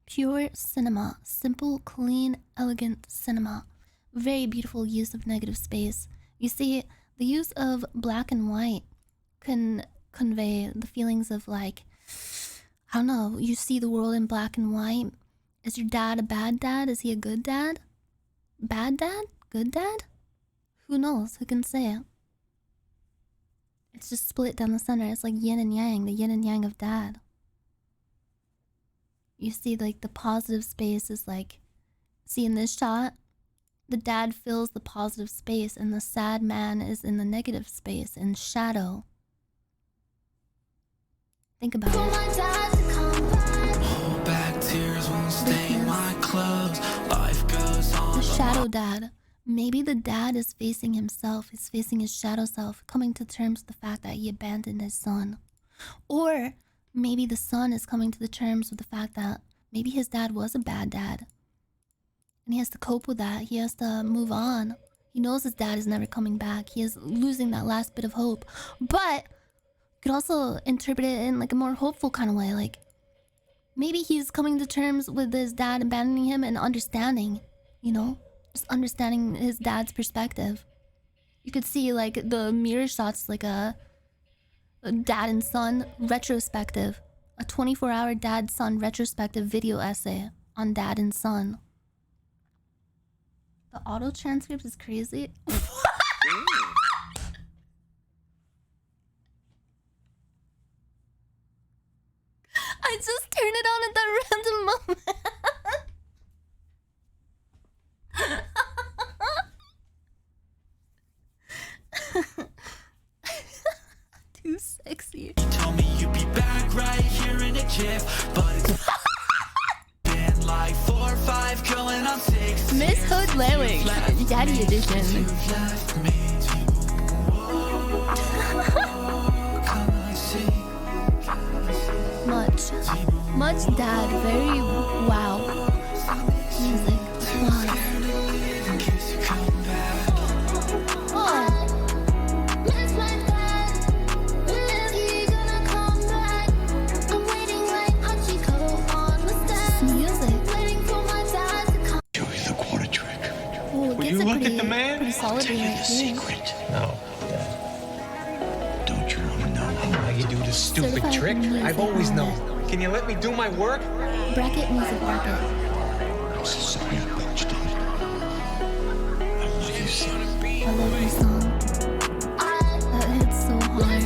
Pure cinema. Simple, clean, elegant cinema. Very beautiful use of negative space. You see, the use of black and white can convey the feelings of, like, I don't know, you see the world in black and white. Is your dad a bad dad? Is he a good dad? Bad dad? Good dad? Who knows? Who can say it? It's just split down the center. It's like yin and yang, the yin and yang of dad. You see, like, the positive space is like... See, in this shot, the dad fills the positive space and the sad man is in the negative space, in shadow. Think about it. Hold back tears won't stain my clothes. Life goes on. The shadow dad. Maybe the dad is facing himself. He's facing his shadow self, coming to terms with the fact that he abandoned his son. Or maybe the son is coming to the terms with the fact that maybe his dad was a bad dad. And he has to cope with that. He has to move on. He knows his dad is never coming back. He is losing that last bit of hope. But you could also interpret it in, like, a more hopeful kind of way. Like, maybe he's coming to terms with his dad abandoning him and understanding, you know? Just understanding his dad's perspective. You could see, like, the mirror shots, like a dad and son retrospective. A 24-hour dad-son retrospective video essay on dad and son. The auto transcript is crazy. I just turned it on at that random moment. Too sexy. You told me you'd be back right here in a jiff, but it's been like 4 or 5 going on 6. Miss Hood Lewis, Daddy Edition. Much dad, very wow. Music. Wow. You look at the man? Solid Tell you the secret. No. Don't you want to know How you do this stupid Certified trick? music I've always moment. known. Can you let me do my work? Bracket music bracket. I'm so sorry I barged in. I love you, son. I love this song. That hits so hard.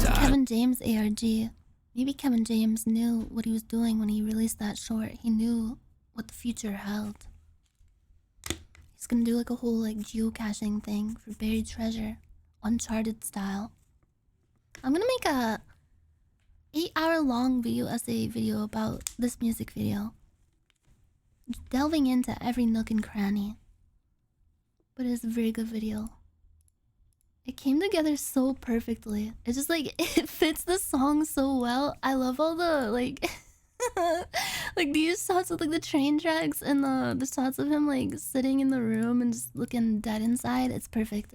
Kevin James ARG. Maybe Kevin James knew what he was doing when he released that short. He knew what the future held. He's gonna do like a whole like geocaching thing for buried treasure, Uncharted style. I'm gonna make a 8-hour-long video essay video about this music video, delving into every nook and cranny. But it's a very good video. It came together so perfectly. It's just like, it fits the song so well. I love all the, like, Like these shots of like the train tracks and the shots of him like sitting in the room and just looking dead inside. It's perfect.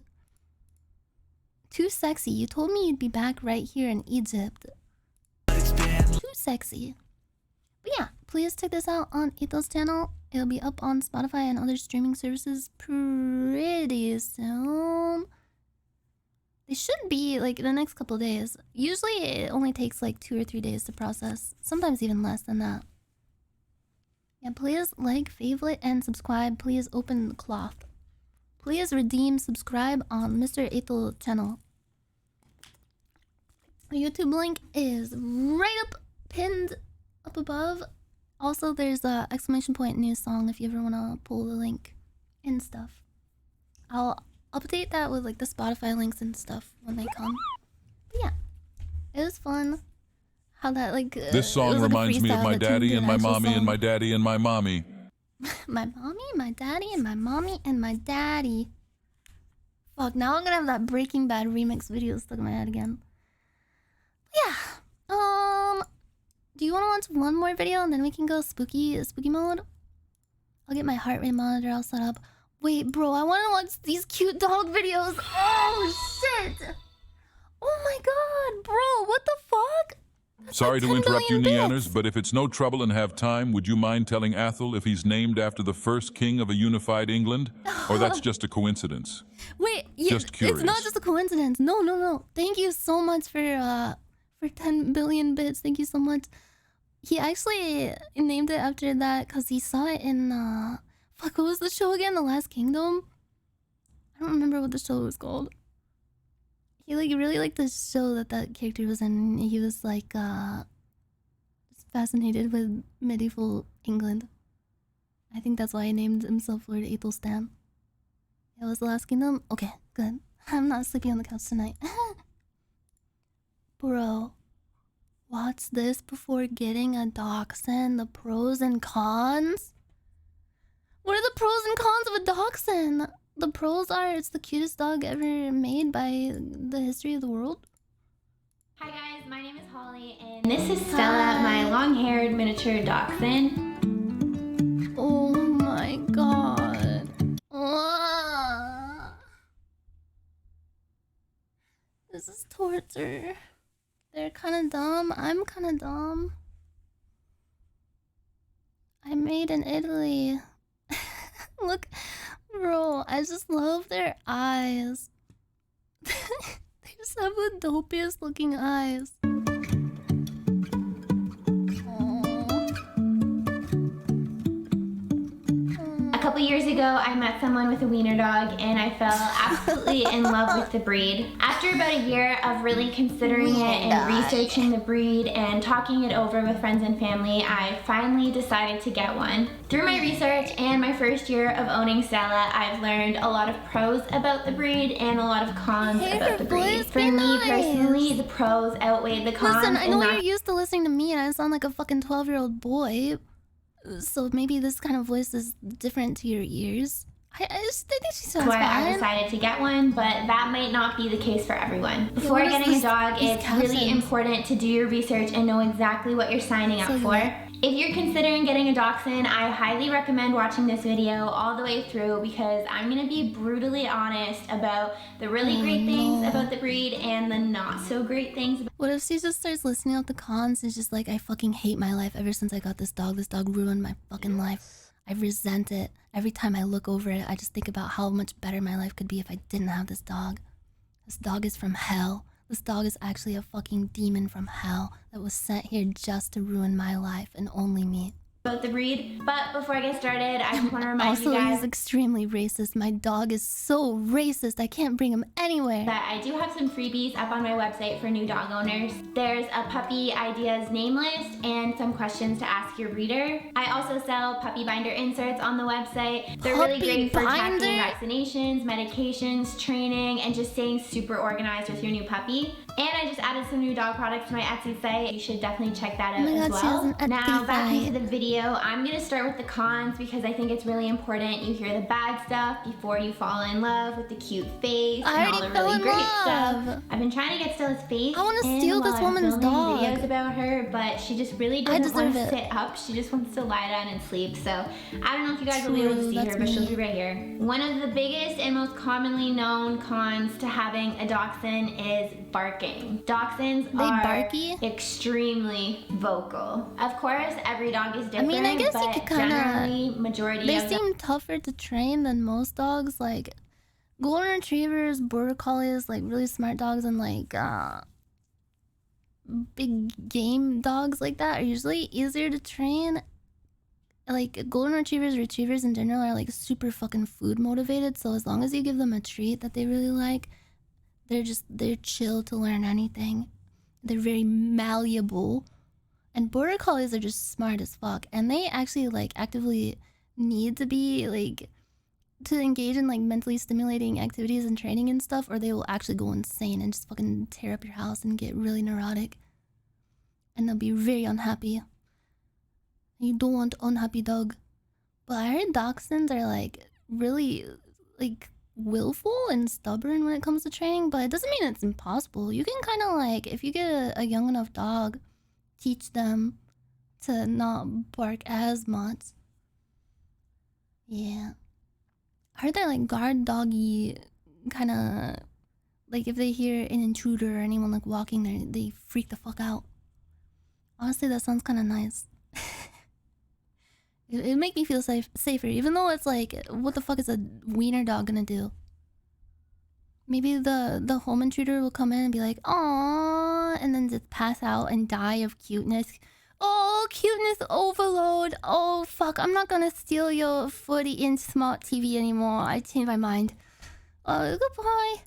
Too sexy. You told me you'd be back right here in Egypt. Too sexy. But yeah, please check this out on Ethel's channel. It'll be up on Spotify and other streaming services pretty soon. They should be like in the next couple of days. Usually it only takes like 2 or 3 days to process. Sometimes even less than that. Yeah, please like, favorite, and subscribe. Please open the cloth. Please redeem, subscribe on Mr. Ethel channel. The YouTube link is right up, pinned up above. Also, there's a exclamation point new song if you ever want to pull the link and stuff. I'll update that with like the Spotify links and stuff when they come. But yeah, it was fun. How that like this song reminds me of my daddy and my mommy and my daddy and my mommy. My mommy, my daddy, and my mommy and my daddy. Fuck, now I'm gonna have that Breaking Bad remix video stuck in my head again. Yeah. Do you want to watch one more video and then we can go spooky mode? I'll get my heart rate monitor all set up. Wait, bro, I want to watch these cute dog videos. Oh, shit. Oh my god, bro, what the fuck? That's Sorry like to interrupt you, bits. Nyanners, but if it's no trouble and have time, would you mind telling Athel if he's named after the first king of a unified England? Or that's just a coincidence? Wait, yeah, Just curious. it's not just a coincidence. No. Thank you so much for 10 billion bits. Thank you so much. He actually named it after that because he saw it in fuck, what was the show again? The Last Kingdom? I don't remember what the show was called. He like really liked the show that character was in. He was like just fascinated with medieval England. I think that's why he named himself Lord Aethelstan. It was The Last Kingdom? Okay, good. I'm not sleeping on the couch tonight. Bro, watch this before getting a dachshund. The pros and cons? What are the pros and cons of a dachshund? The pros are it's the cutest dog ever made by the history of the world. Hi guys, my name is Holly and this is Stella, my long-haired miniature dachshund. Oh my god. This is torture. They're kind of dumb. I'm kind of dumb. I made in Italy. Look, bro, I just love their eyes. They just have the dopiest looking eyes. A couple years ago, I met someone with a wiener dog and I fell absolutely in love with the breed. After about a year of really considering it and researching the breed and talking it over with friends and family, I finally decided to get one. Through my research and my first year of owning Stella, I've learned a lot of pros about the breed and a lot of cons about the breed. For me personally, the pros outweigh the cons. Listen, I know you're used to listening to me and I sound like a fucking 12-year-old boy. So maybe this kind of voice is different to your ears. I think she sounds fine. I decided to get one, but that might not be the case for everyone. Before getting a dog, it's really important to do your research and know exactly what you're signing up for. If you're considering getting a dachshund, I highly recommend watching this video all the way through because I'm going to be brutally honest about the really great things about the breed and the not so great things. What if she just starts listing out the cons? It's just like, I fucking hate my life ever since I got this dog. This dog ruined my fucking life. I resent it. Every time I look over it, I just think about how much better my life could be if I didn't have this dog. This dog is from hell. This dog is actually a fucking demon from hell that was sent here just to ruin my life and only me. About the breed, but before I get started, I just want to remind you guys. Also, he's extremely racist. My dog is so racist, I can't bring him anywhere. That I do have some freebies up on my website for new dog owners. There's a puppy ideas name list and some questions to ask your breeder. I also sell puppy binder inserts on the website. They're really great for tracking vaccinations, medications, training, and just staying super organized with your new puppy. And I just added some new dog products to my Etsy site. You should definitely check that out Oh my as God, she has well. an Etsy Now back site. into the video. I'm gonna start with the cons because I think it's really important you hear the bad stuff before you fall in love with the cute face and all the really great stuff. I've been trying to get Stella's face. I want to steal this woman's dog. Videos about her, but she just really doesn't want to sit up. She just wants to lie down and sleep. So I don't know if you guys will be able to see her, but she'll be right here. One of the biggest and most commonly known cons to having a dachshund is barking. Dachshunds are extremely vocal. Of course, every dog is different. I mean, I guess you could generally majority they of seem tougher to train than most dogs. Like golden retrievers, border collies, like really smart dogs, and like big game dogs like that are usually easier to train. Like golden retrievers in general are like super fucking food motivated. So as long as you give them a treat that they really like, they're chill to learn anything. They're very malleable. And border collies are just smart as fuck. And they actually like actively need to be like to engage in like mentally stimulating activities and training and stuff, or they will actually go insane and just fucking tear up your house and get really neurotic. And they'll be very unhappy. You don't want unhappy dog. But I heard dachshunds are like really like willful and stubborn when it comes to training, but it doesn't mean it's impossible. You can kind of like, if you get a young enough dog, teach them to not bark as much. Yeah. I heard they're like guard doggy kind of, like if they hear an intruder or anyone like walking there, they freak the fuck out. Honestly, that sounds kind of nice. It'd make me feel safer, even though it's like, what the fuck is a wiener dog gonna do? Maybe the home intruder will come in and be like, "Aww," and then just pass out and die of cuteness. Oh, cuteness overload. Oh, fuck, I'm not gonna steal your 40-inch smart TV anymore. I changed my mind. Goodbye.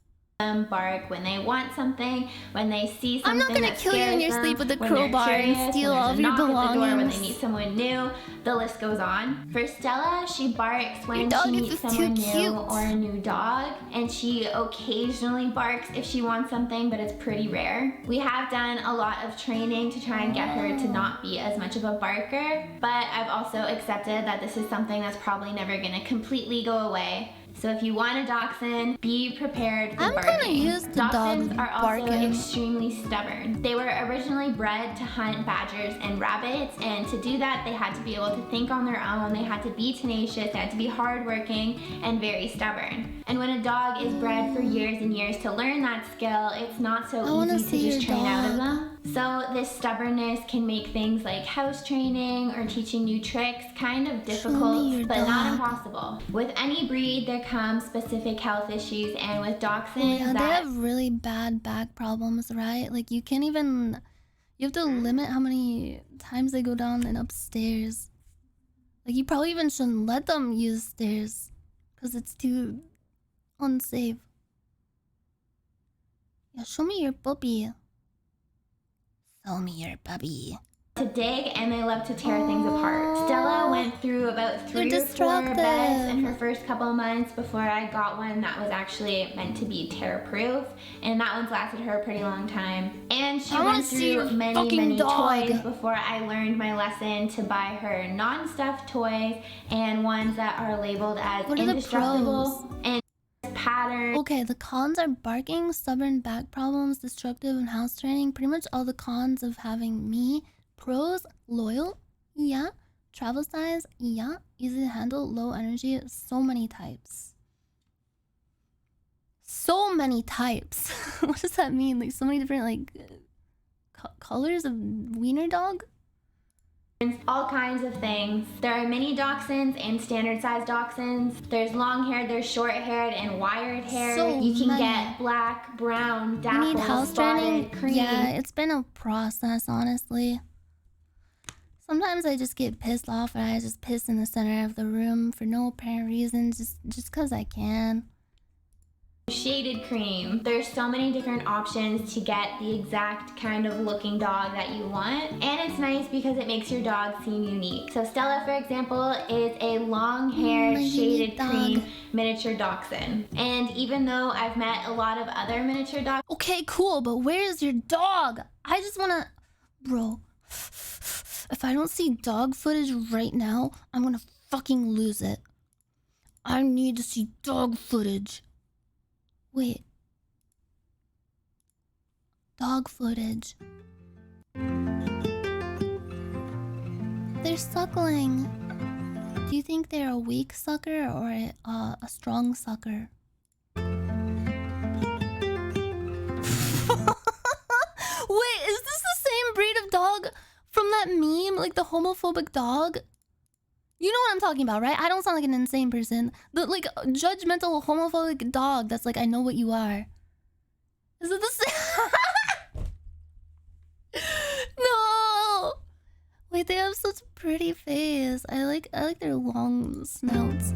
Bark when they want something, when they see something. I'm not gonna kill you in your sleep with a crowbar and steal all of your belongings. When they meet someone new, the list goes on. For Stella, she barks when she meets someone new or a new dog, and she occasionally barks if she wants something, but it's pretty rare. We have done a lot of training to try and get her to not be as much of a barker, but I've also accepted that this is something that's probably never gonna completely go away. So if you want a dachshund, be prepared for barking. I'm kinda used to Dachshunds dogs are also barking. extremely stubborn. They were originally bred to hunt badgers and rabbits, and to do that, they had to be able to think on their own, they had to be tenacious, they had to be hardworking, and very stubborn. And when a dog is bred for years and years to learn that skill, it's not so easy to just train out of them. So this stubbornness can make things like house training or teaching new tricks kind of difficult, but not impossible. With any breed, there comes specific health issues, and with dachshunds, yeah, they have really bad back problems, right? Like you can't even, you have to limit how many times they go down and upstairs. Like you probably even shouldn't let them use stairs because it's too unsafe. Yeah, show me your puppy. Show me your puppy. To dig, and they love to tear things apart. Stella went through about 3 or 4 beds in her first couple of months before I got one that was actually meant to be tear-proof, and that one's lasted her a pretty long time. And she went through many toys before I learned my lesson to buy her non-stuffed toys and ones that are labeled as indestructible and pattern. Okay, the cons are barking, stubborn back problems, destructive, and house training. Pretty much all the cons of having me. Pros, loyal, yeah. Travel size, yeah. Easy to handle, low energy, so many types. So many types. What does that mean? Like so many different like colors of wiener dog? All kinds of things. There are mini dachshunds and standard size dachshunds. There's long haired, there's short haired, and wired haired. So you can many. get black, brown, dapple, You need house spotted, training? cream. Yeah, it's been a process, honestly. Sometimes I just get pissed off and I just piss in the center of the room for no apparent reason, just because I can. shaded cream. There's so many different options to get the exact kind of looking dog that you want. And it's nice because it makes your dog seem unique. So Stella, for example, is a long-haired shaded cream miniature dachshund. And even though I've met a lot of other miniature dogs. Okay, cool, but where's your dog? I just wanna... Bro, if I don't see dog footage right now, I'm gonna fucking lose it. I need to see dog footage. Wait. Dog footage. They're suckling. Do you think they're a weak sucker or a strong sucker? Wait, is this the same breed of dog from that meme? Like the homophobic dog? You know what I'm talking about, right? I don't sound like an insane person. The like judgmental homophobic dog that's like, I know what you are. Is it the same? No! Wait, they have such pretty face. I like their long snouts.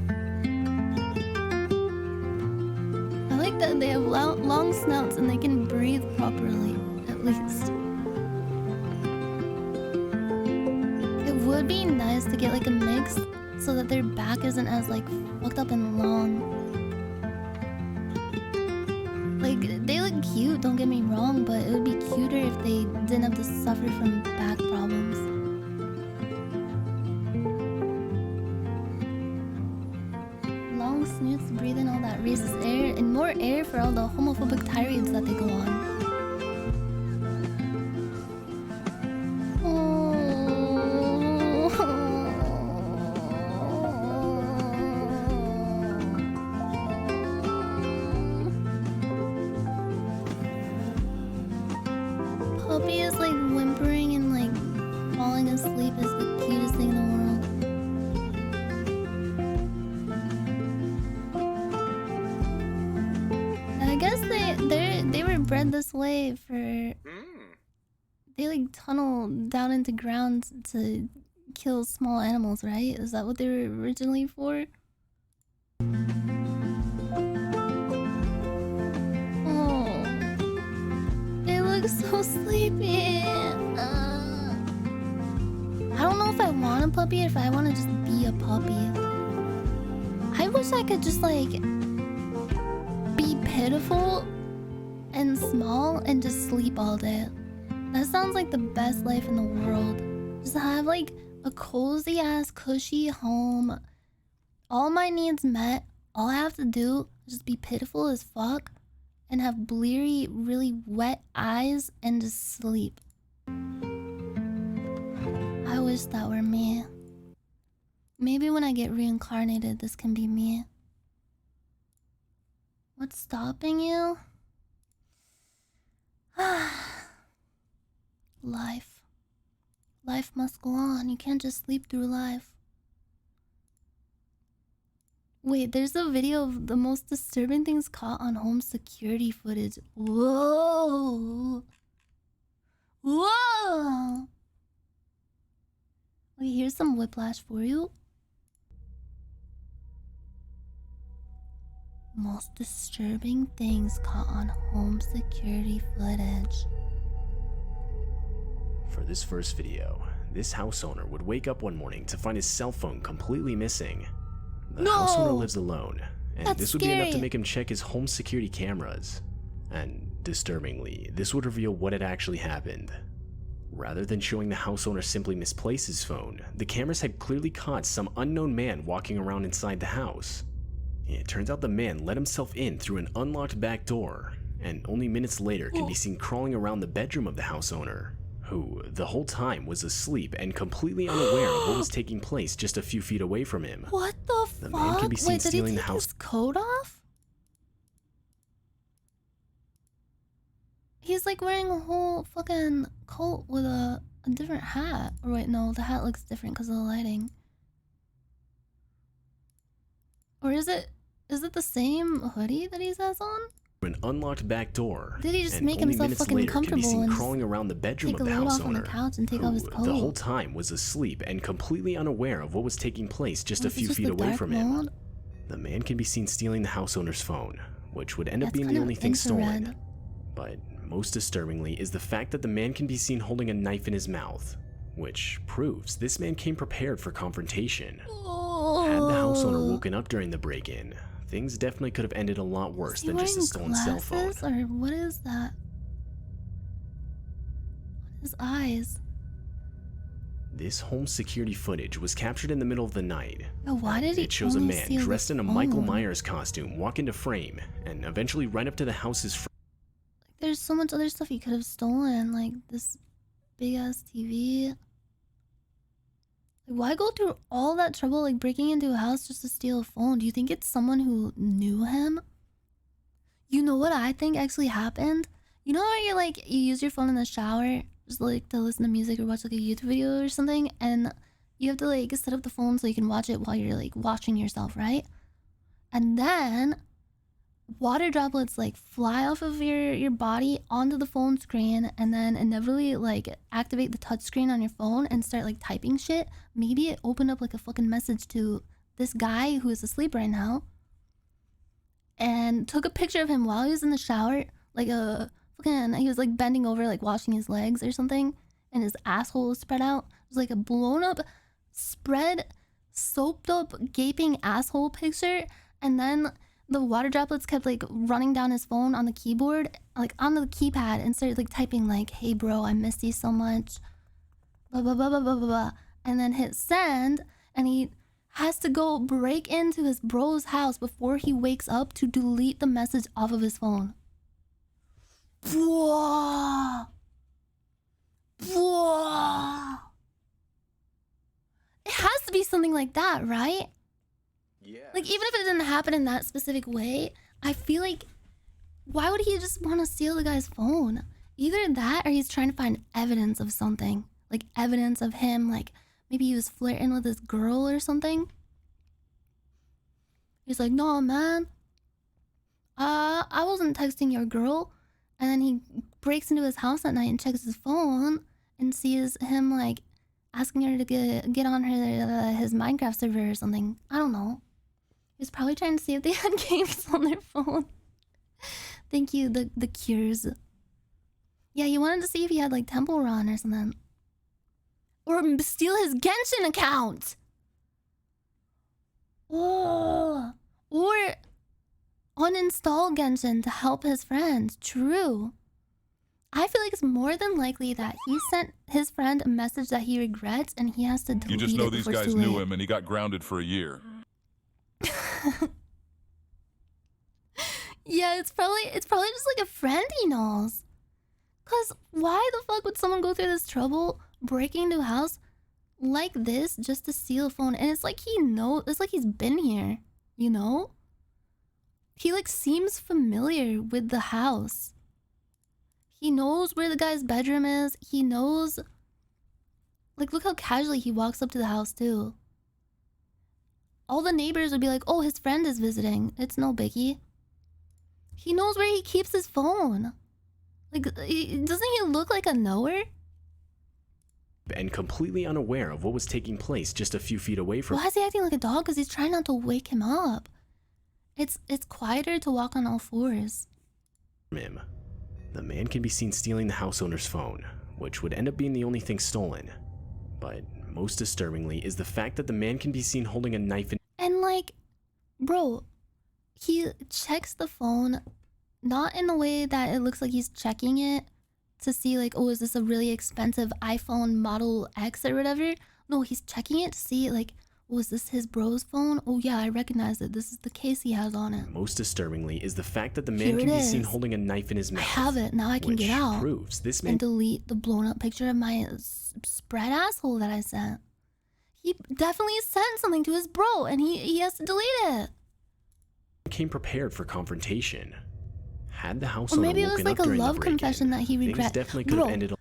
I like that they have long snouts and they can breathe properly, at least. It would be nice to get like a mix so that their back isn't as like fucked up and long. Like, they look cute, don't get me wrong, but it would be cuter if they didn't have to suffer from back problems. Long snoots breathe in all that racist air and more air for all the homophobic tirades that they go on. Puppy is like whimpering and like falling asleep is the cutest thing in the world. And I guess they were bred this way for they like tunnel down into ground to kill small animals, right? Is that what they were originally for? So sleepy. I don't know if I want a puppy or if I want to just be a puppy. I wish I could just like be pitiful and small and just sleep all day. That sounds like the best life in the world. Just have like a cozy ass cushy home. All my needs met. All I have to do is just be pitiful as fuck. And have bleary, really wet eyes and just sleep. I wish that were me. Maybe when I get reincarnated, this can be me. What's stopping you? Life. Life must go on. You can't just sleep through life. Wait, there's a video of the most disturbing things caught on home security footage. Whoa! Whoa! Wait, here's some whiplash for you. Most disturbing things caught on home security footage. For this first video, this house owner would wake up one morning to find his cell phone completely missing. The house owner lives alone, and this would be enough to make him check his home security cameras. And disturbingly, this would reveal what had actually happened. Rather than showing the house owner simply misplace his phone, the cameras had clearly caught some unknown man walking around inside the house. It turns out the man let himself in through an unlocked back door, and only minutes later can be seen crawling around the bedroom of the house owner, who the whole time was asleep and completely unaware of what was taking place just a few feet away from him. What the fuck? The man can be seen stealing the house. His coat off? He's like wearing a whole fucking coat with a different hat. Or wait, no, the hat looks different because of the lighting. Or is it the same hoodie that he has on? An unlocked back door. Did he just make himself fucking comfortable and crawling around the bedroom of the house owner, on the couch and take off his coat? The whole time was asleep and completely unaware of what was taking place just a few feet away from him. The man can be seen stealing the house owner's phone, which would end up being the only thing stolen. But most disturbingly is the fact that the man can be seen holding a knife in his mouth, which proves this man came prepared for confrontation. Had the house owner woken up during the break-in, things definitely could have ended a lot worse than just a stolen cell phone. Or what is that? His eyes. This home security footage was captured in the middle of the night. Why did it shows a man dressed in a Michael Myers costume walk into frame and eventually right up to the house's front. There's so much other stuff he could have stolen, like this big ass TV. Like, why go through all that trouble, like breaking into a house just to steal a phone? Do you think it's someone who knew him? You know what I think actually happened? You know how you use your phone in the shower, just like to listen to music or watch like a YouTube video or something, and you have to like set up the phone so you can watch it while you're like washing yourself, right? And then water droplets like fly off of your body onto the phone screen, and then inevitably like activate the touch screen on your phone and start like typing shit. Maybe it opened up like a fucking message to this guy who is asleep right now and took a picture of him while he was in the shower, like he was like bending over like washing his legs or something, and his asshole was spread out. It was like a blown up, spread, soaped up, gaping asshole picture, and then the water droplets kept like running down his phone on the keyboard, like on the keypad, and started like typing like, "Hey bro, I miss you so much," blah blah blah blah blah blah blah, and then hit send, and he has to go break into his bro's house before he wakes up to delete the message off of his phone. Whoa. Whoa. It has to be something like that, right? Yeah. Like, even if it didn't happen in that specific way, I feel like, why would he just want to steal the guy's phone? Either that or he's trying to find evidence of something. Like, evidence of him, like, maybe he was flirting with this girl or something. He's like, "No, man. I wasn't texting your girl." And then he breaks into his house at night and checks his phone and sees him, like, asking her to get on his Minecraft server or something. I don't know. He was probably trying to see if they had games on their phone. Thank you, the cures. Yeah, he wanted to see if he had like Temple Run or something. Or steal his Genshin account. Oh. Or uninstall Genshin to help his friends. True. I feel like it's more than likely that he sent his friend a message that he regrets and he has to delete it. You just know these guys knew him and he got grounded for a year. Yeah, it's probably just like a friend he knows. Cause why the fuck would someone go through this trouble breaking into a house like this just to steal a phone? And it's like he knows, it's like he's been here, you know? He like seems familiar with the house. He knows where the guy's bedroom is. He knows, like, look how casually he walks up to the house too. All the neighbors would be like, "Oh, his friend is visiting. It's no biggie." He knows where he keeps his phone. Like, doesn't he look like a knower? And completely unaware of what was taking place just a few feet away from. Why is he acting like a dog? Because he's trying not to wake him up. It's quieter to walk on all fours. Him. The man can be seen stealing the house owner's phone, which would end up being the only thing stolen. But most disturbingly is the fact that the man can be seen holding a knife in. And like, bro, he checks the phone not in the way that it looks like he's checking it to see like, oh, is this a really expensive iPhone Model X or whatever? No, he's checking it to see like, oh, is this his bro's phone? Oh yeah, I recognize it. This is the case he has on it. Most disturbingly is the fact that the man can be seen holding a knife in his mouth. I have it. Now I can get out. Proves this man and delete the blown up picture of my spread asshole that I sent. He definitely sent something to his bro and he has to delete it. Came prepared for confrontation. Had the house or owner maybe it was like a love confession that he regret. Definitely could have ended.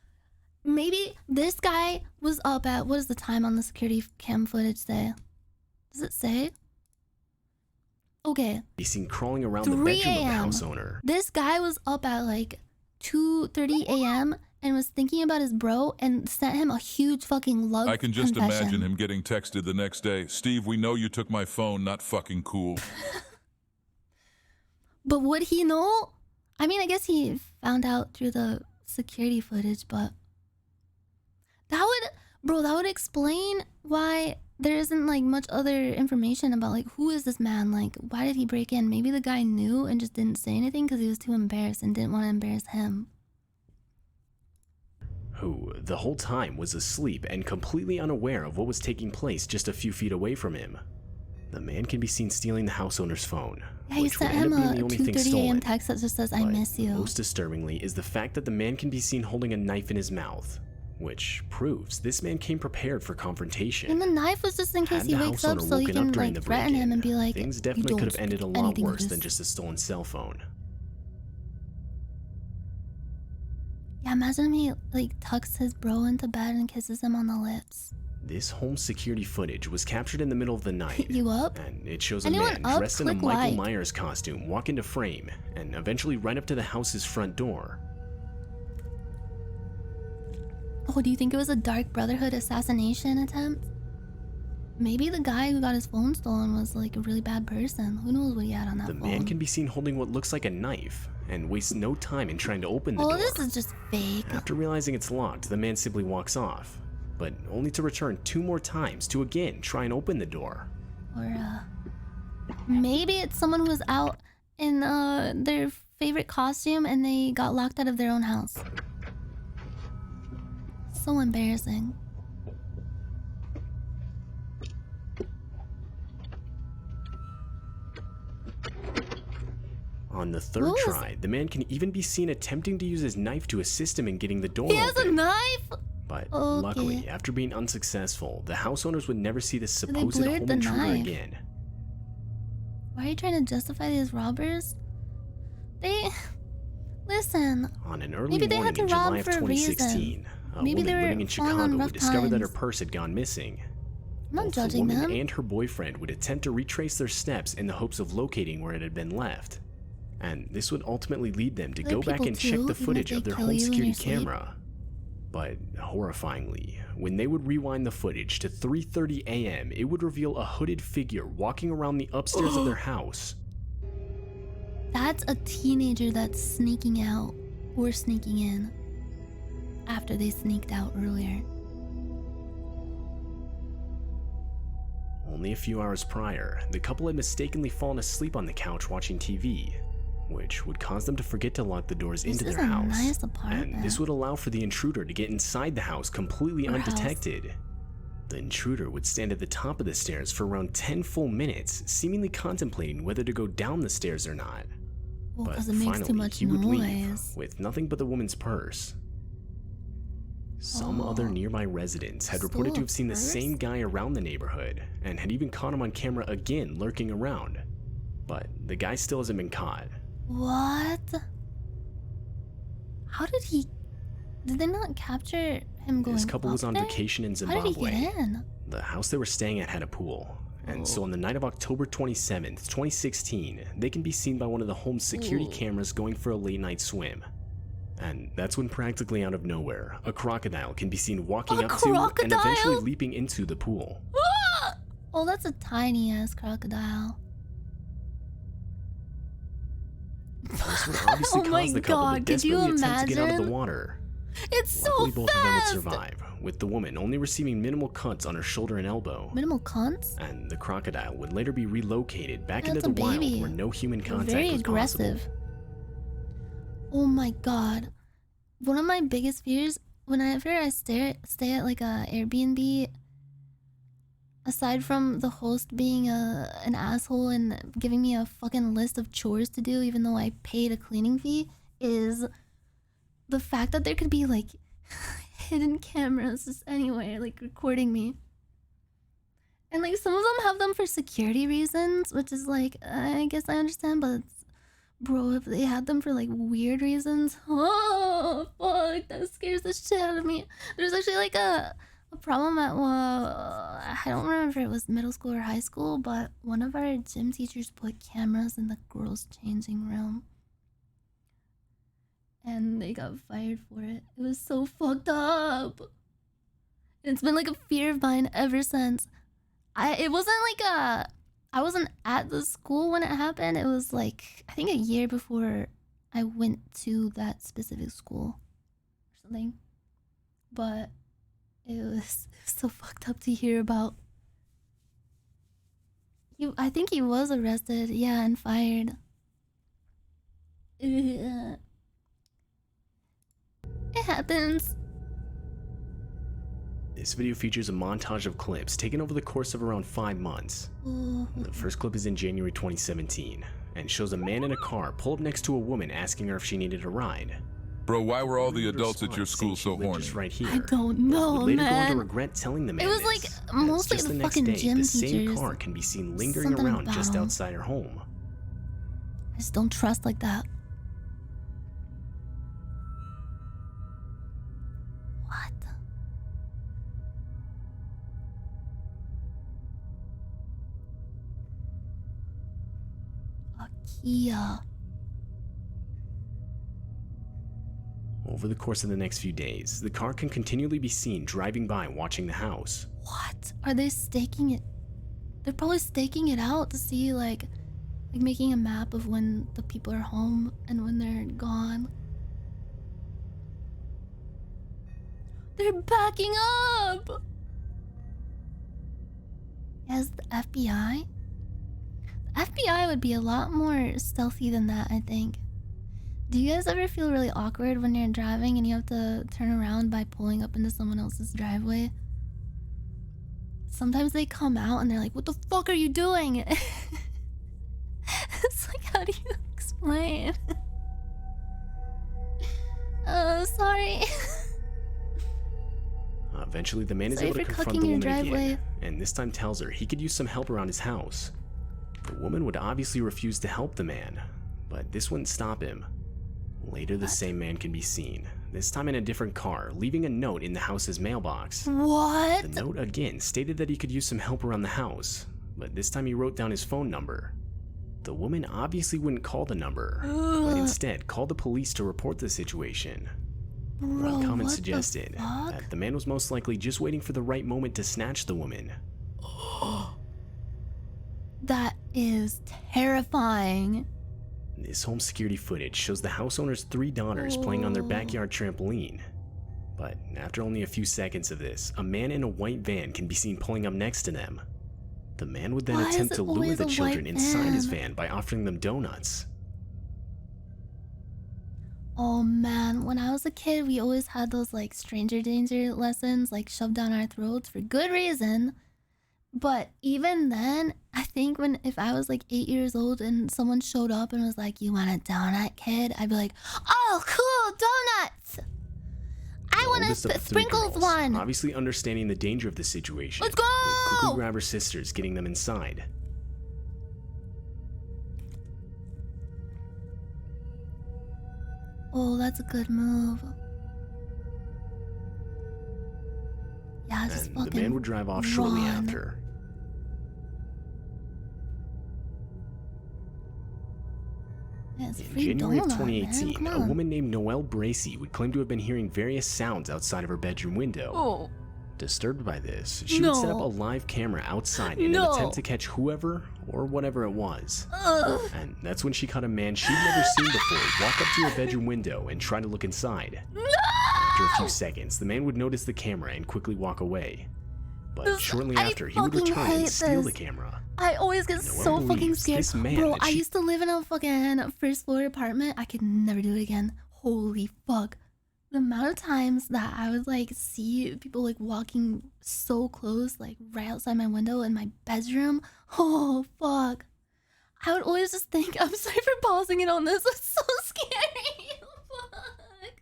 Maybe this guy was up at, what does the time on the security cam footage say? Does it say? Okay. He's seen crawling around the bedroom of the house owner. This guy was up at like 2:30 a.m. and was thinking about his bro and sent him a huge fucking love confession. I can just imagine him getting texted the next day. "Steve, we know you took my phone, not fucking cool." But would he know? I mean, I guess he found out through the security footage, but that would explain why there isn't like much other information about like who is this man, like why did he break in? Maybe the guy knew and just didn't say anything because he was too embarrassed and didn't want to embarrass him. Who, the whole time, was asleep and completely unaware of what was taking place just a few feet away from him. The man can be seen stealing the house owner's phone, Yeah, you sent him a 2:30 a.m. text that just says, I miss you. Most disturbingly is the fact that the man can be seen holding a knife in his mouth, which proves this man came prepared for confrontation. And the knife was just in case he wakes up so you can like threaten him and be like, things definitely could have ended a lot worse than just a stolen cell phone. Yeah, imagine he like tucks his bro into bed and kisses him on the lips. This home security footage was captured in the middle of the night. You up? And it shows a man dressed in a Michael Myers costume walk into frame and eventually right up to the house's front door. Oh, do you think it was a dark brotherhood assassination attempt? Maybe the guy who got his phone stolen was like a really bad person. Who knows what he had on that phone? The man can be seen holding what looks like a knife and wastes no time in trying to open the door. Oh, this is just fake. After realizing it's locked, the man simply walks off, but only to return 2 more times to again try and open the door. Or maybe it's someone who was out in their favorite costume and they got locked out of their own house. So embarrassing. On the third try, the man can even be seen attempting to use his knife to assist him in getting the door open. He has a knife? But luckily, after being unsuccessful, the house owners would never see this supposed home intruder again. Why are you trying to justify these robbers? Listen. On an early morning in July of 2016, a woman living in Chicago would discover that her purse had gone missing. I'm not judging them. The woman and her boyfriend would attempt to retrace their steps in the hopes of locating where it had been left. And this would ultimately lead them to go back and check the footage of their home security camera. But horrifyingly, when they would rewind the footage to 3:30 a.m., it would reveal a hooded figure walking around the upstairs of their house. That's a teenager that's sneaking out or sneaking in after they sneaked out earlier. Only a few hours prior, the couple had mistakenly fallen asleep on the couch watching TV, which would cause them to forget to lock the doors into their house. Nice apartment. And this would allow for the intruder to get inside the house completely undetected. The intruder would stand at the top of the stairs for around 10 full minutes, seemingly contemplating whether to go down the stairs or not. Well, but it makes finally, too much he would noise. leave with nothing but the woman's purse. Some other nearby residents had reported to have seen the same guy around the neighborhood and had even caught him on camera again lurking around. But the guy still hasn't been caught. What? How did he... Did they not capture him going This couple was on vacation in Zimbabwe. How did he get in? The house they were staying at had a pool. And so on the night of October 27th, 2016, they can be seen by one of the home's security cameras going for a late night swim. And that's when practically out of nowhere, a crocodile can be seen walking up to and eventually leaping into the pool. Oh, that's a tiny ass crocodile. This would obviously cause the couple to desperately attempt to get out of the water. It's Luckily, so both fast. of them would survive, with the woman only receiving minimal cuts on her shoulder and elbow. Minimal cuts? And the crocodile would later be relocated back into the wild where no human contact was possible. Oh my god. One of my biggest fears whenever I stay at like a Airbnb, aside from the host being an asshole and giving me a fucking list of chores to do even though I paid a cleaning fee, is the fact that there could be like hidden cameras just anywhere like recording me. And like some of them have them for security reasons, which is like, I guess I understand, but it's, bro, if they had them for like weird reasons, oh fuck, that scares the shit out of me. There's actually like a problem at, I don't remember if it was middle school or high school, but one of our gym teachers put cameras in the girls' changing room. And they got fired for it. It was so fucked up. It's been like a fear of mine ever since. It wasn't like I I wasn't at the school when it happened. It was like, I think a year before I went to that specific school or something. But it was so fucked up to hear about. I think he was arrested, yeah, and fired. It happens. This video features a montage of clips taken over the course of around 5 months. The first clip is in January 2017 and shows a man in a car pull up next to a woman asking her if she needed a ride. Bro, why were all the adults at your school so horny? Just right here. I don't know, would later man. go on to regret telling the man it was this, like mostly just the next fucking day, gym the teachers. same car can be seen lingering Something around about just him. outside her home. I just don't trust like that. What? A Kia. Over the course of the next few days, the car can continually be seen driving by watching the house. What? Are they staking it? They're probably staking it out to see like making a map of when the people are home and when they're gone. They're backing up! Yes, the FBI? The FBI would be a lot more stealthy than that, I think. Do you guys ever feel really awkward when you're driving and you have to turn around by pulling up into someone else's driveway? Sometimes they come out and they're like, what the fuck are you doing? It's like, how do you explain? Sorry. Eventually, the man is Sorry able to for confront cucking the your woman driveway. again, and this time tells her he could use some help around his house. The woman would obviously refuse to help the man, but this wouldn't stop him. Later, the same man can be seen, this time in a different car, leaving a note in the house's mailbox. What? The note again stated that he could use some help around the house, but this time he wrote down his phone number. The woman obviously wouldn't call the number, but instead called the police to report the situation. Bro, One comment what suggested the fuck? that the man was most likely just waiting for the right moment to snatch the woman. That is terrifying. This home security footage shows the house owner's 3 daughters playing on their backyard trampoline. But after only a few seconds of this, a man in a white van can be seen pulling up next to them. The man would then Why is attempt it to lure always the a children white inside his van? van by offering them donuts. Oh man, when I was a kid, we always had those like stranger danger lessons like shoved down our throats for good reason. But even then, I think if I was like 8 years old and someone showed up and was like, you want a donut, kid? I'd be like, oh, cool, donuts! I want a sprinkles one! Obviously understanding the danger of the situation, Let's go! would quickly grab her sisters, getting them inside. Oh, that's a good move. Yeah, just And fucking the man would drive off shortly run. after. Yeah, it's In free January of donut, 2018, man. Come a on. woman named Noelle Bracey would claim to have been hearing various sounds outside of her bedroom window. Oh. Disturbed by this, she would set up a No. live camera outside in No. an attempt to catch whoever or whatever it was. Ugh. And that's when she caught a man she'd never seen before walk up to her bedroom window and try to look inside. After a few seconds, the man would notice the camera and quickly walk away. But shortly after, he would fucking return and hate steal the this. camera. I always get Noelle so fucking believes scared. this man Bro, that I she- used to live in a fucking first floor apartment. I could never do it again. Holy fuck. The amount of times that I would like see people like walking so close, like right outside my window in my bedroom. Oh fuck. I would always just think, I'm sorry for pausing it on this. It's so scary. Fuck.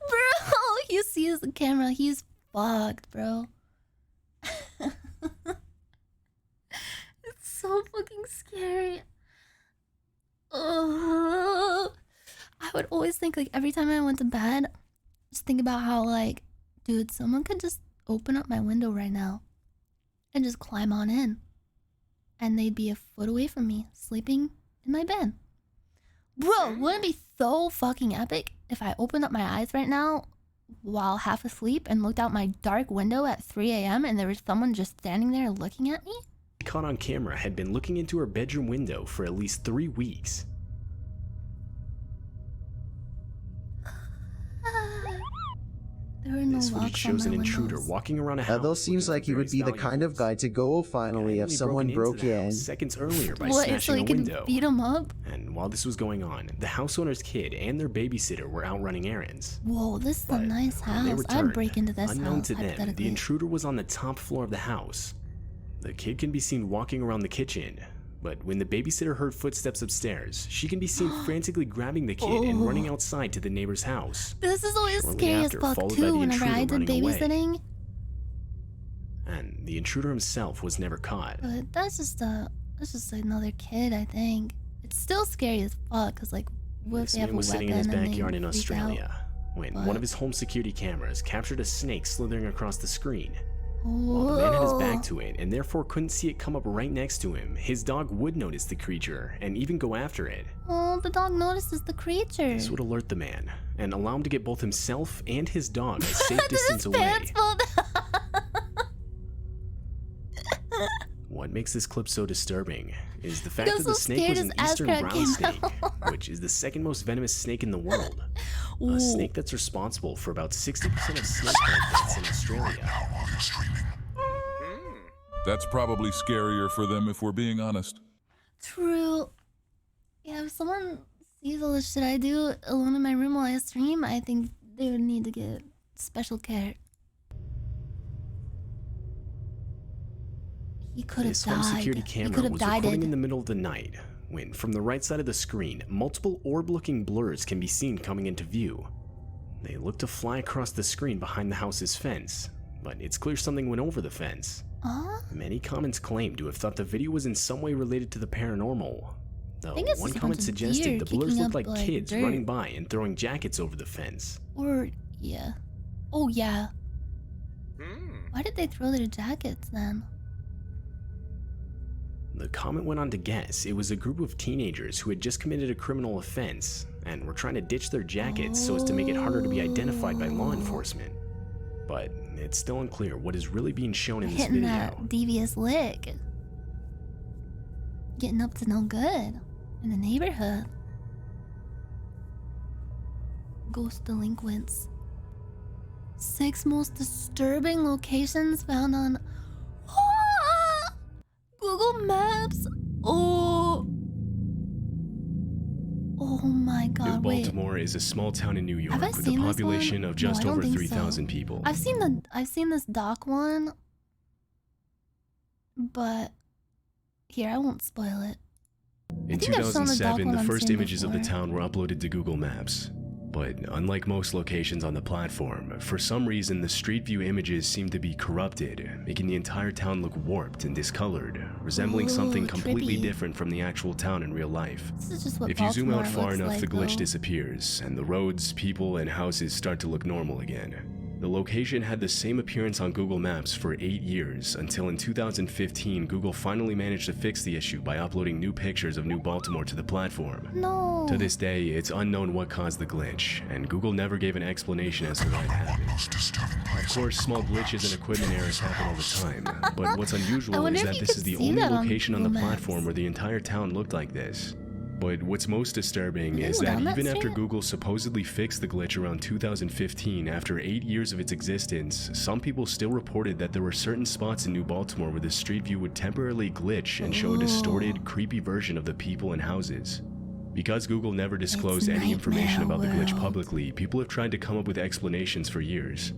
Bro, he sees the camera. He's fucked, bro. It's so fucking scary. Ugh. I would always think, like, every time I went to bed, just think about how, like, dude, someone could just open up my window right now and just climb on in. And they'd be a foot away from me, sleeping in my bed. Bro, wouldn't it be so fucking epic if I opened up my eyes right now while half asleep and looked out my dark window at 3 a.m. and there was someone just standing there looking at me? caught on camera had been looking into her bedroom window for at least 3 weeks. This footage shows an intruder walking around a house. Ethel seems like he would be the kind of guy to go finally if someone broke in. Seconds earlier by What, smashing so he a could window. beat him up? And while this was going on, the house owner's kid and their babysitter were out running errands. Whoa, this is a nice When they house. returned, I'd break into this unknown house, to them, hypothetically. the intruder was on the top floor of the house. The kid can be seen walking around the kitchen, but when the babysitter heard footsteps upstairs, she can be seen frantically grabbing the kid and running outside to the neighbor's house. This is always Shortly scary as after, fuck followed by too the whenever I intruder did running away. babysitting. And the intruder himself was never caught. But that's just another kid, I think. It's still scary as fuck, cause like, what if This they have man a was sitting in weapon his and they backyard in freak Australia out? when What? one of his home security cameras captured a snake slithering across the screen. While the man had his back to it and therefore couldn't see it come up right next to him, his dog would notice the creature and even go after it. Oh, the dog notices the creature. This would alert the man and allow him to get both himself and his dog a safe distance away. Pants pulled What makes this clip so disturbing is the fact got that the so snake scared was an his ass eastern crack brown came snake, out. which is the second most venomous snake in the world. Ooh. A snake that's responsible for about 60% of snake deaths in Australia. That's probably scarier for them if we're being honest. True. Yeah, if someone sees all the shit I do alone in my room while I stream, I think they would need to get special care. He could have This died. home security He camera could have was died. recording in the middle of the night when, from the right side of the screen, multiple orb-looking blurs can be seen coming into view. They look to fly across the screen behind the house's fence, but it's clear something went over the fence. Many comments claim to have thought the video was in some way related to the paranormal, though one comment suggested the blurs looked like kids running by and throwing jackets over the fence. Or, yeah. Oh, yeah. Why did they throw their jackets then? The comment went on to guess it was a group of teenagers who had just committed a criminal offense and were trying to ditch their jackets so as to make it harder to be identified by law enforcement. But it's still unclear what is really being shown in this Hitting video. that devious lick. Getting up to no good in the neighborhood. Ghost delinquents. 6 most disturbing locations found on Google Maps. Oh my god, New Baltimore is a small town in New York with a seen this population one? of just No, I don't over think 3,000 so. people. I've seen this doc one, but here, I won't spoil it. In think I've shown the doc 2007, one the I've first seen images of the before. town were uploaded to Google Maps. But unlike most locations on the platform, for some reason the Street View images seem to be corrupted, making the entire town look warped and discolored, resembling something completely trippy. different from the actual town in real life. This is just what If you zoom out Baltimore far looks enough, like, the glitch though. disappears, and the roads, people, and houses start to look normal again. The location had the same appearance on Google Maps for 8 years, until in 2015 Google finally managed to fix the issue by uploading new pictures of New Baltimore to the platform. No. To this day, it's unknown what caused the glitch, and Google never gave an explanation as to why it happened. Of course, small glitches and equipment errors happen all the time, but what's I unusual wonder is if that you this could is the see only that on location on the Google Maps. platform where the entire town looked like this. But what's most disturbing is Ooh, that down that even after street? Google supposedly fixed the glitch around 2015, after 8 years of its existence, some people still reported that there were certain spots in New Baltimore where the Street View would temporarily glitch and show a distorted, creepy version of the people and houses. Because Google never disclosed any information about the glitch publicly, people have tried to come up with explanations for years.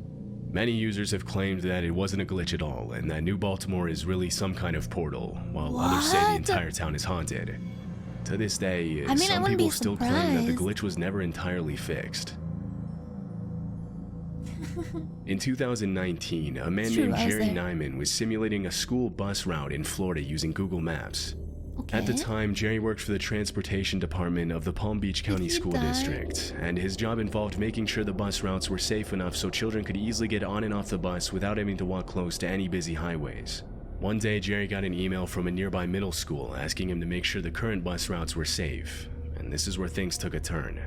Many users have claimed that it wasn't a glitch at all, and that New Baltimore is really some kind of portal, while others say the What? entire town is haunted. To this day, I mean, I some wouldn't people be still claim that the surprised. glitch was never entirely fixed. In 2019, a man It's true, named I was Jerry there. Nyman was simulating a school bus route in Florida using Google Maps. At the Okay. time, Jerry worked for the transportation department of the Palm Beach County he School die? District, and his job involved making sure the bus routes were safe enough so children could easily get on and off the bus without having to walk close to any busy highways. One day, Jerry got an email from a nearby middle school asking him to make sure the current bus routes were safe, and this is where things took a turn.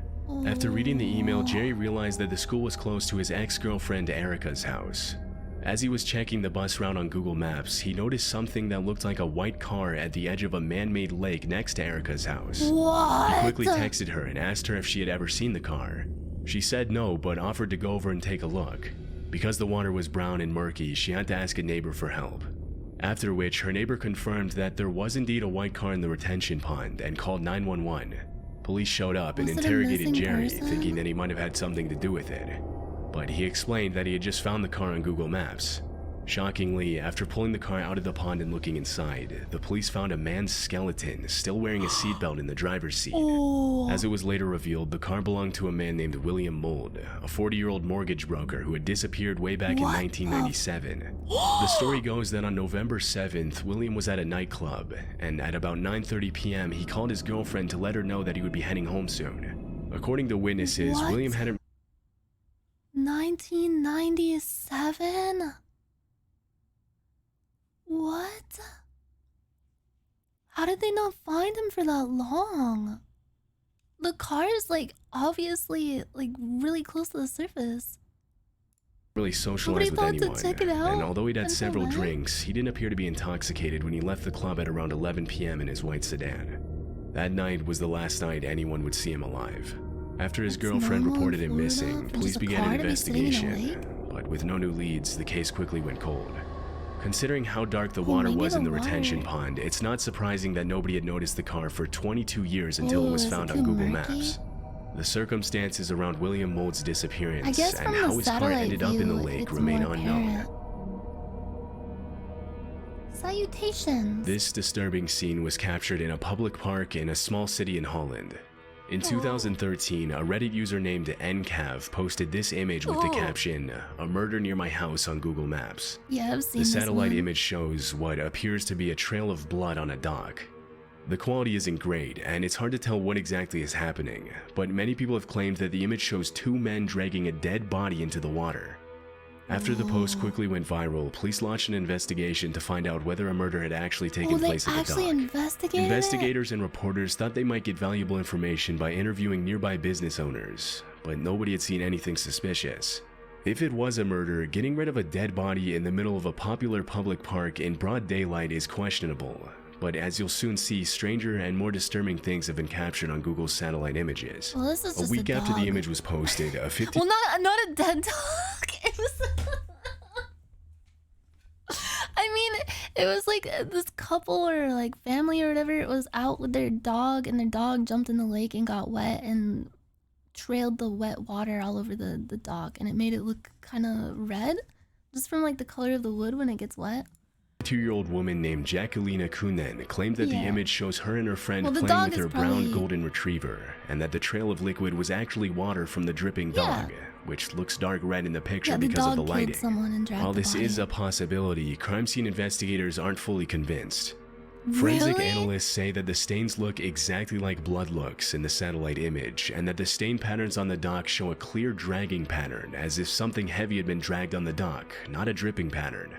After reading the email, Jerry realized that the school was close to his ex-girlfriend Erica's house. As he was checking the bus route on Google Maps, he noticed something that looked like a white car at the edge of a man-made lake next to Erica's house. What? He quickly texted her and asked her if she had ever seen the car. She said no, but offered to go over and take a look. Because the water was brown and murky, she had to ask a neighbor for help. After which, her neighbor confirmed that there was indeed a white car in the retention pond and called 911. Police showed up and interrogated Jerry, thinking that he might have had something to do with it. But he explained that he had just found the car on Google Maps. Shockingly, after pulling the car out of the pond and looking inside, the police found a man's skeleton still wearing a seatbelt in the driver's seat. As it was later revealed, the car belonged to a man named William Mould, a 40-year-old mortgage broker who had disappeared way back in 1997. The story goes that on November 7th, William was at a nightclub, and at about 9:30 p.m., he called his girlfriend to let her know that he would be heading home soon. According to witnesses, William hadn't 1997? What? How did they not find him for that long? The car is like obviously like really close to the surface. Really socialized with anyone, and although he'd had several drinks, he didn't appear to be intoxicated when he left the club at around 11 p.m. in his white sedan. That night was the last night anyone would see him alive. After his girlfriend reported him missing, police began an investigation, but with no new leads, the case quickly went cold. Considering how dark the water was in the retention pond, it's not surprising that nobody had noticed the car for 22 years until it was found on Google Maps. The circumstances around William Mould's disappearance and how his car ended up in the lake remain unknown. Salutations! This disturbing scene was captured in a public park in a small city in Holland. In 2013, a Reddit user named NCav posted this image with the caption, "A murder near my house" on Google Maps. Yeah, I've seen The satellite this one. image shows what appears to be a trail of blood on a dock. The quality isn't great, and it's hard to tell what exactly is happening, but many people have claimed that the image shows two men dragging a dead body into the water. After the post quickly went viral, police launched an investigation to find out whether a murder had actually taken place at the dock. Investigators and reporters thought they might get valuable information by interviewing nearby business owners, but nobody had seen anything suspicious. If it was a murder, getting rid of a dead body in the middle of a popular public park in broad daylight is questionable. But as you'll soon see, stranger and more disturbing things have been captured on Google's satellite images. Well, this is just a week after the dog. image was posted, a 50- Well, not a dead dog. It was. I mean, it was like this couple or like family or whatever. It was out with their dog, and their dog jumped in the lake and got wet and trailed the wet water all over the dog, and it made it look kind of red, just from like the color of the wood when it gets wet. A 2-year-old woman named Jacqueline Kunen claimed that the image shows her and her friend playing with her brown golden retriever, and that the trail of liquid was actually water from the dripping dog, which looks dark red in the picture because of the lighting. While this is a possibility, crime scene investigators aren't fully convinced. Forensic analysts say that the stains look exactly like blood looks in the satellite image, and that the stain patterns on the dock show a clear dragging pattern, as if something heavy had been dragged on the dock, not a dripping pattern.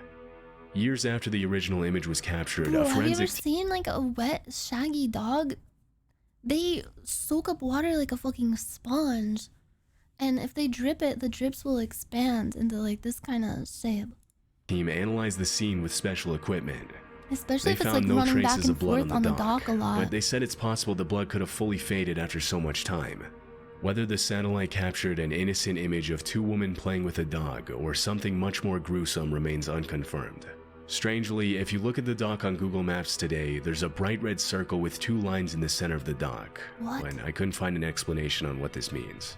Years after the original image was captured, a forensic... Have you ever seen like a wet, shaggy dog? They soak up water like a fucking sponge. And if they drip it, the drips will expand into like this kind of shape. Team analyzed the scene with special equipment. Especially if it's like running back and forth on the dock a lot. But they said it's possible the blood could have fully faded after so much time. Whether the satellite captured an innocent image of two women playing with a dog or something much more gruesome remains unconfirmed. Strangely, if you look at the dock on Google Maps today, there's a bright red circle with 2 lines in the center of the dock. But I couldn't find an explanation on what this means.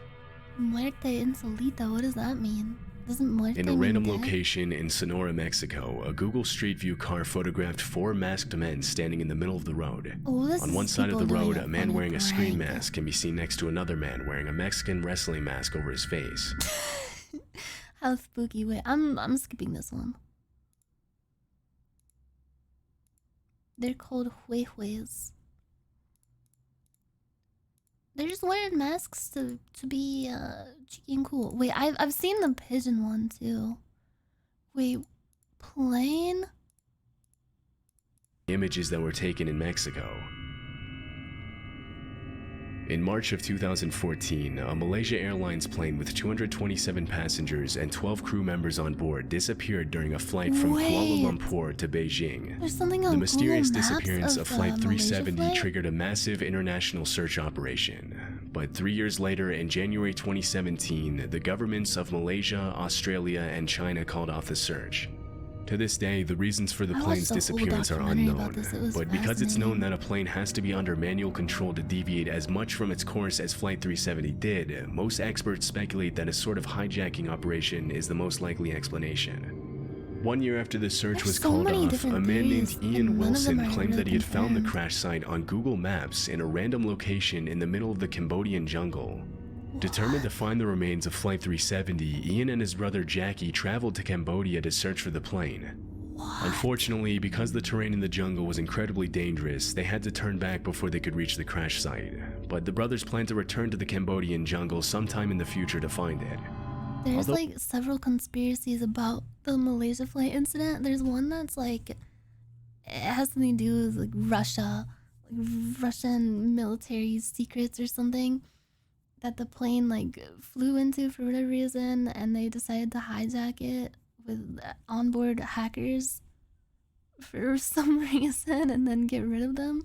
Muerte insolita, what does that mean? Doesn't muerte In a mean random dead? location in Sonora, Mexico, a Google Street View car photographed 4 masked men standing in the middle of the road. On one side of the road, a man wearing a scream mask can be seen next to another man wearing a Mexican wrestling mask over his face. How spooky. Wait, I'm skipping this one. They're called huehues. They're just wearing masks to be cheeky and cool. Wait, I've seen the pigeon one too. Wait, plane? Images that were taken in Mexico. In March of 2014, a Malaysia Airlines plane with 227 passengers and 12 crew members on board disappeared during a flight from Kuala Lumpur to Beijing. There's something on The mysterious Google Maps disappearance of Flight Malaysia 370 flight? triggered a massive international search operation. But 3 years later, in January 2017, the governments of Malaysia, Australia, and China called off the search. To this day, the reasons for the plane's disappearance are unknown, but because it's known that a plane has to be under manual control to deviate as much from its course as Flight 370 did, most experts speculate that a sort of hijacking operation is the most likely explanation. 1 year after the search was called off, a man named Ian Wilson claimed that he had found the crash site on Google Maps in a random location in the middle of the Cambodian jungle. Determined to find the remains of Flight 370, Ian and his brother Jackie traveled to Cambodia to search for the plane. Unfortunately, because the terrain in the jungle was incredibly dangerous, they had to turn back before they could reach the crash site. But the brothers plan to return to the Cambodian jungle sometime in the future to find it. There's like several conspiracies about the Malaysia flight incident. There's one that's like, it has something to do with like Russia, like Russian military secrets or something, that the plane like flew into for whatever reason, and they decided to hijack it with onboard hackers for some reason and then get rid of them.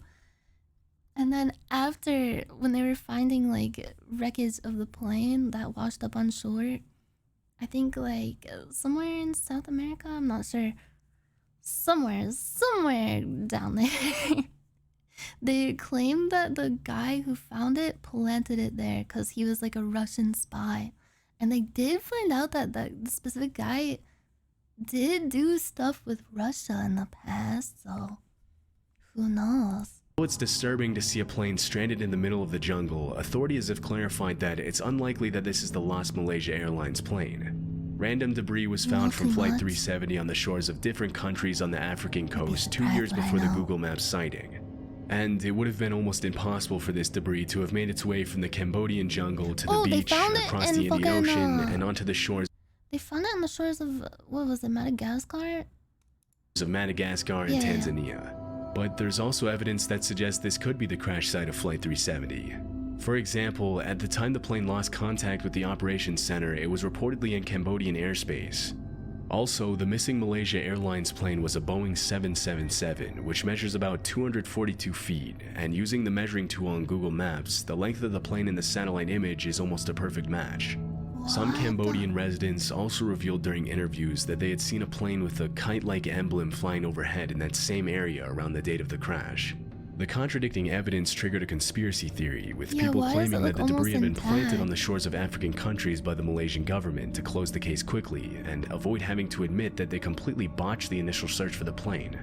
And then after, when they were finding like wreckage of the plane that washed up on shore, I think like somewhere in South America, I'm not sure, somewhere down there, they claimed that the guy who found it planted it there because he was like a Russian spy. And they did find out that the specific guy did do stuff with Russia in the past, so who knows? Though it's disturbing to see a plane stranded in the middle of the jungle, authorities have clarified that it's unlikely that this is the lost Malaysia Airlines plane. Random debris was found from Flight 370 on the shores of different countries on the African coast 2 years before the Google Maps sighting. And it would have been almost impossible for this debris to have made its way from the Cambodian jungle to the beach, across the Indian Ocean, and onto the shores. They found it on the shores of, what was it, Madagascar? Of Madagascar and Tanzania. But there's also evidence that suggests this could be the crash site of Flight 370. For example, at the time the plane lost contact with the operations center, it was reportedly in Cambodian airspace. Also, the missing Malaysia Airlines plane was a Boeing 777, which measures about 242 feet, and using the measuring tool on Google Maps, the length of the plane in the satellite image is almost a perfect match. Some Cambodian residents also revealed during interviews that they had seen a plane with a kite-like emblem flying overhead in that same area around the date of the crash. The contradicting evidence triggered a conspiracy theory, with people claiming that the debris had been planted on the shores of African countries by the Malaysian government to close the case quickly and avoid having to admit that they completely botched the initial search for the plane.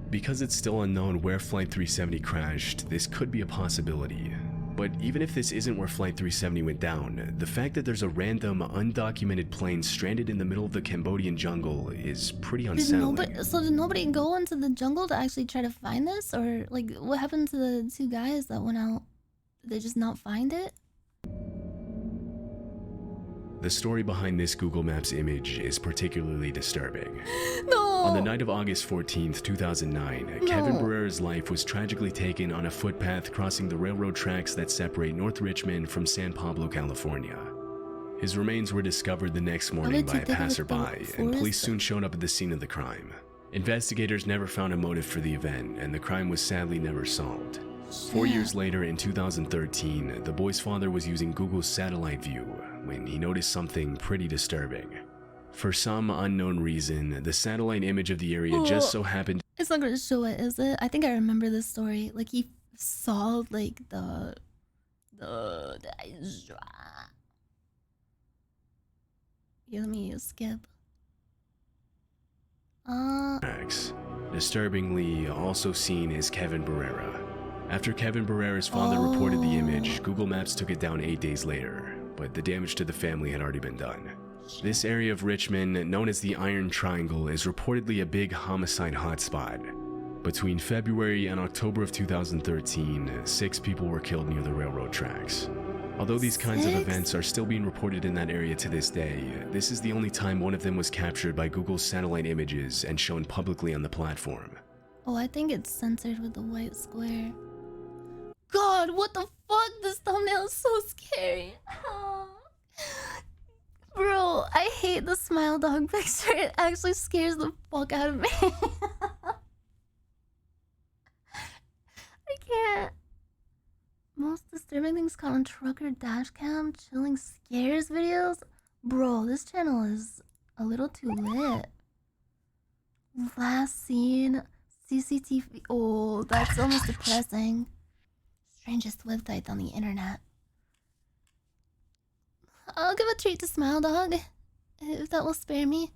Because it's still unknown where Flight 370 crashed, this could be a possibility. But even if this isn't where Flight 370 went down, the fact that there's a random, undocumented plane stranded in the middle of the Cambodian jungle is pretty unsettling. Did nobody go into the jungle to actually try to find this? Or, like, what happened to the two guys that went out? Did they just not find it? The story behind this Google Maps image is particularly disturbing. No! On the night of August 14th, 2009, Kevin Barrera's life was tragically taken on a footpath crossing the railroad tracks that separate North Richmond from San Pablo, California. His remains were discovered the next morning by a passerby, and police soon showed up at the scene of the crime. Investigators never found a motive for the event, and the crime was sadly never solved. 4 years later, in 2013, the boy's father was using Google's satellite view when he noticed something pretty disturbing. For some unknown reason, the satellite image of the area just so happened. It's not gonna show it, is it? I think I remember this story. Like, he saw, like, the yeah, let me skip. Disturbingly, also seen is Kevin Barrera. After Kevin Barrera's father reported the image, Google Maps took it down 8 days later, but the damage to the family had already been done. This area of Richmond, known as the Iron Triangle, is reportedly a big homicide hotspot. Between February and October of 2013, 6 people were killed near the railroad tracks. Although these kinds of events are still being reported in that area to this day, this is the only time one of them was captured by Google's satellite images and shown publicly on the platform. Oh, I think it's censored with the white square. God, what the fuck? This thumbnail is so scary. Bro, I hate the smile dog picture. It actually scares the fuck out of me. I can't. Most disturbing things caught on Trucker Dashcam, chilling scares videos. Bro, this channel is a little too lit. Last seen CCTV. Oh, that's almost depressing. Strangest website on the internet. I'll give a treat to Smile Dog, if that will spare me.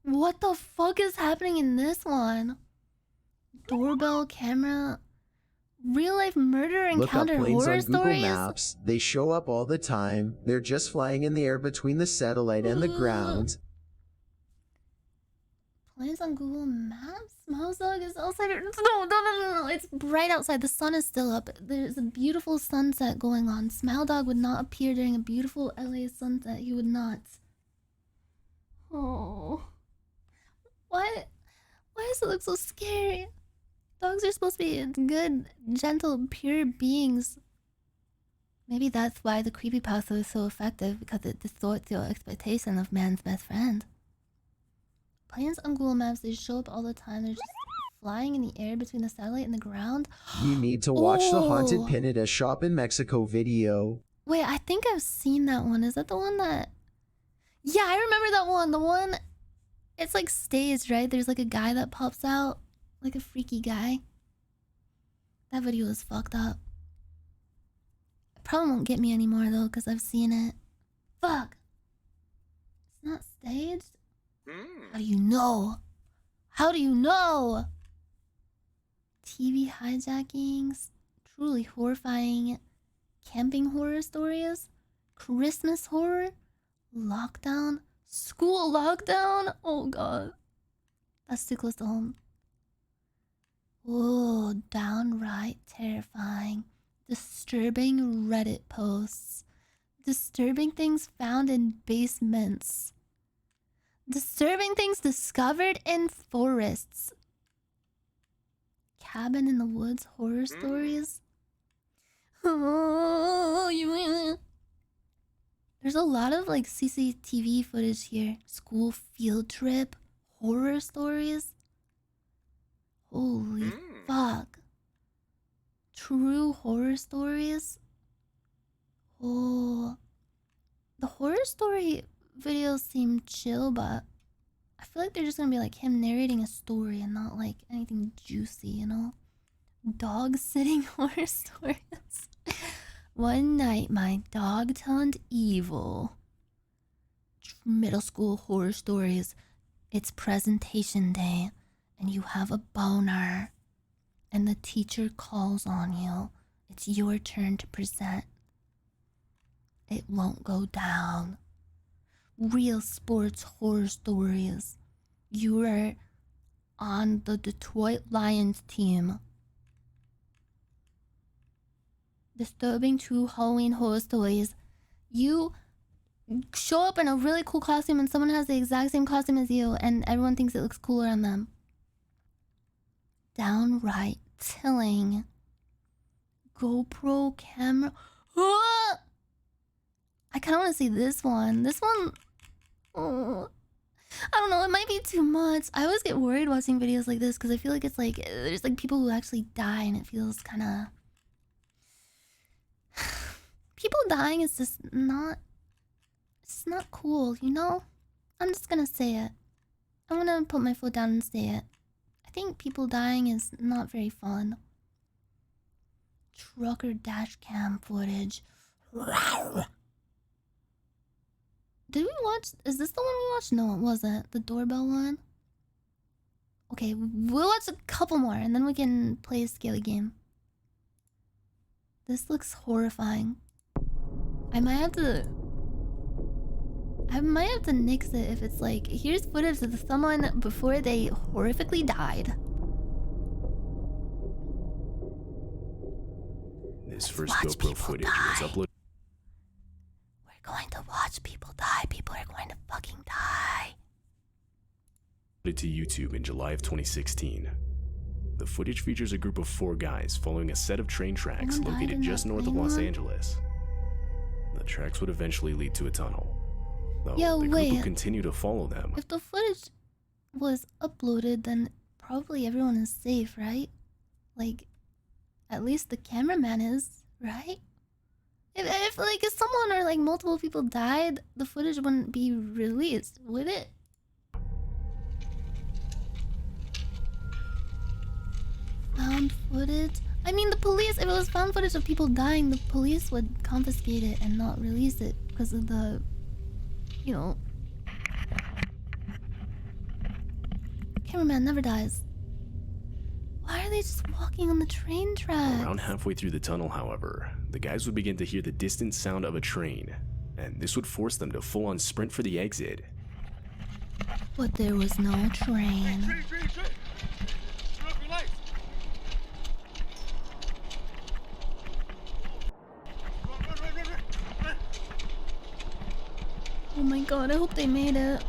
What the fuck is happening in this one? Doorbell camera. Real life murder encounter horror Google stories. Maps. They show up all the time. They're just flying in the air between the satellite and the ground. Planes on Google Maps? Smile Dog is outside. No. It's right outside. The sun is still up. There's a beautiful sunset going on. Smile Dog would not appear during a beautiful LA sunset. He would not. Oh. Why does it look so scary? Dogs are supposed to be good, gentle, pure beings. Maybe that's why the creepypasta is so effective, because it distorts your expectation of man's best friend. Planes on Google Maps, they show up all the time. They're just flying in the air between the satellite and the ground. You need to watch the Haunted Pin at a Shop in Mexico video. Wait, I think I've seen that one. Is that the one that... Yeah, I remember that one. The one... It's like staged, right? There's like a guy that pops out. Like a freaky guy. That video is fucked up. It probably won't get me anymore though, because I've seen it. Fuck! It's not staged? How do you know? How do you know? TV hijackings, truly horrifying camping horror stories, Christmas horror, lockdown, school lockdown. Oh god. That's too close to home. Oh, downright terrifying. Disturbing Reddit posts. Disturbing things found in basements. Disturbing things discovered in forests. Cabin in the woods horror stories. Oh, there's a lot of like CCTV footage here. School field trip horror stories. Holy fuck. True horror stories. Oh. The horror story videos seem chill, but I feel like they're just gonna be like him narrating a story and not like anything juicy, you know? Dog sitting horror stories. One night my dog turned evil. Middle school horror stories. It's presentation day. And you have a boner, and the teacher calls on you. It's your turn to present. It won't go down. Real sports horror stories. You are on the Detroit Lions team. Disturbing true Halloween horror stories. You show up in a really cool costume and someone has the exact same costume as you and everyone thinks it looks cooler on them. Downright tilling. GoPro camera. Ah! I kind of want to see this one. This one... Oh, I don't know, it might be too much. I always get worried watching videos like this because I feel like it's like... There's like people who actually die and it feels kind of... People dying is just not... It's not cool, you know? I'm just gonna say it. I'm gonna put my foot down and say it. I think people dying is not very fun. Trucker Dashcam footage. Did we watch... Is this the one we watched? No, it wasn't. The doorbell one? Okay, we'll watch a couple more and then we can play a scary game. This looks horrifying. I might have to nix it if it's like, here's footage of someone before they horrifically died. This first GoPro footage was uploaded. We're going to watch people die. People are going to fucking die. To YouTube in July of 2016. The footage features a group of 4 guys following a set of train tracks located just north of Los Angeles. The tracks would eventually lead to a tunnel, though the group would continue to follow them. If the footage was uploaded, then probably everyone is safe, right? Like, at least the cameraman is, right? If someone or like multiple people died, the footage wouldn't be released, would it? Found footage? I mean, the police, if it was found footage of people dying, the police would confiscate it and not release it because of the, you know... Cameraman never dies. Why are they just walking on the train track? Around halfway through the tunnel, however, the guys would begin to hear the distant sound of a train, and this would force them to full-on sprint for the exit. But there was no train. Oh my god, I hope they made it.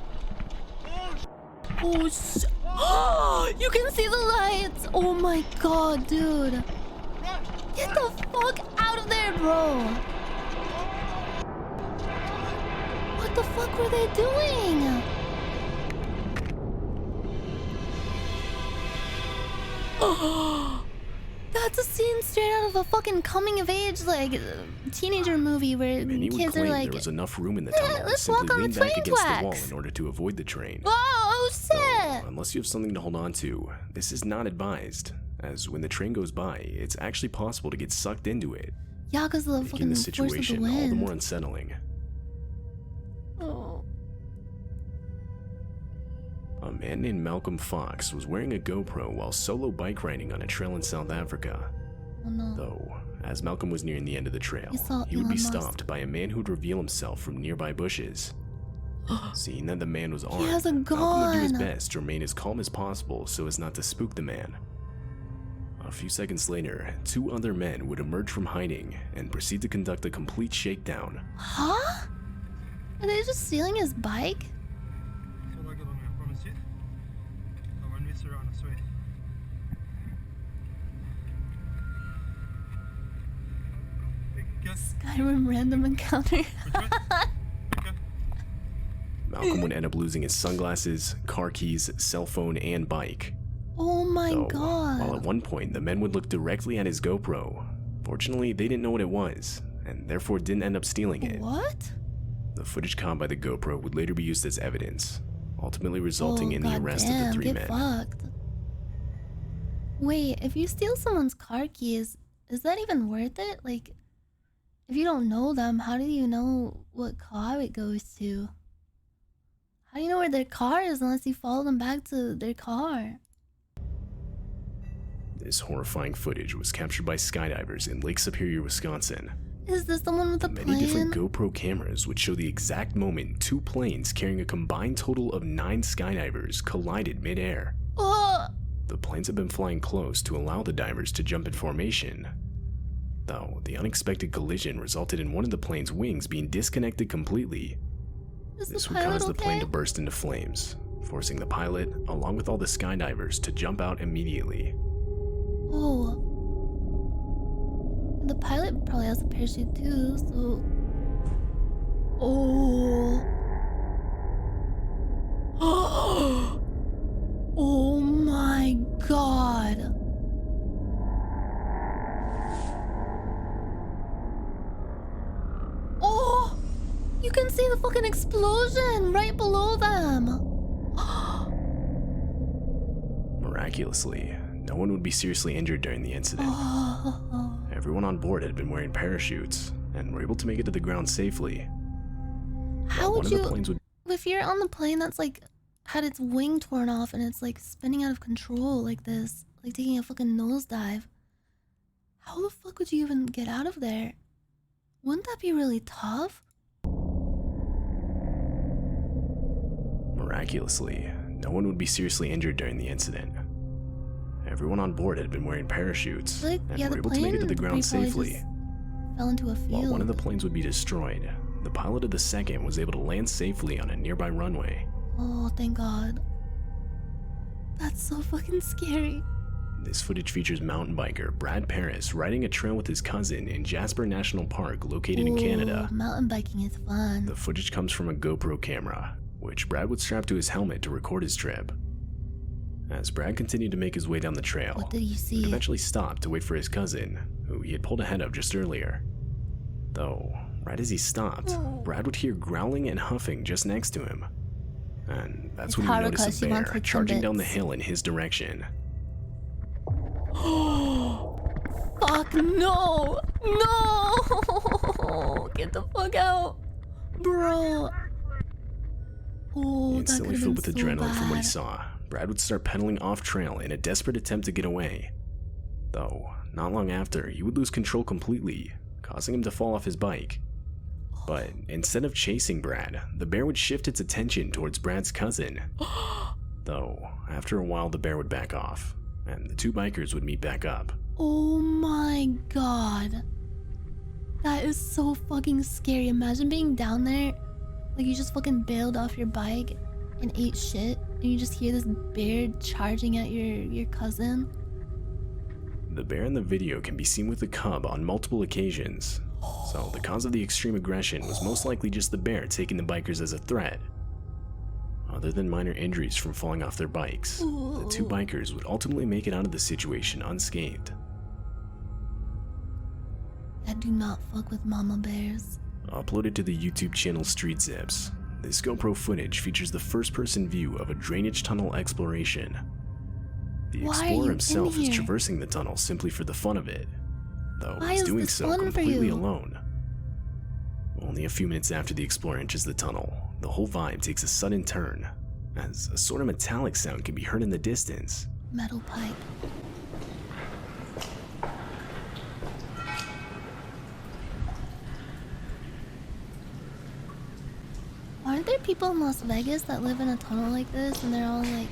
Oh shit. Oh, you can see the lights! Oh my god, dude. Get the fuck out of there, bro. What the fuck were they doing? Oh, that's a scene straight out of a fucking coming-of-age, like, teenager movie where kids are like, there was enough room in the tunnel let's to walk simply on lean the back train against the wall tracks. in order to avoid the train. Oh shit! So, unless you have something to hold on to, this is not advised, as when the train goes by, it's actually possible to get sucked into it, Yeah, because of the making fucking the force of the situation wind. all the more unsettling. Oh. A man named Malcolm Fox was wearing a GoPro while solo bike riding on a trail in South Africa. Oh no. Though, as Malcolm was nearing the end of the trail, he would Elon be Musk. stopped by a man who would reveal himself from nearby bushes. Seeing that the man was armed, has a Malcolm would do his gun. best to remain as calm as possible so as not to spook the man. A few seconds later, 2 other men would emerge from hiding and proceed to conduct a complete shakedown. Huh? Are they just stealing his bike? Skyrim random encounter. Malcolm would end up losing his sunglasses, car keys, cell phone, and bike. Oh my Though, god. while at one point the men would look directly at his GoPro, fortunately they didn't know what it was, and therefore didn't end up stealing it. What? The footage caught by the GoPro would later be used as evidence, ultimately resulting in the arrest of the 3 get men. Fucked. Wait, if you steal someone's car keys, is that even worth it? Like, if you don't know them, how do you know what car it goes to? How do you know where their car is unless you follow them back to their car? This horrifying footage was captured by skydivers in Lake Superior, Wisconsin. Is this the one with the Many different plane? GoPro cameras would show the exact moment 2 planes carrying a combined total of 9 skydivers collided mid-air. Oh! The planes had been flying close to allow the divers to jump in formation. Though, the unexpected collision resulted in one of the plane's wings being disconnected completely. This would cause the plane to burst into flames, forcing the pilot, along with all the skydivers, to jump out immediately. Oh. The pilot probably has a parachute too, so... Oh. Oh my god. Oh! You can see the fucking explosion right below them. Miraculously, no one would be seriously injured during the incident. Everyone on board had been wearing parachutes and were able to make it to the ground safely. How would One of the planes would if you're on the plane that's like had its wing torn off and it's like spinning out of control like this, like taking a fucking nosedive, how the fuck would you even get out of there? Wouldn't that be really tough? Miraculously, no one would be seriously injured during the incident. Everyone on board had been wearing parachutes and were able to make it to the ground safely. Fell into a field. While one of the planes would be destroyed, the pilot of the second was able to land safely on a nearby runway. Oh, thank God. That's so fucking scary. This footage features mountain biker Brad Paris riding a trail with his cousin in Jasper National Park located in Canada. Mountain biking is fun. The footage comes from a GoPro camera, which Brad would strap to his helmet to record his trip. As Brad continued to make his way down the trail, what did you see? He eventually stopped to wait for his cousin, who he had pulled ahead of just earlier. Though, right as he stopped, Brad would hear growling and huffing just next to him. And that's when he noticed a bear charging down the hill in his direction. Fuck no! No! Get the fuck out, bro. Oh, instantly filled with adrenaline bad. from what he saw, Brad would start pedaling off trail in a desperate attempt to get away. Though, not long after, he would lose control completely, causing him to fall off his bike. But instead of chasing Brad, the bear would shift its attention towards Brad's cousin. Though, after a while, the bear would back off, and the two bikers would meet back up. Oh my god. That is so fucking scary. Imagine being down there, like you just fucking bailed off your bike and ate shit, and you just hear this bear charging at your cousin. The bear in the video can be seen with the cub on multiple occasions, so the cause of the extreme aggression was most likely just the bear taking the bikers as a threat. Other than minor injuries from falling off their bikes, the two bikers would ultimately make it out of the situation unscathed. I do not fuck with mama bears. Uploaded to the YouTube channel Street Zips, this GoPro footage features the first-person view of a drainage tunnel exploration. The explorer himself is traversing the tunnel simply for the fun of it, though he's doing so completely alone. Only a few minutes after the explorer enters the tunnel, the whole vibe takes a sudden turn, as a sort of metallic sound can be heard in the distance. Metal pipe. Aren't there people in Las Vegas that live in a tunnel like this and they're all like...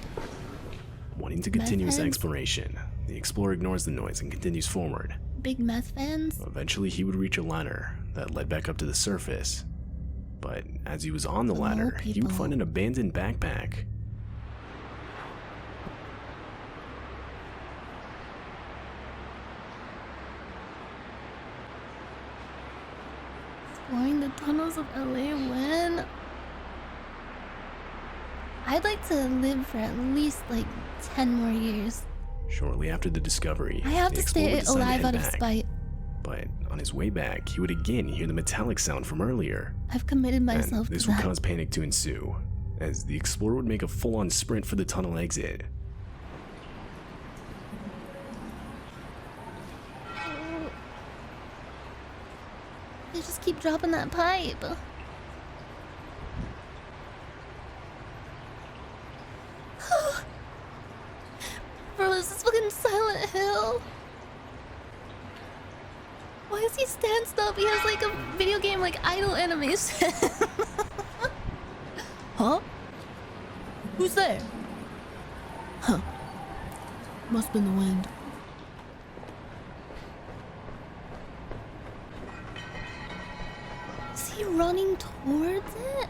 Wanting to continue his exploration, the explorer ignores the noise and continues forward. Big meth fans? Eventually he would reach a ladder that led back up to the surface. But as he was on the ladder, he would find an abandoned backpack. Exploring the tunnels of LA when? I'd like to live for at least like 10 more years. Shortly after the discovery, I have to stay alive out of spite. But on his way back, he would again hear the metallic sound from earlier. I've committed myself to that. This would cause panic to ensue, as the explorer would make a full-on sprint for the tunnel exit. They just keep dropping that pipe. Bro, is this fucking Silent Hill? Why is he stanced up? He has like a video game like idle animation. Huh? Who's there? Huh. Must've been the wind. Is he running towards it?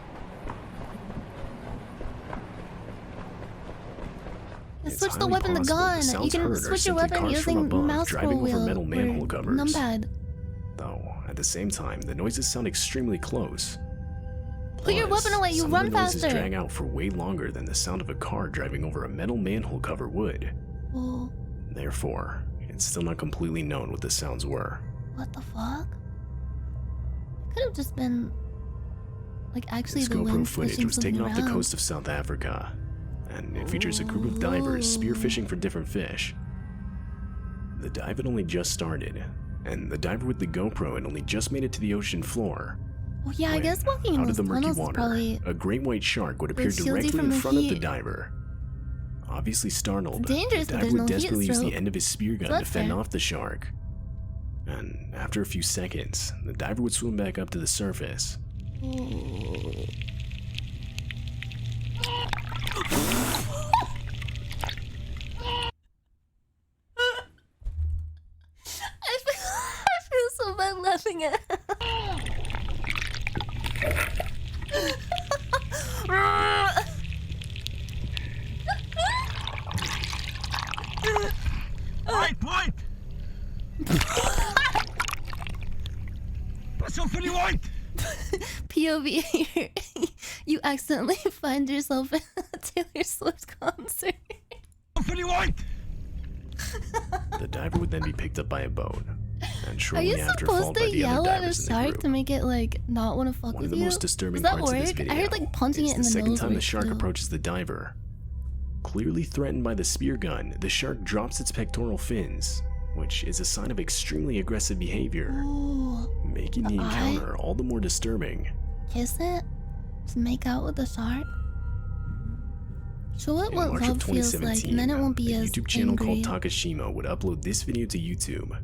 Switch the weapon to gun. You can switch your weapon using mouse wheel or numpad. Though, at the same time, the noises sound extremely close. Put your weapon away, you run faster. Some of the noises drag out for way longer than the sound of a car driving over a metal manhole cover would. Oh. Therefore, it's still not completely known what the sounds were. What the fuck? It could have just been like actually the GoPro footage was taken off the coast of South Africa, and it features a group of divers spearfishing for different fish. The dive had only just started, and the diver with the GoPro had only just made it to the ocean floor. Oh yeah, I guess walking in out of the murky tunnels water, is probably a great white shark would appear directly in front of the diver. Obviously startled, the diver would desperately use the end of his spear gun to fend off the shark. And after a few seconds, the diver would swim back up to the surface. I feel so bad laughing at POV, you accidentally find yourself in a Taylor Swift concert. The diver would then be picked up by a boat, and Are shortly you after supposed followed to by the yell other at a divers in the shark group. to make it like not want to fuck One with of the you? most disturbing Does that parts of this work? video I heard like punching is it in the the second nose. time the works, shark too. approaches the diver. Clearly threatened by the spear gun, the shark drops its pectoral fins, which is a sign of extremely aggressive behavior, making the encounter all the more disturbing. Kiss it? Just make out with the shark? Show it In what March of love feels like, 2017, and then it won't be a as YouTube channel angry. called Takashima would upload this video to YouTube.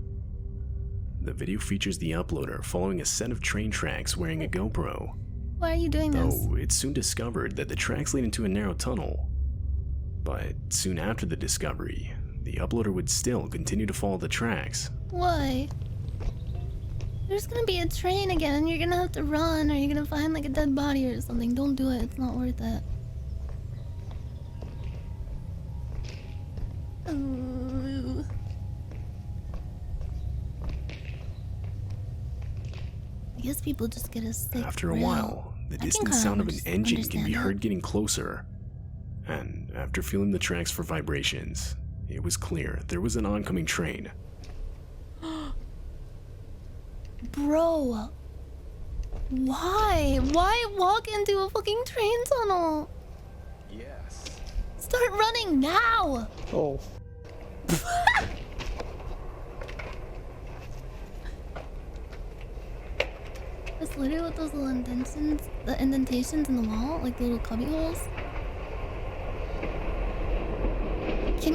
The video features the uploader following a set of train tracks wearing a GoPro. Why are you doing this? Though it's soon discovered that the tracks lead into a narrow tunnel. But soon after the discovery, the uploader would still continue to follow the tracks. Why? There's gonna be a train again and you're gonna have to run, or you're gonna find like a dead body or something. Don't do it, it's not worth it. Ooh. I guess people just get a sick After a thrill. while, the I can distant kinda sound of an engine can understand be that. heard getting closer. And after feeling the tracks for vibrations, it was clear there was an oncoming train. Bro, why? Why walk into a fucking train tunnel? Yes. Start running now! Oh. That's literally what those little indentations in the wall, like the little cubby holes. Can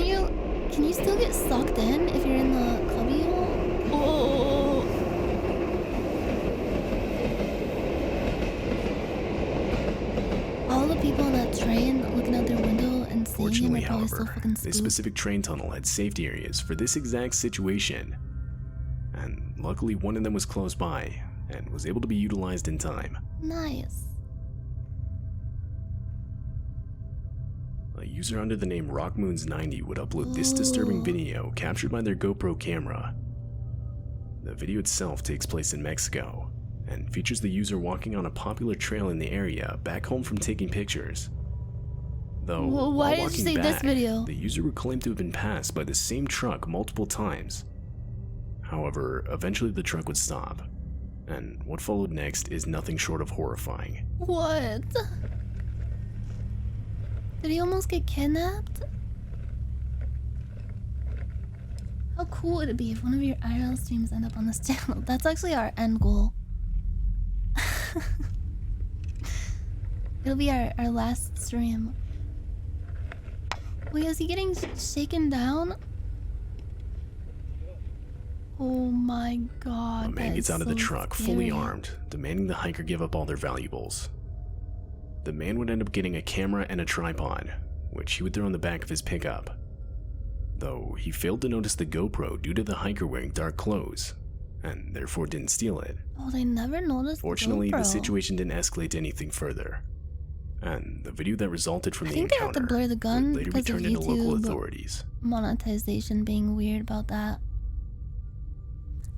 you still get sucked in if you're in the cubby hole? Oh. All the people on that train looking out their window and seeing him Fortunately, are probably so however, fucking this spooked. specific train tunnel had safety areas for this exact situation. And luckily one of them was close by, and was able to be utilized in time. Nice. A user under the name RockMoons90 would upload this disturbing video captured by their GoPro camera. The video itself takes place in Mexico, and features the user walking on a popular trail in the area back home from taking pictures. Though, Well, while why did you walking say back, this video? the user would claim to have been passed by the same truck multiple times. However, eventually the truck would stop, and what followed next is nothing short of horrifying. What? Did he almost get kidnapped? How cool would it be if one of your IRL streams end up on this channel? That's actually our end goal. It'll be our last stream. Wait, is he getting shaken down? Oh my god. A man gets out of the truck, fully armed, demanding the hiker give up all their valuables. The man would end up getting a camera and a tripod, which he would throw in the back of his pickup. Though he failed to notice the GoPro due to the hiker wearing dark clothes, and therefore didn't steal it. Oh, they never noticed. Fortunately, GoPro. the situation didn't escalate to anything further, and the video that resulted from I the think they have to encounter blur the gun would later be because of turned into local YouTube authorities. monetization being weird about that.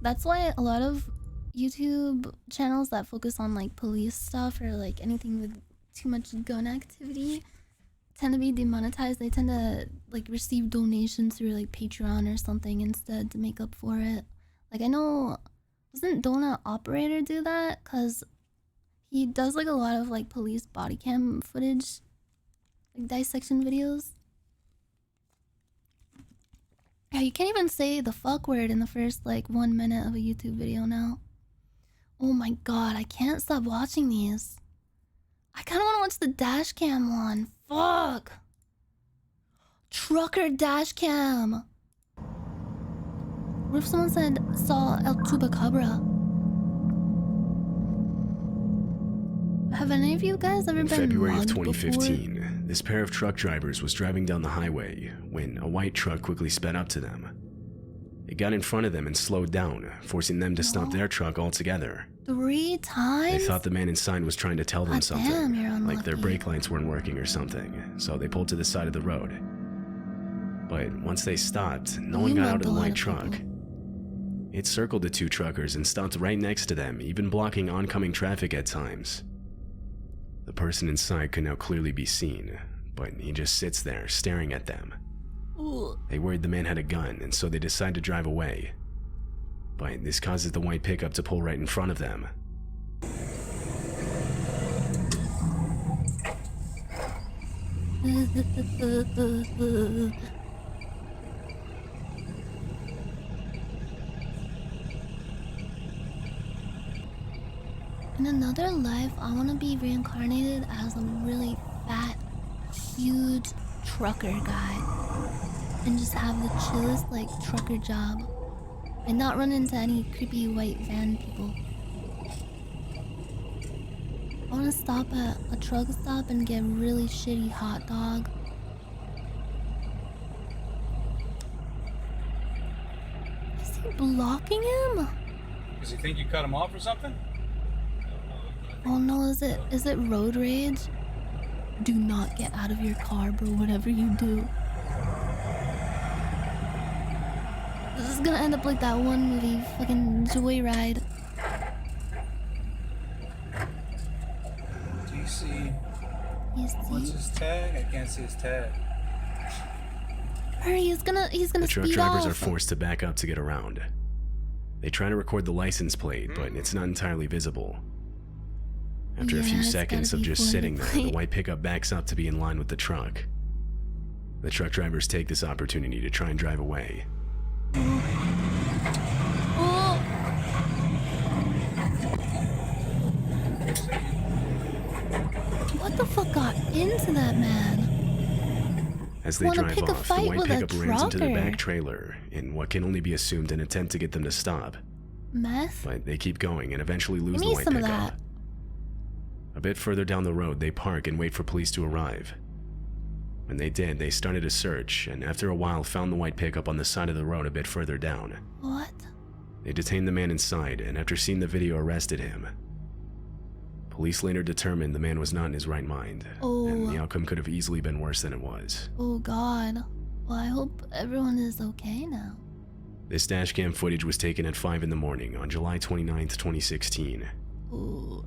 That's why a lot of YouTube channels that focus on like police stuff or like anything with too much gun activity tend to be demonetized. They tend to like receive donations through like Patreon or something instead to make up for it. Like I know, doesn't Donut Operator do that? Cause he does like a lot of like police body cam footage, like dissection videos. Yeah, you can't even say the fuck word in the first like 1 minute of a YouTube video now. Oh my god, I can't stop watching these. I kind of want to watch the Dashcam one. Fuck. Trucker Dashcam. What if someone saw El Chupacabra? Have any of you guys ever In been February of mugged 2015, before? this pair of truck drivers was driving down the highway when a white truck quickly sped up to them. It got in front of them and slowed down, forcing them to stop their truck altogether. 3 times? They thought the man inside was trying to tell them God something, damn, you're like their unlucky. brake lights weren't working or something, so they pulled to the side of the road. But once they stopped, no one You got out mugged of a the lot white of truck. It circled the two truckers and stopped right next to them, even blocking oncoming traffic at times. The person inside could now clearly be seen, but he just sits there staring at them. They worried the man had a gun, and so they decide to drive away. But this causes the white pickup to pull right in front of them. In another life, I want to be reincarnated as a really fat, huge trucker guy and just have the chillest, like, trucker job and not run into any creepy white van people. I want to stop at a truck stop and get a really shitty hot dog. Is he blocking him? Does he think you cut him off or something? Oh no, is it road rage? Do not get out of your car, bro, whatever you do. This is gonna end up like that one movie, fucking Joyride. Do you see? What's his tag? I can't see his tag. Hurry, he's gonna The truck speed drivers off. are forced to back up to get around. They try to record the license plate, but it's not entirely visible. After a few seconds of just sitting there, the white pickup backs up to be in line with the truck. The truck drivers take this opportunity to try and drive away. What the fuck got into that man? As they drive off, the white pickup rams into the back trailer in what can only be assumed an attempt to get them to stop. Meth? But they keep going and eventually lose the white some pickup. of that. A bit further down the road, they park and wait for police to arrive. When they did, they started a search, and after a while found the white pickup on the side of the road a bit further down. What? They detained the man inside, and after seeing the video, arrested him. Police later determined the man was not in his right mind, and the outcome could have easily been worse than it was. Oh god. Well, I hope everyone is okay now. This dashcam footage was taken at 5 in the morning on July 29th, 2016.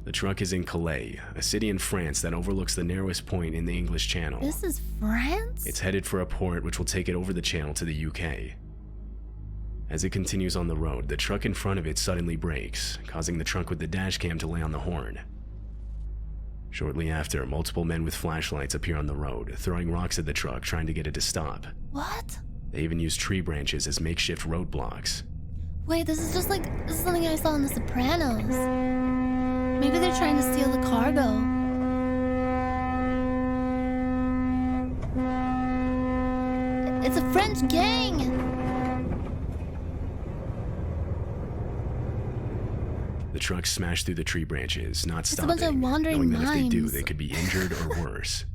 The truck is in Calais, a city in France that overlooks the narrowest point in the English Channel. This is France? It's headed for a port which will take it over the channel to the UK. As it continues on the road, the truck in front of it suddenly brakes, causing the truck with the dashcam to lay on the horn. Shortly after, multiple men with flashlights appear on the road, throwing rocks at the truck, trying to get it to stop. What? They even use tree branches as makeshift roadblocks. Wait, this is something I saw in The Sopranos. Maybe they're trying to steal the cargo. It's a French gang! The truck smashed through the tree branches, not It's stopping, a bunch of wandering knowing that if they do, mimes. they could be injured or worse.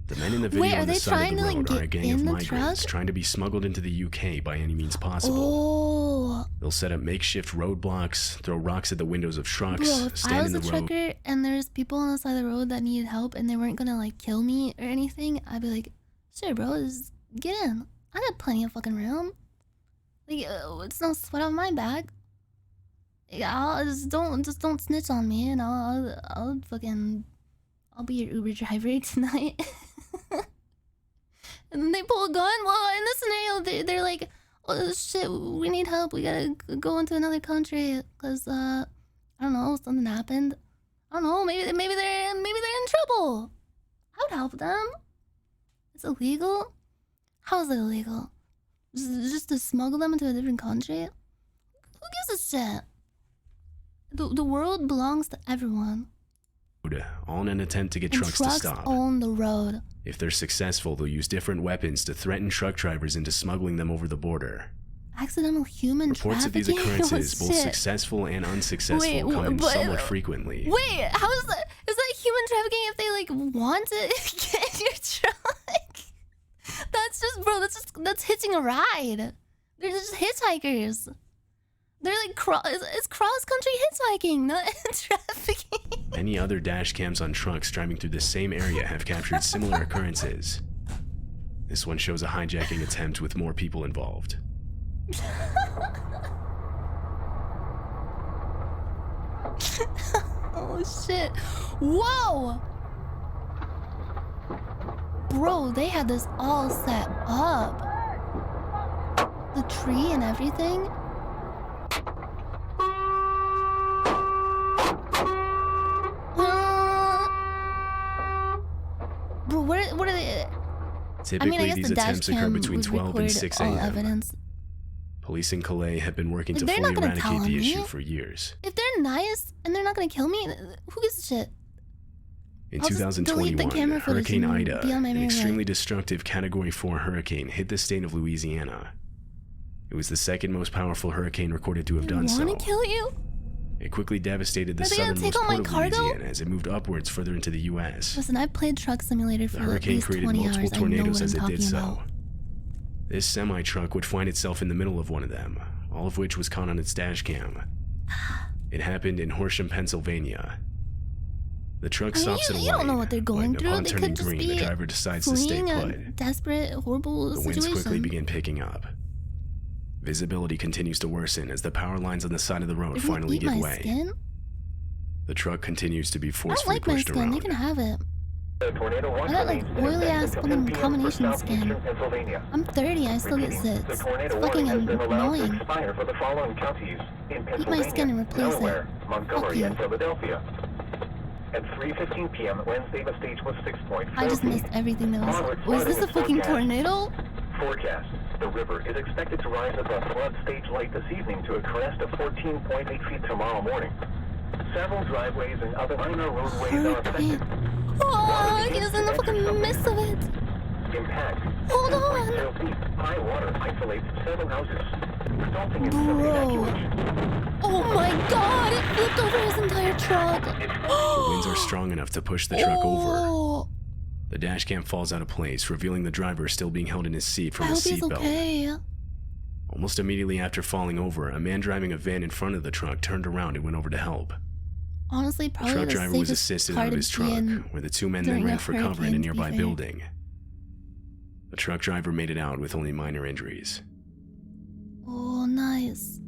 The men in the video Wait, are on the they side of the trying to, road like, are a get gang of in the migrants truck? trying to be smuggled into the UK by any means possible. Oh. They'll set up makeshift roadblocks, throw rocks at the windows of trucks, Bro, if I stand was in a the road. trucker and there's people on the side of the road that needed help and they weren't gonna like kill me or anything, I'd be like, sure bro, just get in. I got plenty of fucking room. Like, it's no sweat on my back. I'll just don't snitch on me and I'll be your Uber driver tonight. And then they pull a gun. Well, in this scenario, they're like, oh shit, we need help. We gotta go into another country because I don't know, something happened. I don't know. Maybe they're in trouble. I would help them. It's illegal. How is it illegal? Just to smuggle them into a different country? Who gives a shit? The world belongs to everyone. All in an attempt to get And trucks to stop. own the road. If they're successful, they'll use different weapons to threaten truck drivers into smuggling them over the border. Accidental human Reports of these trafficking? occurrences, Oh, both shit. successful and unsuccessful, Wait, come in but- somewhat frequently. Wait, how is that? Is that human trafficking if they like want to get in your truck? That's just, bro. That's hitching a ride. They're just hitchhikers. They're like it's cross country hitchhiking, not trafficking. Many other dash cams on trucks driving through the same area have captured similar occurrences. This one shows a hijacking attempt with more people involved. Oh shit. Whoa! Bro, they had this all set up. The tree and everything. Bro, what are they? Typically, these attempts occur between 12 and 6 a.m. Evidence. Police in Calais have been working to fully eradicate the issue for years. If they're nice and they're not gonna kill me, who gives a shit? In 2021, Hurricane Ida, an extremely destructive Category 4 hurricane, hit the state of Louisiana. It was the second most powerful hurricane recorded to have done so. I wanna kill you? It quickly devastated the southernmost part of Louisiana as it moved upwards further into the U.S. Listen, I played Truck Simulator for at least 20 hours. The hurricane created multiple tornadoes as it did so. This semi-truck would find itself in the middle of one of them, all of which was caught on its dash cam. It happened in Horsham, Pennsylvania. The truck stops at a light. You don't know what they're going through. Upon They turning could just green, be the driver decides to stay put. a desperate, horrible The situation. winds quickly begin picking up. Visibility continues to worsen as the power lines on the side of the road finally give way. Skin? The truck continues to be I don't forcefully like my pushed skin. around. They can have it. I got like oily ass fucking combination skin. I'm 30. I still get zits. It's fucking annoying. Eat my skin and replace it. Fuck you. At 3:15 p.m. Wednesday, the stage was 6.4 I just missed everything that was. Was this a fucking tornado? Forecast. The river is expected to rise above flood stage light this evening to a crest of 14.8 feet tomorrow morning. Several driveways and other minor roadways are affected. Oh, he was in the fucking midst of it. Impact. Hold on. High water isolates several houses, resulting in some Bro. evacuation. Oh my god, it flipped over his entire truck. The winds are strong enough to push the truck over. The dash cam falls out of place, revealing the driver still being held in his seat from his seatbelt. Okay. Almost immediately after falling over, a man driving a van in front of the truck turned around and went over to help. Honestly, probably the truck driver was assisted out of his truck, where the two men then ran for cover in a nearby building. The truck driver made it out with only minor injuries. Oh, nice.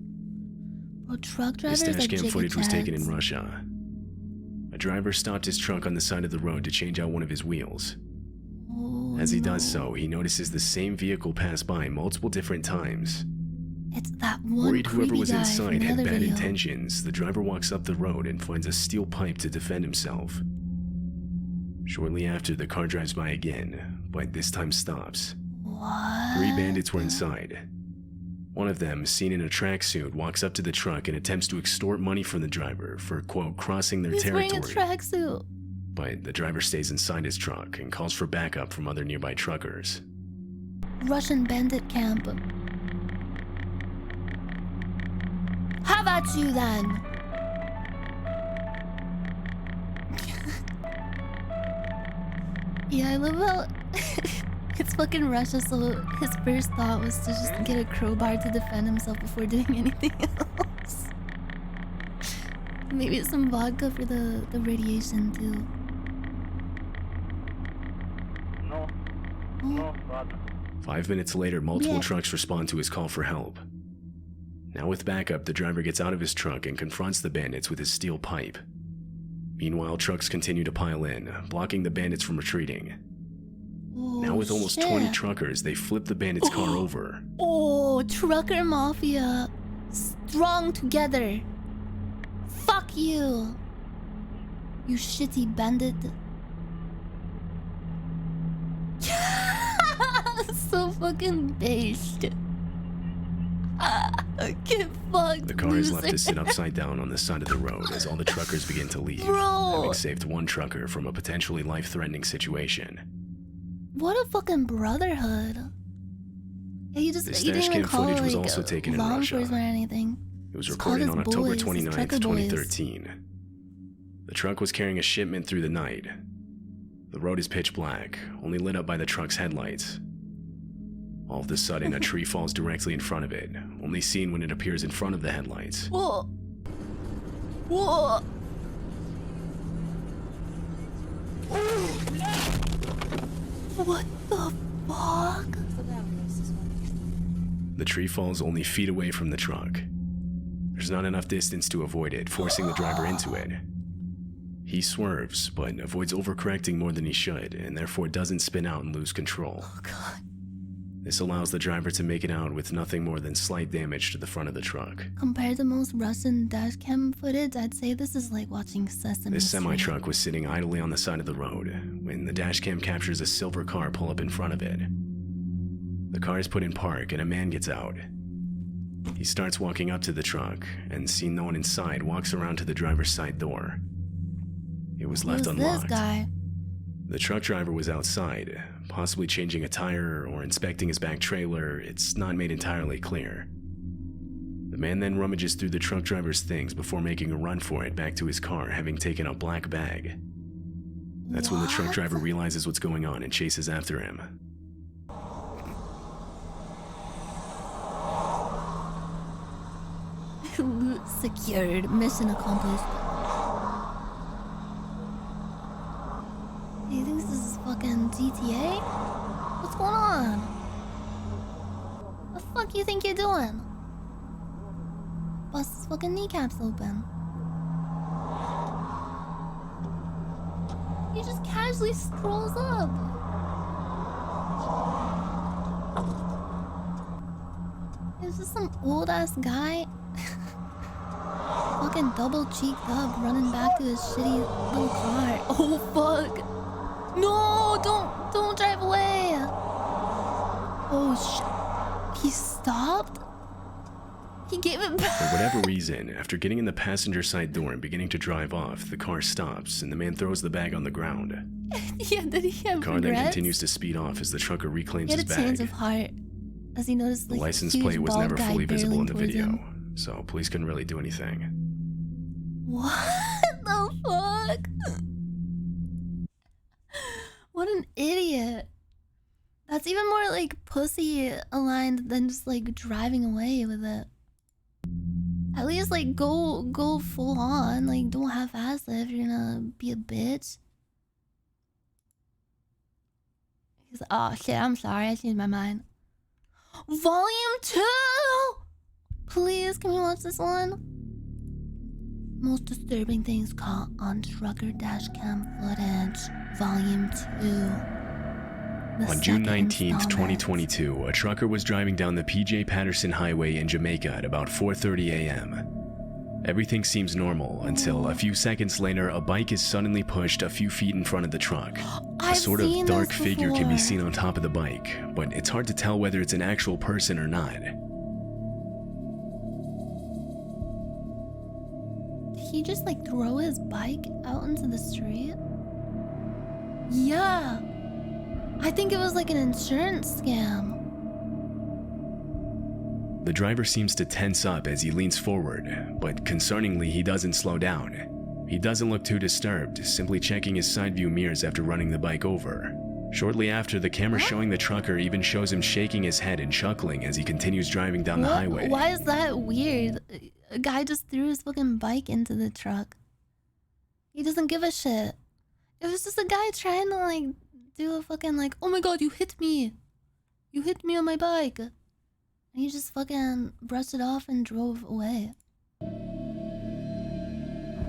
Bro, truck drivers This dashcam like footage was taken in Russia. A driver stopped his truck on the side of the road to change out one of his wheels. Oh, As he does so, he notices the same vehicle pass by multiple different times. It's that one Worried whoever was guy inside from had the bad other video. intentions, the driver walks up the road and finds a steel pipe to defend himself. Shortly after, the car drives by again, but this time stops. What? 3 bandits were inside. One of them, seen in a tracksuit, walks up to the truck and attempts to extort money from the driver for, quote, crossing their He's territory. wearing a tracksuit. But the driver stays inside his truck and calls for backup from other nearby truckers. Russian bandit camp. How about you then? Yeah, I love how it's fucking Russia, so his first thought was to just get a crowbar to defend himself before doing anything else. Maybe some vodka for the radiation too. No, 5 minutes later, multiple trucks respond to his call for help. Now with backup, the driver gets out of his truck and confronts the bandits with his steel pipe. Meanwhile, trucks continue to pile in, blocking the bandits from retreating. Now with almost 20 truckers, they flip the bandits' car over. Oh, trucker mafia. Strong together. Fuck you. You shitty bandit. So fucking based. Get fucked. The car is left to sit upside down on the side of the road as all the truckers begin to leave, having saved one trucker from a potentially life-threatening situation. What a fucking brotherhood. Yeah, you This didn't even dashcam call footage it, was like, also taken in law Russia. enforcement or anything. It was It's recorded called on his October boys, his 29th, trucker boys. 2013. The truck was carrying a shipment through the night. The road is pitch black, only lit up by the truck's headlights. All of a sudden, a tree falls directly in front of it, only seen when it appears in front of the headlights. Whoa. Whoa. What the fuck? The tree falls only feet away from the truck. There's not enough distance to avoid it, forcing the driver into it. He swerves, but avoids overcorrecting more than he should, and therefore doesn't spin out and lose control. Oh god. This allows the driver to make it out with nothing more than slight damage to the front of the truck. Compared to most Russian dashcam footage, I'd say this is like watching Sesame This Street. semi-truck was sitting idly on the side of the road when the dashcam captures a silver car pull up in front of it. The car is put in park and a man gets out. He starts walking up to the truck and, seeing no one inside, walks around to the driver's side door. It was left unlocked. This guy? The truck driver was outside, possibly changing a tire or inspecting his back trailer. It's not made entirely clear. The man then rummages through the truck driver's things before making a run for it back to his car, having taken a black bag. That's when the truck driver realizes what's going on and chases after him. Loot secured. Mission accomplished. You think this is fucking GTA? What's going on? What the fuck you think you're doing? Bust his fucking kneecaps open. He just casually scrolls up. Is this some old ass guy? Fucking double cheeked up, running back to his shitty little car. Oh fuck! No, don't drive away. Oh shit! He stopped. He gave it back. For whatever reason, after getting in the passenger side door and beginning to drive off, the car stops and the man throws the bag on the ground. Yeah, did he have The car then continues to speed off as the trucker reclaims his bag. He had a change bag. of heart as he noticed The license plate was never fully visible in the video, so police couldn't really do anything. What the fuck? What an idiot. That's even more like pussy aligned than just like driving away with it. At least like go full on, like don't half-ass it if you're gonna be a bitch. He's like, oh shit, I'm sorry, I changed my mind. Volume 2! Please, can we watch this one? Most disturbing things caught on trucker dashcam footage, Volume 2. On June 19th, 2022, a trucker was driving down the PJ Patterson Highway in Jamaica at about 4:30 a.m. Everything seems normal until a few seconds later, a bike is suddenly pushed a few feet in front of the truck. A sort of dark figure can be seen on top of the bike, but it's hard to tell whether it's an actual person or not. Did he just like throw his bike out into the street? Yeah. I think it was like an insurance scam. The driver seems to tense up as he leans forward, but concerningly, he doesn't slow down. He doesn't look too disturbed, simply checking his side view mirrors after running the bike over. Shortly after, the camera showing the trucker even shows him shaking his head and chuckling as he continues driving down the highway. Why is that weird? A guy just threw his fucking bike into the truck. He doesn't give a shit. It was just a guy trying to like do a fucking like, oh my god, you hit me. You hit me on my bike. And he just fucking brushed it off and drove away.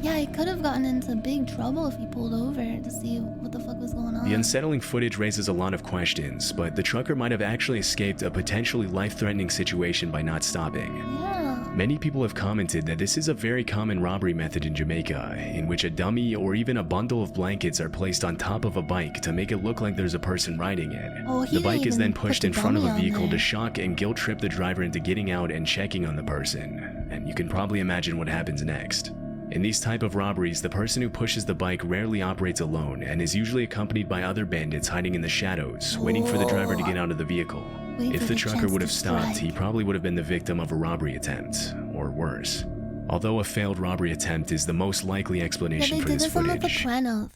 Yeah, he could have gotten into big trouble if he pulled over to see what the fuck was going on. The unsettling footage raises a lot of questions, but the trucker might have actually escaped a potentially life-threatening situation by not stopping. Yeah. Many people have commented that this is a very common robbery method in Jamaica, in which a dummy or even a bundle of blankets are placed on top of a bike to make it look like there's a person riding it. Oh, the bike is then pushed in front of a dummy on vehicle to there. shock and guilt trip the driver into getting out and checking on the person, and you can probably imagine what happens next. In these type of robberies, the person who pushes the bike rarely operates alone and is usually accompanied by other bandits hiding in the shadows, waiting for the driver to get out of the vehicle. Waiting If for the the trucker chance would to have stopped, strike. he probably would have been the victim of a robbery attempt, or worse. Although a failed robbery attempt is the most likely Yeah, explanation they for did this this on The footage. Sopranos.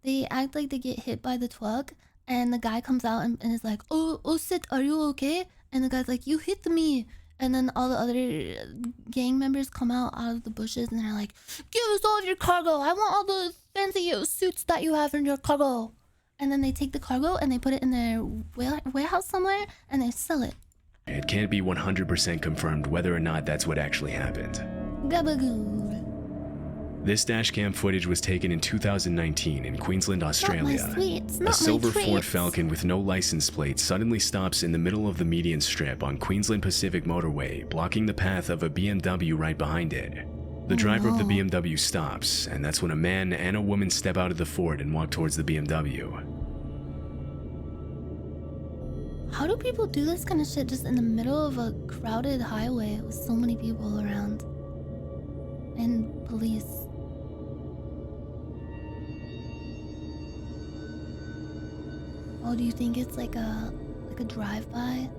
They act like they get hit by the truck, and the guy comes out and is like, oh shit, are you okay? And the guy's like, you hit me. And then all the other gang members come out of the bushes and they're like, give us all of your cargo. I want all the fancy suits that you have in your cargo. And then they take the cargo and they put it in their warehouse somewhere and they sell it. It can't be 100% confirmed whether or not that's what actually happened. Gabagoo. This dashcam footage was taken in 2019 in Queensland, Australia. A silver Ford Falcon with no license plate suddenly stops in the middle of the median strip on Queensland Pacific motorway, blocking the path of a BMW right behind it. The driver of the BMW stops, and that's when a man and a woman step out of the Ford and walk towards the BMW. How do people do this kind of shit just in the middle of a crowded highway with so many people around? And police. Oh, do you think it's like a drive-by?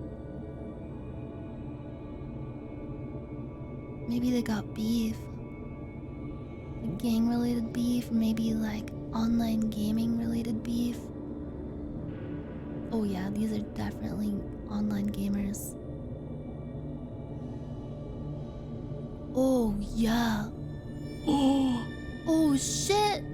Maybe they got beef. Like gang-related beef, or maybe like online gaming-related beef. Oh yeah, these are definitely online gamers. Oh yeah. Oh shit.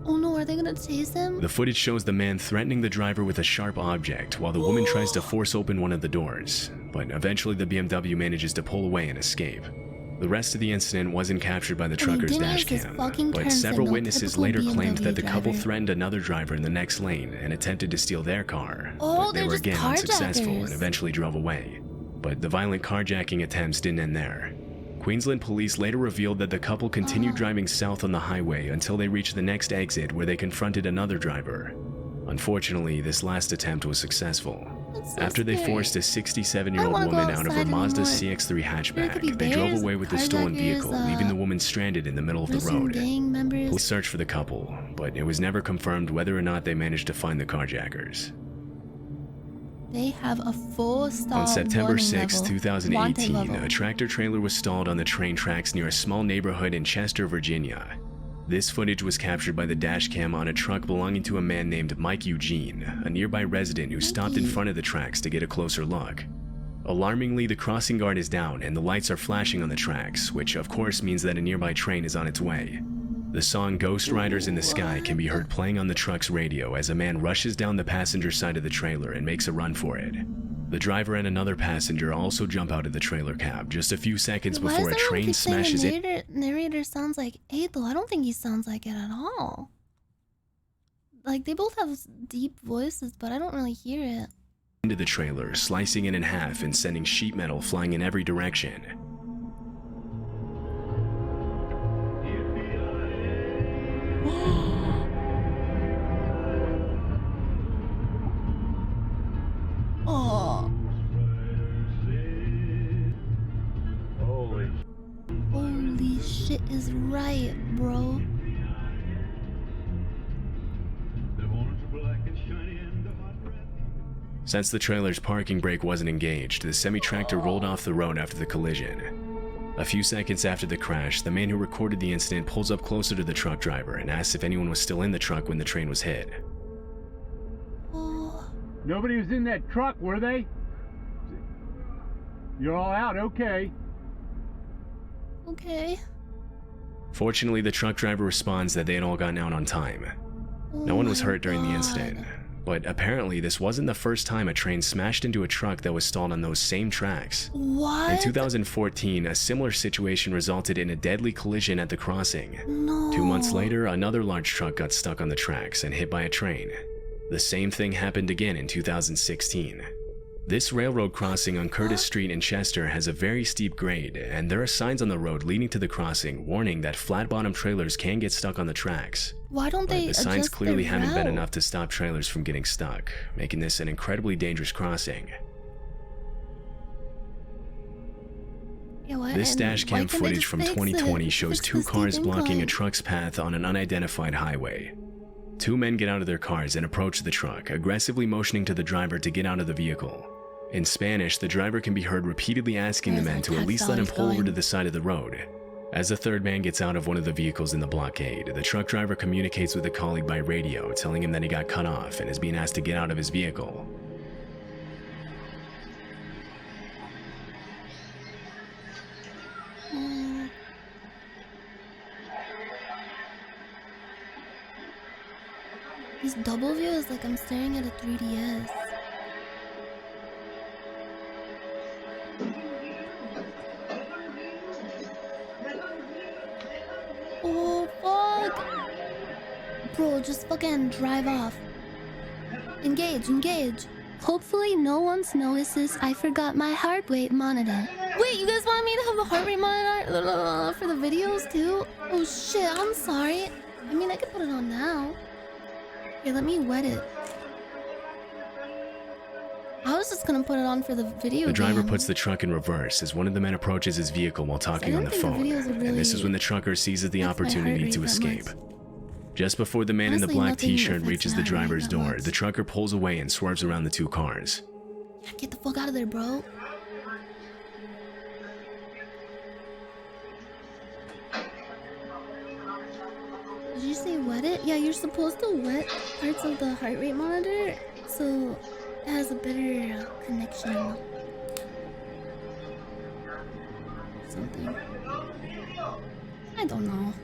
Oh no, are they gonna chase him? The footage shows the man threatening the driver with a sharp object while the woman tries to force open one of the doors, but eventually the BMW manages to pull away and escape. The rest of the incident wasn't captured by the trucker's dashcam, but several witnesses later claimed that the couple threatened another driver in the next lane and attempted to steal their car, but they were again unsuccessful and eventually drove away. But the violent carjacking attempts didn't end there. Queensland police later revealed that the couple continued driving south on the highway until they reached the next exit where they confronted another driver. Unfortunately, this last attempt was successful. After they forced a 67-year-old woman out of her Mazda CX-3 hatchback, they drove away with the stolen vehicle, leaving the woman stranded in the middle of the road. Police searched for the couple, but it was never confirmed whether or not they managed to find the carjackers. They have a full stall. On September 6, 2018, a tractor trailer was stalled on the train tracks near a small neighborhood in Chester, Virginia. This footage was captured by the dashcam on a truck belonging to a man named Mike Eugene, a nearby resident who stopped in front of the tracks to get a closer look. Alarmingly, the crossing guard is down and the lights are flashing on the tracks, which of course means that a nearby train is on its way. The song Ghost Riders in the Sky can be heard playing on the truck's radio as a man rushes down the passenger side of the trailer and makes a run for it. The driver and another passenger also jump out of the trailer cab just a few seconds before a train smashes it. The narrator sounds like Adel. I don't think he sounds like it at all. Like, they both have deep voices, but I don't really hear it. Into the trailer, slicing it in half and sending sheet metal flying in every direction. Oh. Holy shit is right, bro. Since the trailer's parking brake wasn't engaged, the semi-tractor rolled off the road after the collision. A few seconds after the crash, the man who recorded the incident pulls up closer to the truck driver and asks if anyone was still in the truck when the train was hit. Nobody was in that truck, were they? You're all out, okay. Okay. Fortunately, the truck driver responds that they had all gotten out on time. No one was hurt during the incident, but apparently this wasn't the first time a train smashed into a truck that was stalled on those same tracks. What? In 2014, a similar situation resulted in a deadly collision at the crossing. No. 2 months later, another large truck got stuck on the tracks and hit by a train. The same thing happened again in 2016. This railroad crossing on Curtis Street in Chester has a very steep grade, and there are signs on the road leading to the crossing warning that flat-bottom trailers can get stuck on the tracks. Why don't they adjust? The signs clearly haven't been enough to stop trailers from getting stuck, making this an incredibly dangerous crossing. This dashcam footage from 2020 shows two cars blocking a truck's path on an unidentified highway. Two men get out of their cars and approach the truck, aggressively motioning to the driver to get out of the vehicle. In Spanish, the driver can be heard repeatedly asking the men to at least let him pull over to the side of the road. As the third man gets out of one of the vehicles in the blockade, the truck driver communicates with a colleague by radio, telling him that he got cut off and is being asked to get out of his vehicle. This double view is like I'm staring at a 3DS. Bro, just fucking drive off. Engage, engage. Hopefully no one notices I forgot my heart rate monitor. Wait, you guys want me to have a heart rate monitor for the videos too? Oh shit, I'm sorry. I mean, I could put it on now. Here, let me wet it. I was just gonna put it on for the video. The driver game. puts the truck in reverse as one of the men approaches his vehicle while talking on the phone. And this is when the trucker seizes the opportunity to escape. Just before the man in the black t-shirt reaches the driver's door, the trucker pulls away and swerves around the two cars. Get the fuck out of there, bro. Did you say wet it? Yeah, you're supposed to wet parts of the heart rate monitor so it has a better connection. Something. I don't know.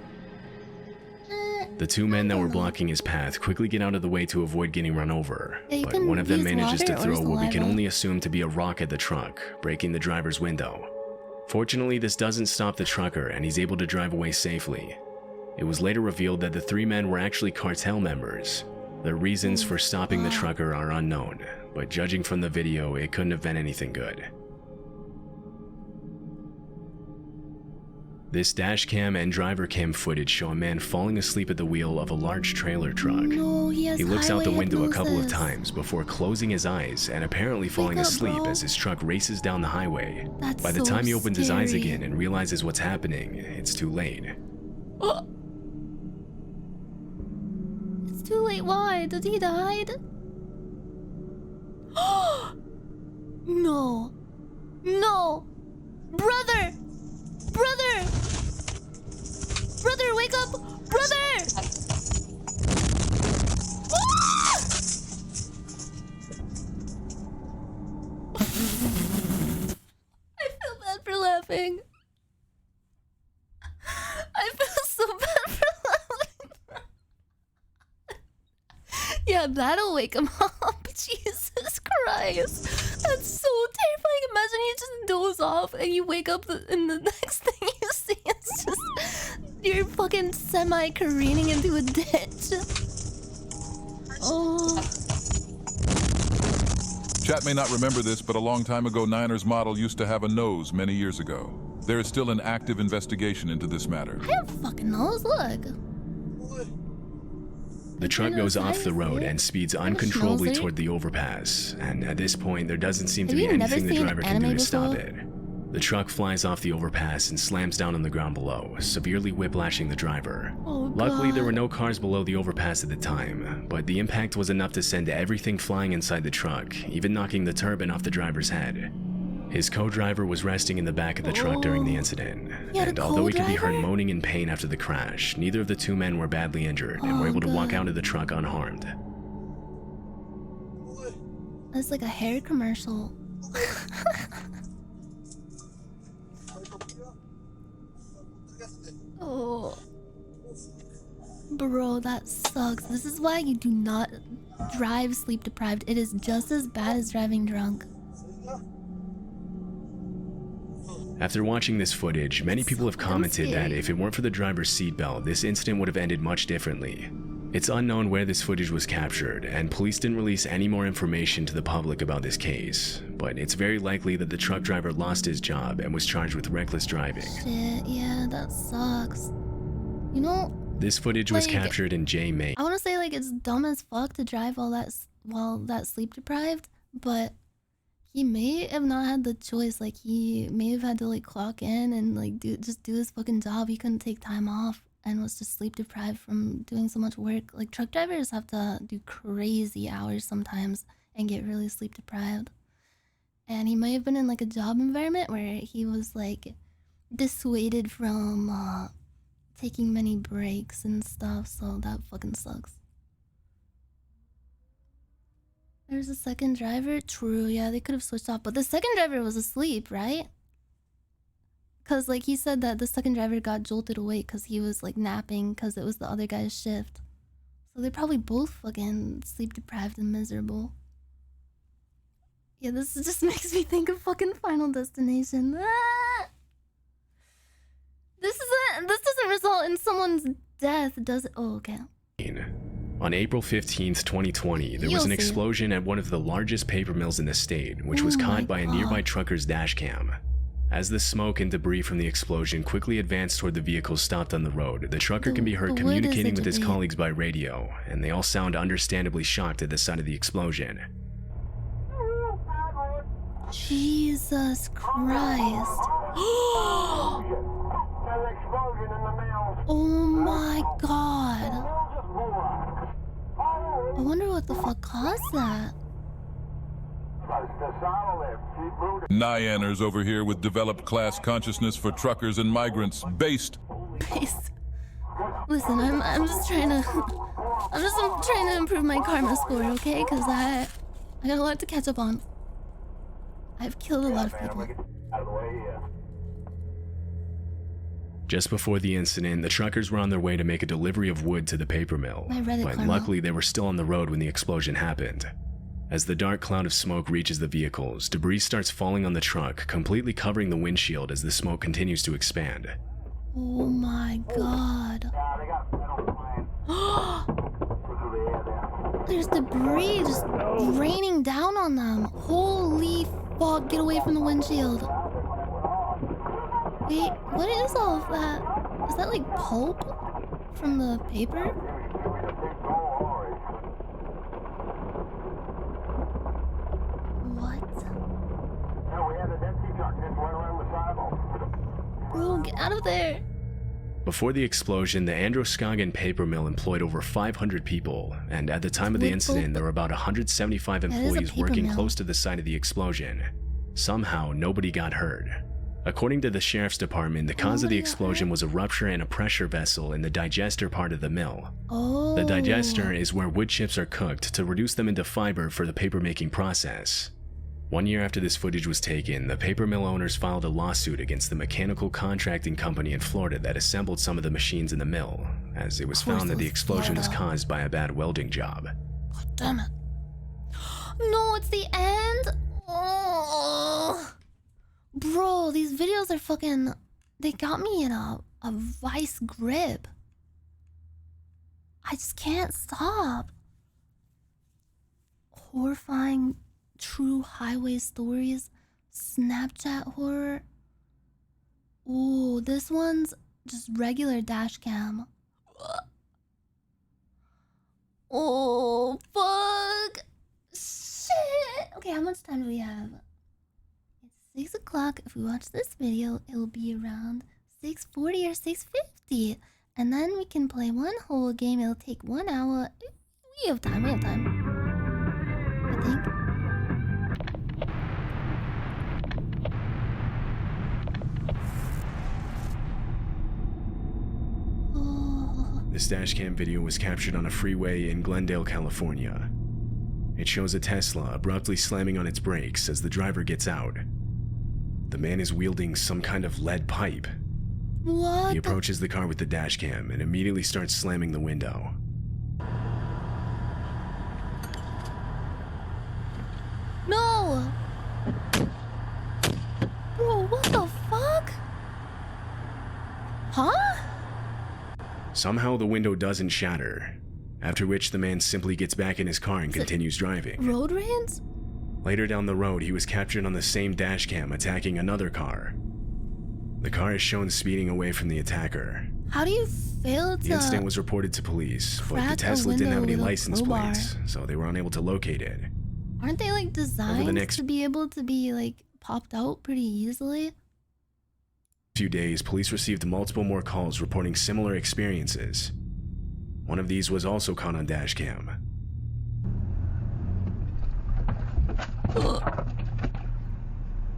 The two men that were blocking his path quickly get out of the way to avoid getting run over, but one of them manages to throw what we can only assume to be a rock at the truck, breaking the driver's window. Fortunately, this doesn't stop the trucker and he's able to drive away safely. It was later revealed that the three men were actually cartel members. Their reasons for stopping the trucker are unknown, but judging from the video, it couldn't have been anything good. This dash cam and driver cam footage show a man falling asleep at the wheel of a large trailer truck. No, he looks out the window a couple of times before closing his eyes and apparently falling asleep as his truck races down the highway. By the time he opens his eyes again and realizes what's happening, it's too late. It's too late. Why? Did he die? No. No. Brother! Brother! Brother, wake up! Brother! Ah! I feel bad for laughing. I feel so bad for laughing. Yeah, that'll wake him up. Jesus Christ. That's so terrifying. Imagine you just doze off and you wake up and the next thing you see is just you're fucking semi-careening into a ditch. Oh. Chat may not remember this, but a long time ago, Nyanners model used to have a nose many years ago. There is still an active investigation into this matter. I have a fucking nose, look. The truck goes off the road and speeds uncontrollably toward the overpass, and at this point there doesn't seem to be anything the driver can do to stop it. The truck flies off the overpass and slams down on the ground below, severely whiplashing the driver. Luckily, there were no cars below the overpass at the time, but the impact was enough to send everything flying inside the truck, even knocking the turban off the driver's head. His co-driver was resting in the back of the truck during the incident, and although he could be heard moaning in pain after the crash, neither of the two men were badly injured and were able to walk out of the truck unharmed. That's like a hair commercial. Oh. Bro, that sucks. This is why you do not drive sleep deprived. It is just as bad as driving drunk. After watching this footage, many people have commented that if it weren't for the driver's seatbelt, this incident would have ended much differently. It's unknown where this footage was captured, and police didn't release any more information to the public about this case, but it's very likely that the truck driver lost his job and was charged with reckless driving. Shit, yeah, that sucks. You know, this footage was captured in May. I want to say like it's dumb as fuck to drive while that sleep deprived, but he may have not had the choice. Like he may have had to like clock in and like do his fucking job. He couldn't take time off and was just sleep deprived from doing so much work. Like truck drivers have to do crazy hours sometimes and get really sleep deprived. And he may have been in like a job environment where he was like dissuaded from taking many breaks and stuff, so that fucking sucks. There's a second driver? True, yeah, they could have switched off, but the second driver was asleep, right? Because like he said that the second driver got jolted awake because he was like napping because it was the other guy's shift. So they're probably both fucking sleep deprived and miserable. Yeah, this just makes me think of fucking Final Destination. Ah! This doesn't result in someone's death, does it? Oh, okay. On April 15th, 2020, there was an explosion at one of the largest paper mills in the state, which was caught by a nearby trucker's dash cam. As the smoke and debris from the explosion quickly advanced toward the vehicles stopped on the road, the trucker can be heard communicating with his colleagues by radio, and they all sound understandably shocked at the sight of the explosion. Jesus Christ. Oh my god. I wonder what the fuck caused that. Nyanners over here with developed class consciousness for truckers and migrants. Based. Listen, I'm just trying to improve my karma score, okay? Because I got a lot to catch up on. I've killed a lot of people. Just before the incident, the truckers were on their way to make a delivery of wood to the paper mill, but luckily they were still on the road when the explosion happened. As the dark cloud of smoke reaches the vehicles, debris starts falling on the truck, completely covering the windshield as the smoke continues to expand. Oh my god. There's debris just raining down on them. Holy fuck, get away from the windshield. Wait, what is all of that? Is that like pulp from the paper? What? Bro, get out of there. Before the explosion, the Androscoggin paper mill employed over 500 people, and at the time of the incident, there were about 175 employees working close to the site of the explosion. Somehow, nobody got hurt. According to the sheriff's department, the cause of the explosion was a rupture in a pressure vessel in the digester part of the mill. The digester is where wood chips are cooked to reduce them into fiber for the paper-making process. 1 year after this footage was taken, the paper mill owners filed a lawsuit against the mechanical contracting company in Florida that assembled some of the machines in the mill, as it was found that the explosion was caused by a bad welding job. God damn it. No, it's the end? Oh. Bro, these videos are fucking... They got me in a vice grip. I just can't stop. Horrifying true highway stories. Snapchat horror. Ooh, this one's just regular dash cam. Oh, fuck. Shit. Okay, how much time do we have? 6 o'clock. If we watch this video, it'll be around 6:40 or 6:50. And then we can play one whole game. It'll take 1 hour. We have time, I think. This dashcam video was captured on a freeway in Glendale, California. It shows a Tesla abruptly slamming on its brakes as the driver gets out. The man is wielding some kind of lead pipe. What? He approaches the car with the dashcam and immediately starts slamming the window. No! Bro, what the fuck? Huh? Somehow the window doesn't shatter, after which the man simply gets back in his car and continues driving. Road rage? Later down the road, he was captured on the same dashcam attacking another car. The car is shown speeding away from the attacker. How do you fail to... The incident was reported to police, but the Tesla didn't have any license plates, so they were unable to locate it. Aren't they like designed to be able to be like popped out pretty easily? Few days, police received multiple more calls reporting similar experiences. One of these was also caught on dashcam.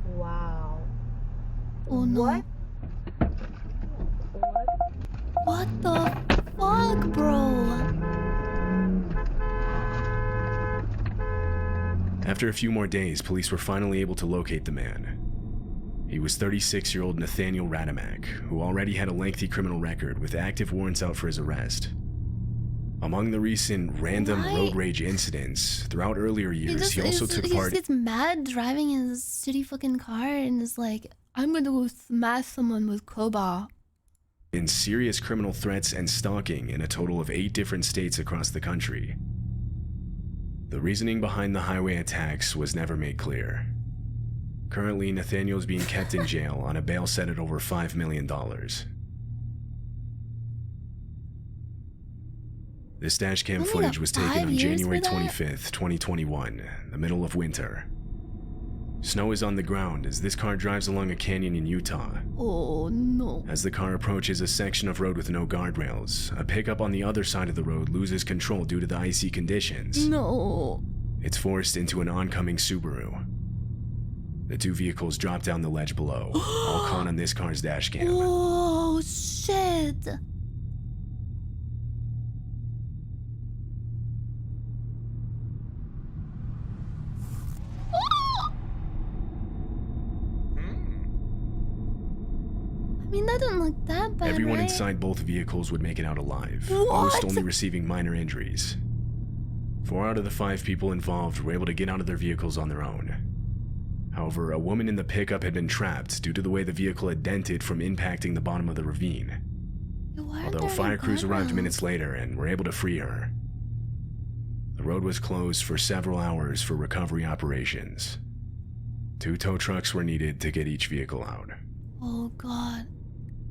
Wow. Oh no. What the fuck, bro? After a few more days, police were finally able to locate the man. He was 36-year-old Nathaniel Radamak, who already had a lengthy criminal record with active warrants out for his arrest. Among the recent random road rage incidents throughout earlier years, he also took part. He just gets mad driving his shitty fucking car and is like, I'm gonna go smash someone with crowbar. in serious criminal threats and stalking in a total of 8 different states across the country. The reasoning behind the highway attacks was never made clear. Currently, Nathaniel's being kept in jail on a bail set at over $5 million. This dashcam footage was taken on January 25th, 2021, the middle of winter. Snow is on the ground as this car drives along a canyon in Utah. Oh no. As the car approaches a section of road with no guardrails, a pickup on the other side of the road loses control due to the icy conditions. No. It's forced into an oncoming Subaru. The 2 vehicles drop down the ledge below, all caught on this car's dashcam. Oh shit. I mean, that didn't look that bad. Everyone right? inside both vehicles would make it out alive, What? most only receiving minor injuries. 4 out of the 5 people involved were able to get out of their vehicles on their own. However, a woman in the pickup had been trapped due to the way the vehicle had dented from impacting the bottom of the ravine. Although fire crews arrived minutes later and were able to free her. The road was closed for several hours for recovery operations. 2 tow trucks were needed to get each vehicle out. Oh god.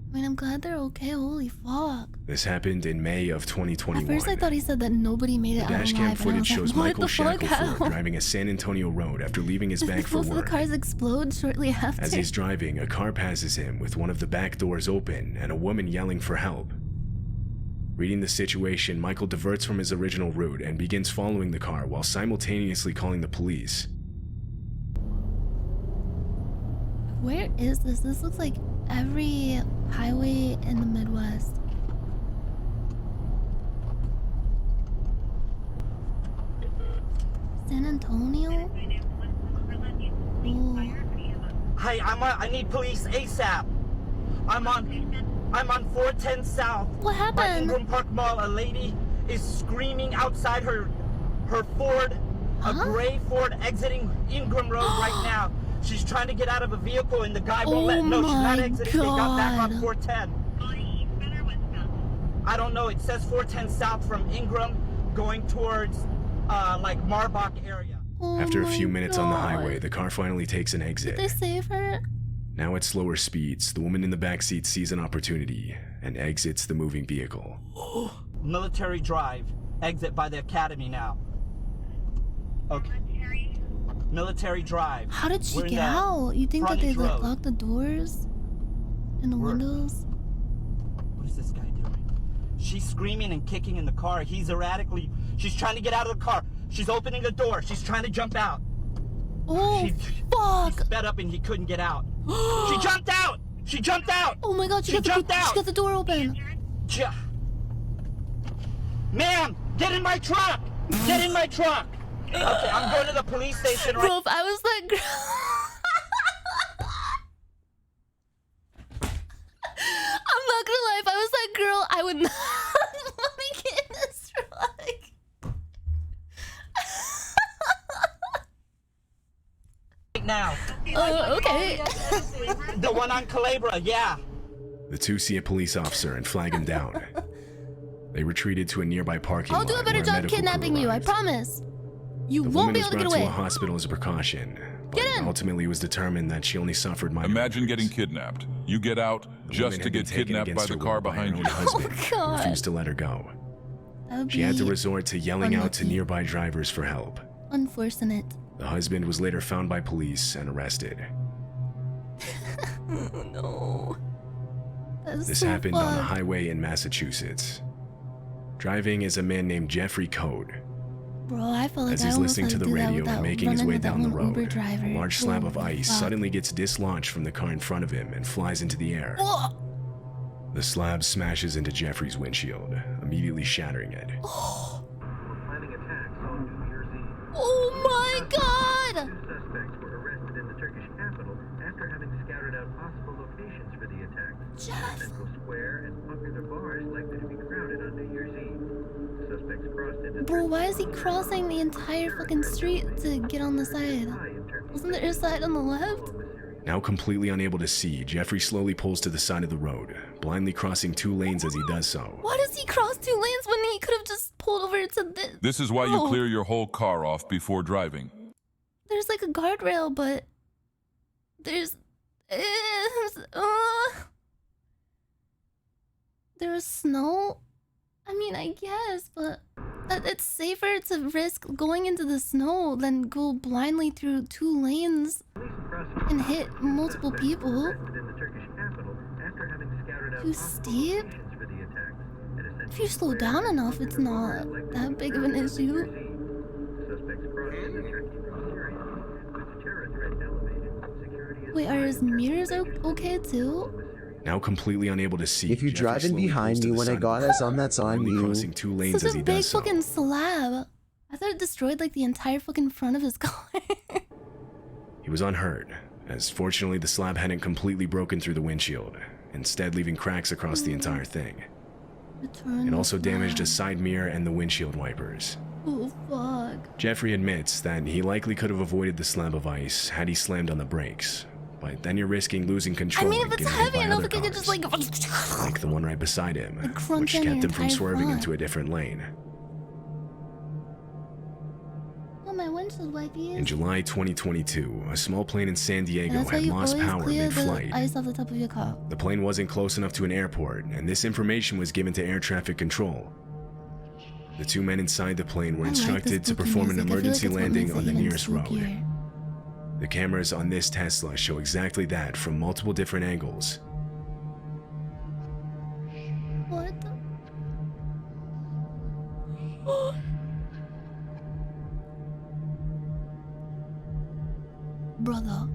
I mean, I'm glad they're okay. Holy fuck. This happened in May of 2021. At first I thought he said that nobody made it out alive. The dashcam footage shows Michael Shackelford Shackelford driving a San Antonio road after leaving his bag for Both of work. the cars explode shortly after. As he's driving, a car passes him with one of the back doors open and a woman yelling for help. Reading the situation, Michael diverts from his original route and begins following the car while simultaneously calling the police. Where is this? This looks like every highway in the Midwest. San Antonio? Oh. Hi, I need police ASAP. I'm on 410 South. What happened? By Ingram Park Mall. A lady is screaming outside her Ford, a gray Ford exiting Ingram Road right now. She's trying to get out of a vehicle and the guy won't let. No, she's not exiting. They got back on 410. I don't know. It says 410 South from Ingram going towards like Marbach area. After a few minutes on the highway, the car finally takes an exit. Did they save her? Now at slower speeds, the woman in the backseat sees an opportunity and exits the moving vehicle. Military Drive. Exit by the academy now. Okay. Military Drive. How did she get out? You think that they like locked the doors and the windows? What is this guy doing? She's screaming and kicking in the car. He's erratically. She's trying to get out of the car. She's opening the door. She's trying to jump out. Oh, fuck! He sped up and he couldn't get out. She jumped out! She jumped out! Oh my god, she jumped out! She got the door open. Ma'am, get in my truck! Get in my truck! Okay, I'm going to the police station right Bro, if I was that girl... I'm not gonna lie, if I was that girl, I would not let me get in this truck. now. Okay. The one on Calabria, yeah. The 2 see a police officer and flag him down. They retreated to a nearby parking lot. I'll do a better job kidnapping you, I promise. You the won't be able to get woman was brought away. to a hospital as a precaution, but ultimately it was determined that she only suffered minor Imagine getting kidnapped. You get out just to get kidnapped by the car behind you. Husband God. refused to let her go. That would She had to be resort to yelling out to nearby drivers for help. unfortunate. The husband was later found by police and arrested. Oh no. That's This so happened on a fucked. highway in Massachusetts. Driving is a man named Jeffrey Code. Bro, I feel like As I he's almost listening to had the do that radio without and making his running way with that down the one Uber road, driver. a large slab of Holy ice fuck. suddenly gets dislodged from the car in front of him and flies into the air. Whoa. The slab smashes into Jeffrey's windshield, immediately shattering it. Oh my god! Two suspects were arrested in the Turkish capital after having scouted out possible locations for the attacks. Central Square and popular bars likely to be crowded on New Year's Eve. Suspects crossed into Bro, why is he crossing the entire fucking street to get on the side? Wasn't there a side on the left? Now completely unable to see, Jeffrey slowly pulls to the side of the road, blindly crossing 2 lanes as he does so. Why does he cross 2 lanes when he could have just pulled over to this? This is why you clear your whole car off before driving. There's like a guardrail, but there's snow. I mean, I guess, but it's safer to risk going into the snow than go blindly through 2 lanes and hit multiple people. Too steep? If you slow down enough, it's not that big of an issue. Wait, are his mirrors okay too? Now completely unable to see. If you're driving behind me when I got us on, that's on you. Crossing 2 lanes Such as a he big does so. fucking slab. I thought it destroyed like the entire fucking front of his car. He was unhurt, as fortunately the slab hadn't completely broken through the windshield, instead leaving cracks across the entire thing. It also damaged a side mirror and the windshield wipers. Oh fuck. Jeffrey admits that he likely could have avoided the slab of ice had he slammed on the brakes, but then you're risking losing control. I mean, if it's heavy enough, it could just like the one right beside him, which crunch kept him from entire swerving front. into a different lane. Oh, my windshield wipey. In July 2022, a small plane in San Diego That's why had you lost always power clear the mid-flight. ice off the top of your car. The plane wasn't close enough to an airport, and this information was given to air traffic control. The 2 men inside the plane were instructed to perform an emergency landing on the nearest road. The cameras on this Tesla show exactly that from multiple different angles. What the? Brother.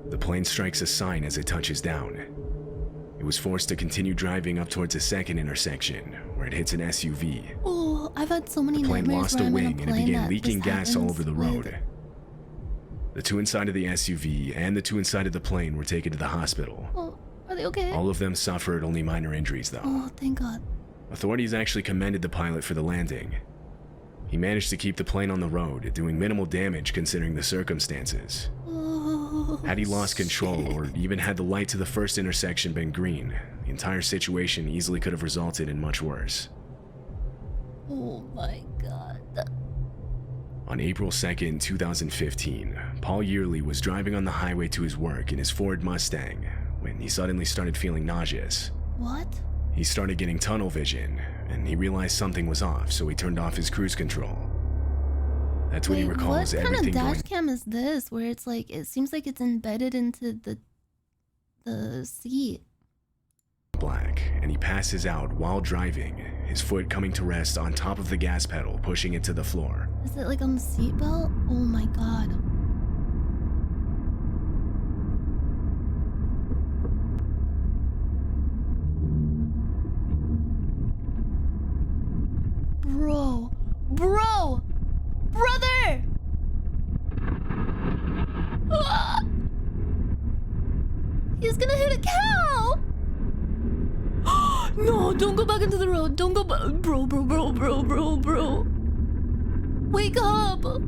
The plane strikes a sign as it touches down. It was forced to continue driving up towards a second intersection, where it hits an SUV. Oh, I've had so many The plane nightmares lost a where I'm in wing and it plane began that leaking this gas all over the happens road. with- The 2 inside of the SUV and the 2 inside of the plane were taken to the hospital. Oh, are they okay? All of them suffered only minor injuries, though. Oh, thank God. Authorities actually commended the pilot for the landing. He managed to keep the plane on the road, doing minimal damage considering the circumstances. Oh, Had he lost control, or even had the light to the first intersection been green, the entire situation easily could have resulted in much worse. oh my God. On April 2nd, 2015, Paul Yearly was driving on the highway to his work in his Ford Mustang when he suddenly started feeling nauseous. What? He started getting tunnel vision, and he realized something was off, so he turned off his cruise control. That's when he recalls what everything kind of going dash cam is this, where it's like, it seems like it's embedded into the seat? black, and he passes out while driving, his foot coming to rest on top of the gas pedal, pushing it to the floor. Is it like on the seatbelt? Oh my God. Bro! Bro! Brother! Ah! He's gonna hit a cow! No, don't go back into the road. Don't go back. Bro. Wake up! Oh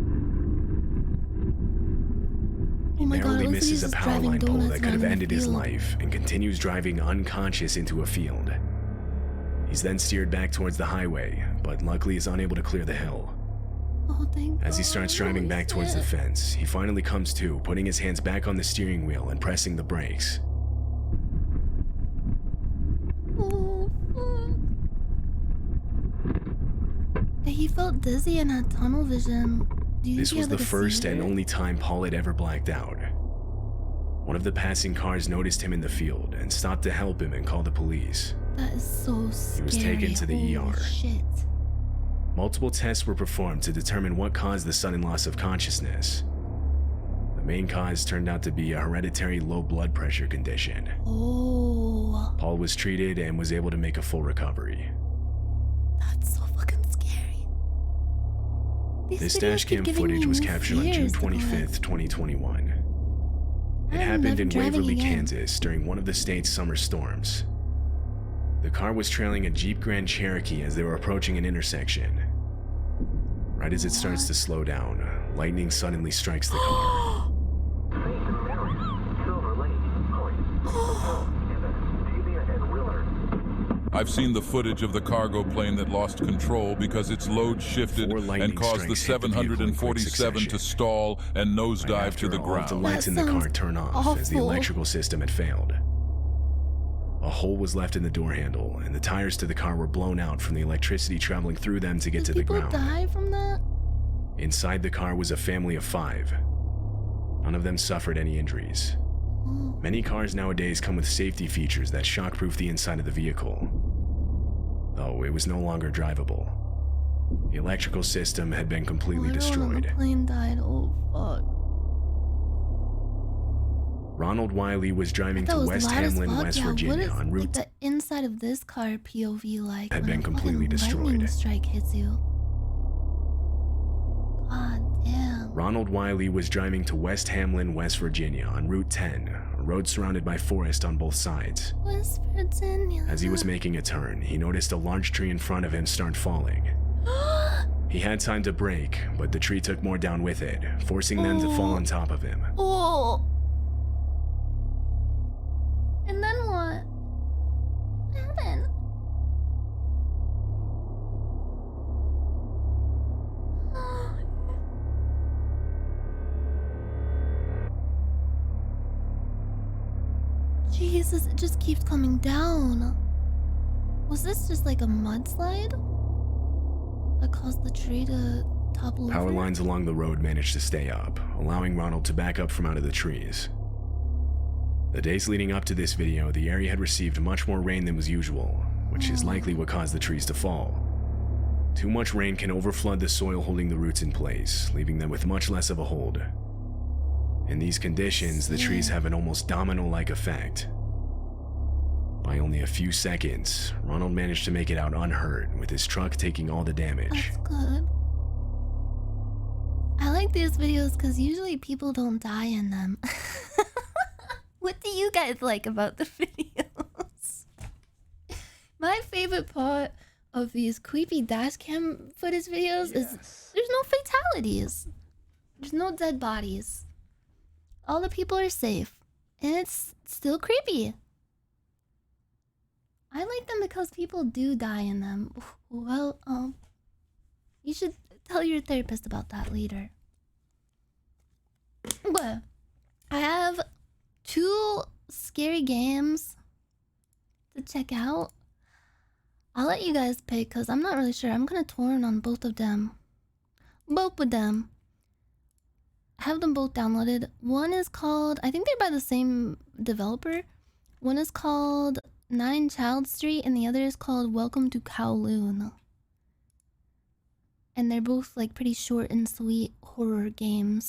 my God, Narrowly it looks like misses he's a just power driving line pole donuts that could around have the ended his field. life and continues driving unconscious into a field. He's then steered back towards the highway, but luckily is unable to clear the hill. Oh, thank As he starts driving back towards the fence, he finally comes to, putting his hands back on the steering wheel and pressing the brakes. Oh, fuck. He felt dizzy and had tunnel vision. Do you This think he was had, the like, a first and seizure? only time Paul had ever blacked out. One of the passing cars noticed him in the field and stopped to help him and call the police. That is so scary. He was taken to the Holy ER. Shit. Multiple tests were performed to determine what caused the sudden loss of consciousness. The main cause turned out to be a hereditary low blood pressure condition. Oh. Paul was treated and was able to make a full recovery. That's so fucking scary. This dashcam footage was captured on June 25th, 2021. It happened in Waverly, Kansas during one of the state's summer storms. The car was trailing a Jeep Grand Cherokee as they were approaching an intersection. Right as it starts to slow down, lightning suddenly strikes the car. I've seen the footage of the cargo plane that lost control because its load shifted and caused the 747 to stall and nosedive to the ground. The lights in the car turn off as the electrical system had failed. A hole was left in the door handle, and the tires to the car were blown out from the electricity traveling through them to get to the ground. Did people die from that? Inside the car was a family of 5. None of them suffered any injuries. Many cars nowadays come with safety features that shockproof the inside of the vehicle, though it was no longer drivable. The electrical system had been completely destroyed. The plane died. Oh fuck. Ronald Wiley was driving to West Hamlin, West Virginia on route. The inside of this car POV like had been completely destroyed. Lightning strike hits you. God damn. Ronald Wiley was driving to West Hamlin, West Virginia on Route 10, a road surrounded by forest on both sides. West Virginia. As he was making a turn, he noticed a large tree in front of him start falling. He had time to brake, but the tree took more down with it, forcing them to fall on top of him. Oh. And then what? What happened? Jesus, it just keeps coming down. Was this just like a mudslide that caused the tree to topple over? Power lines along the road managed to stay up, allowing Ronald to back up from out of the trees. The days leading up to this video, the area had received much more rain than was usual, which is likely what caused the trees to fall. Too much rain can overflood the soil holding the roots in place, leaving them with much less of a hold. In these conditions, the trees have an almost domino-like effect. By only a few seconds, Ronald managed to make it out unhurt, with his truck taking all the damage. That's good. I like these videos because usually people don't die in them. What do you guys like about the videos? My favorite part of these creepy dashcam footage videos is there's no fatalities. There's no dead bodies. All the people are safe. And it's still creepy. I like them because people do die in them. Well, you should tell your therapist about that later. But I have 2 scary games to check out. I'll let you guys pick because I'm not really sure. I'm gonna torrent on both of them. Both of them. I have them both downloaded. One is called, I think they're by the same developer. One is called 9 Child Street and the other is called Welcome to Kowloon. And they're both like pretty short and sweet horror games.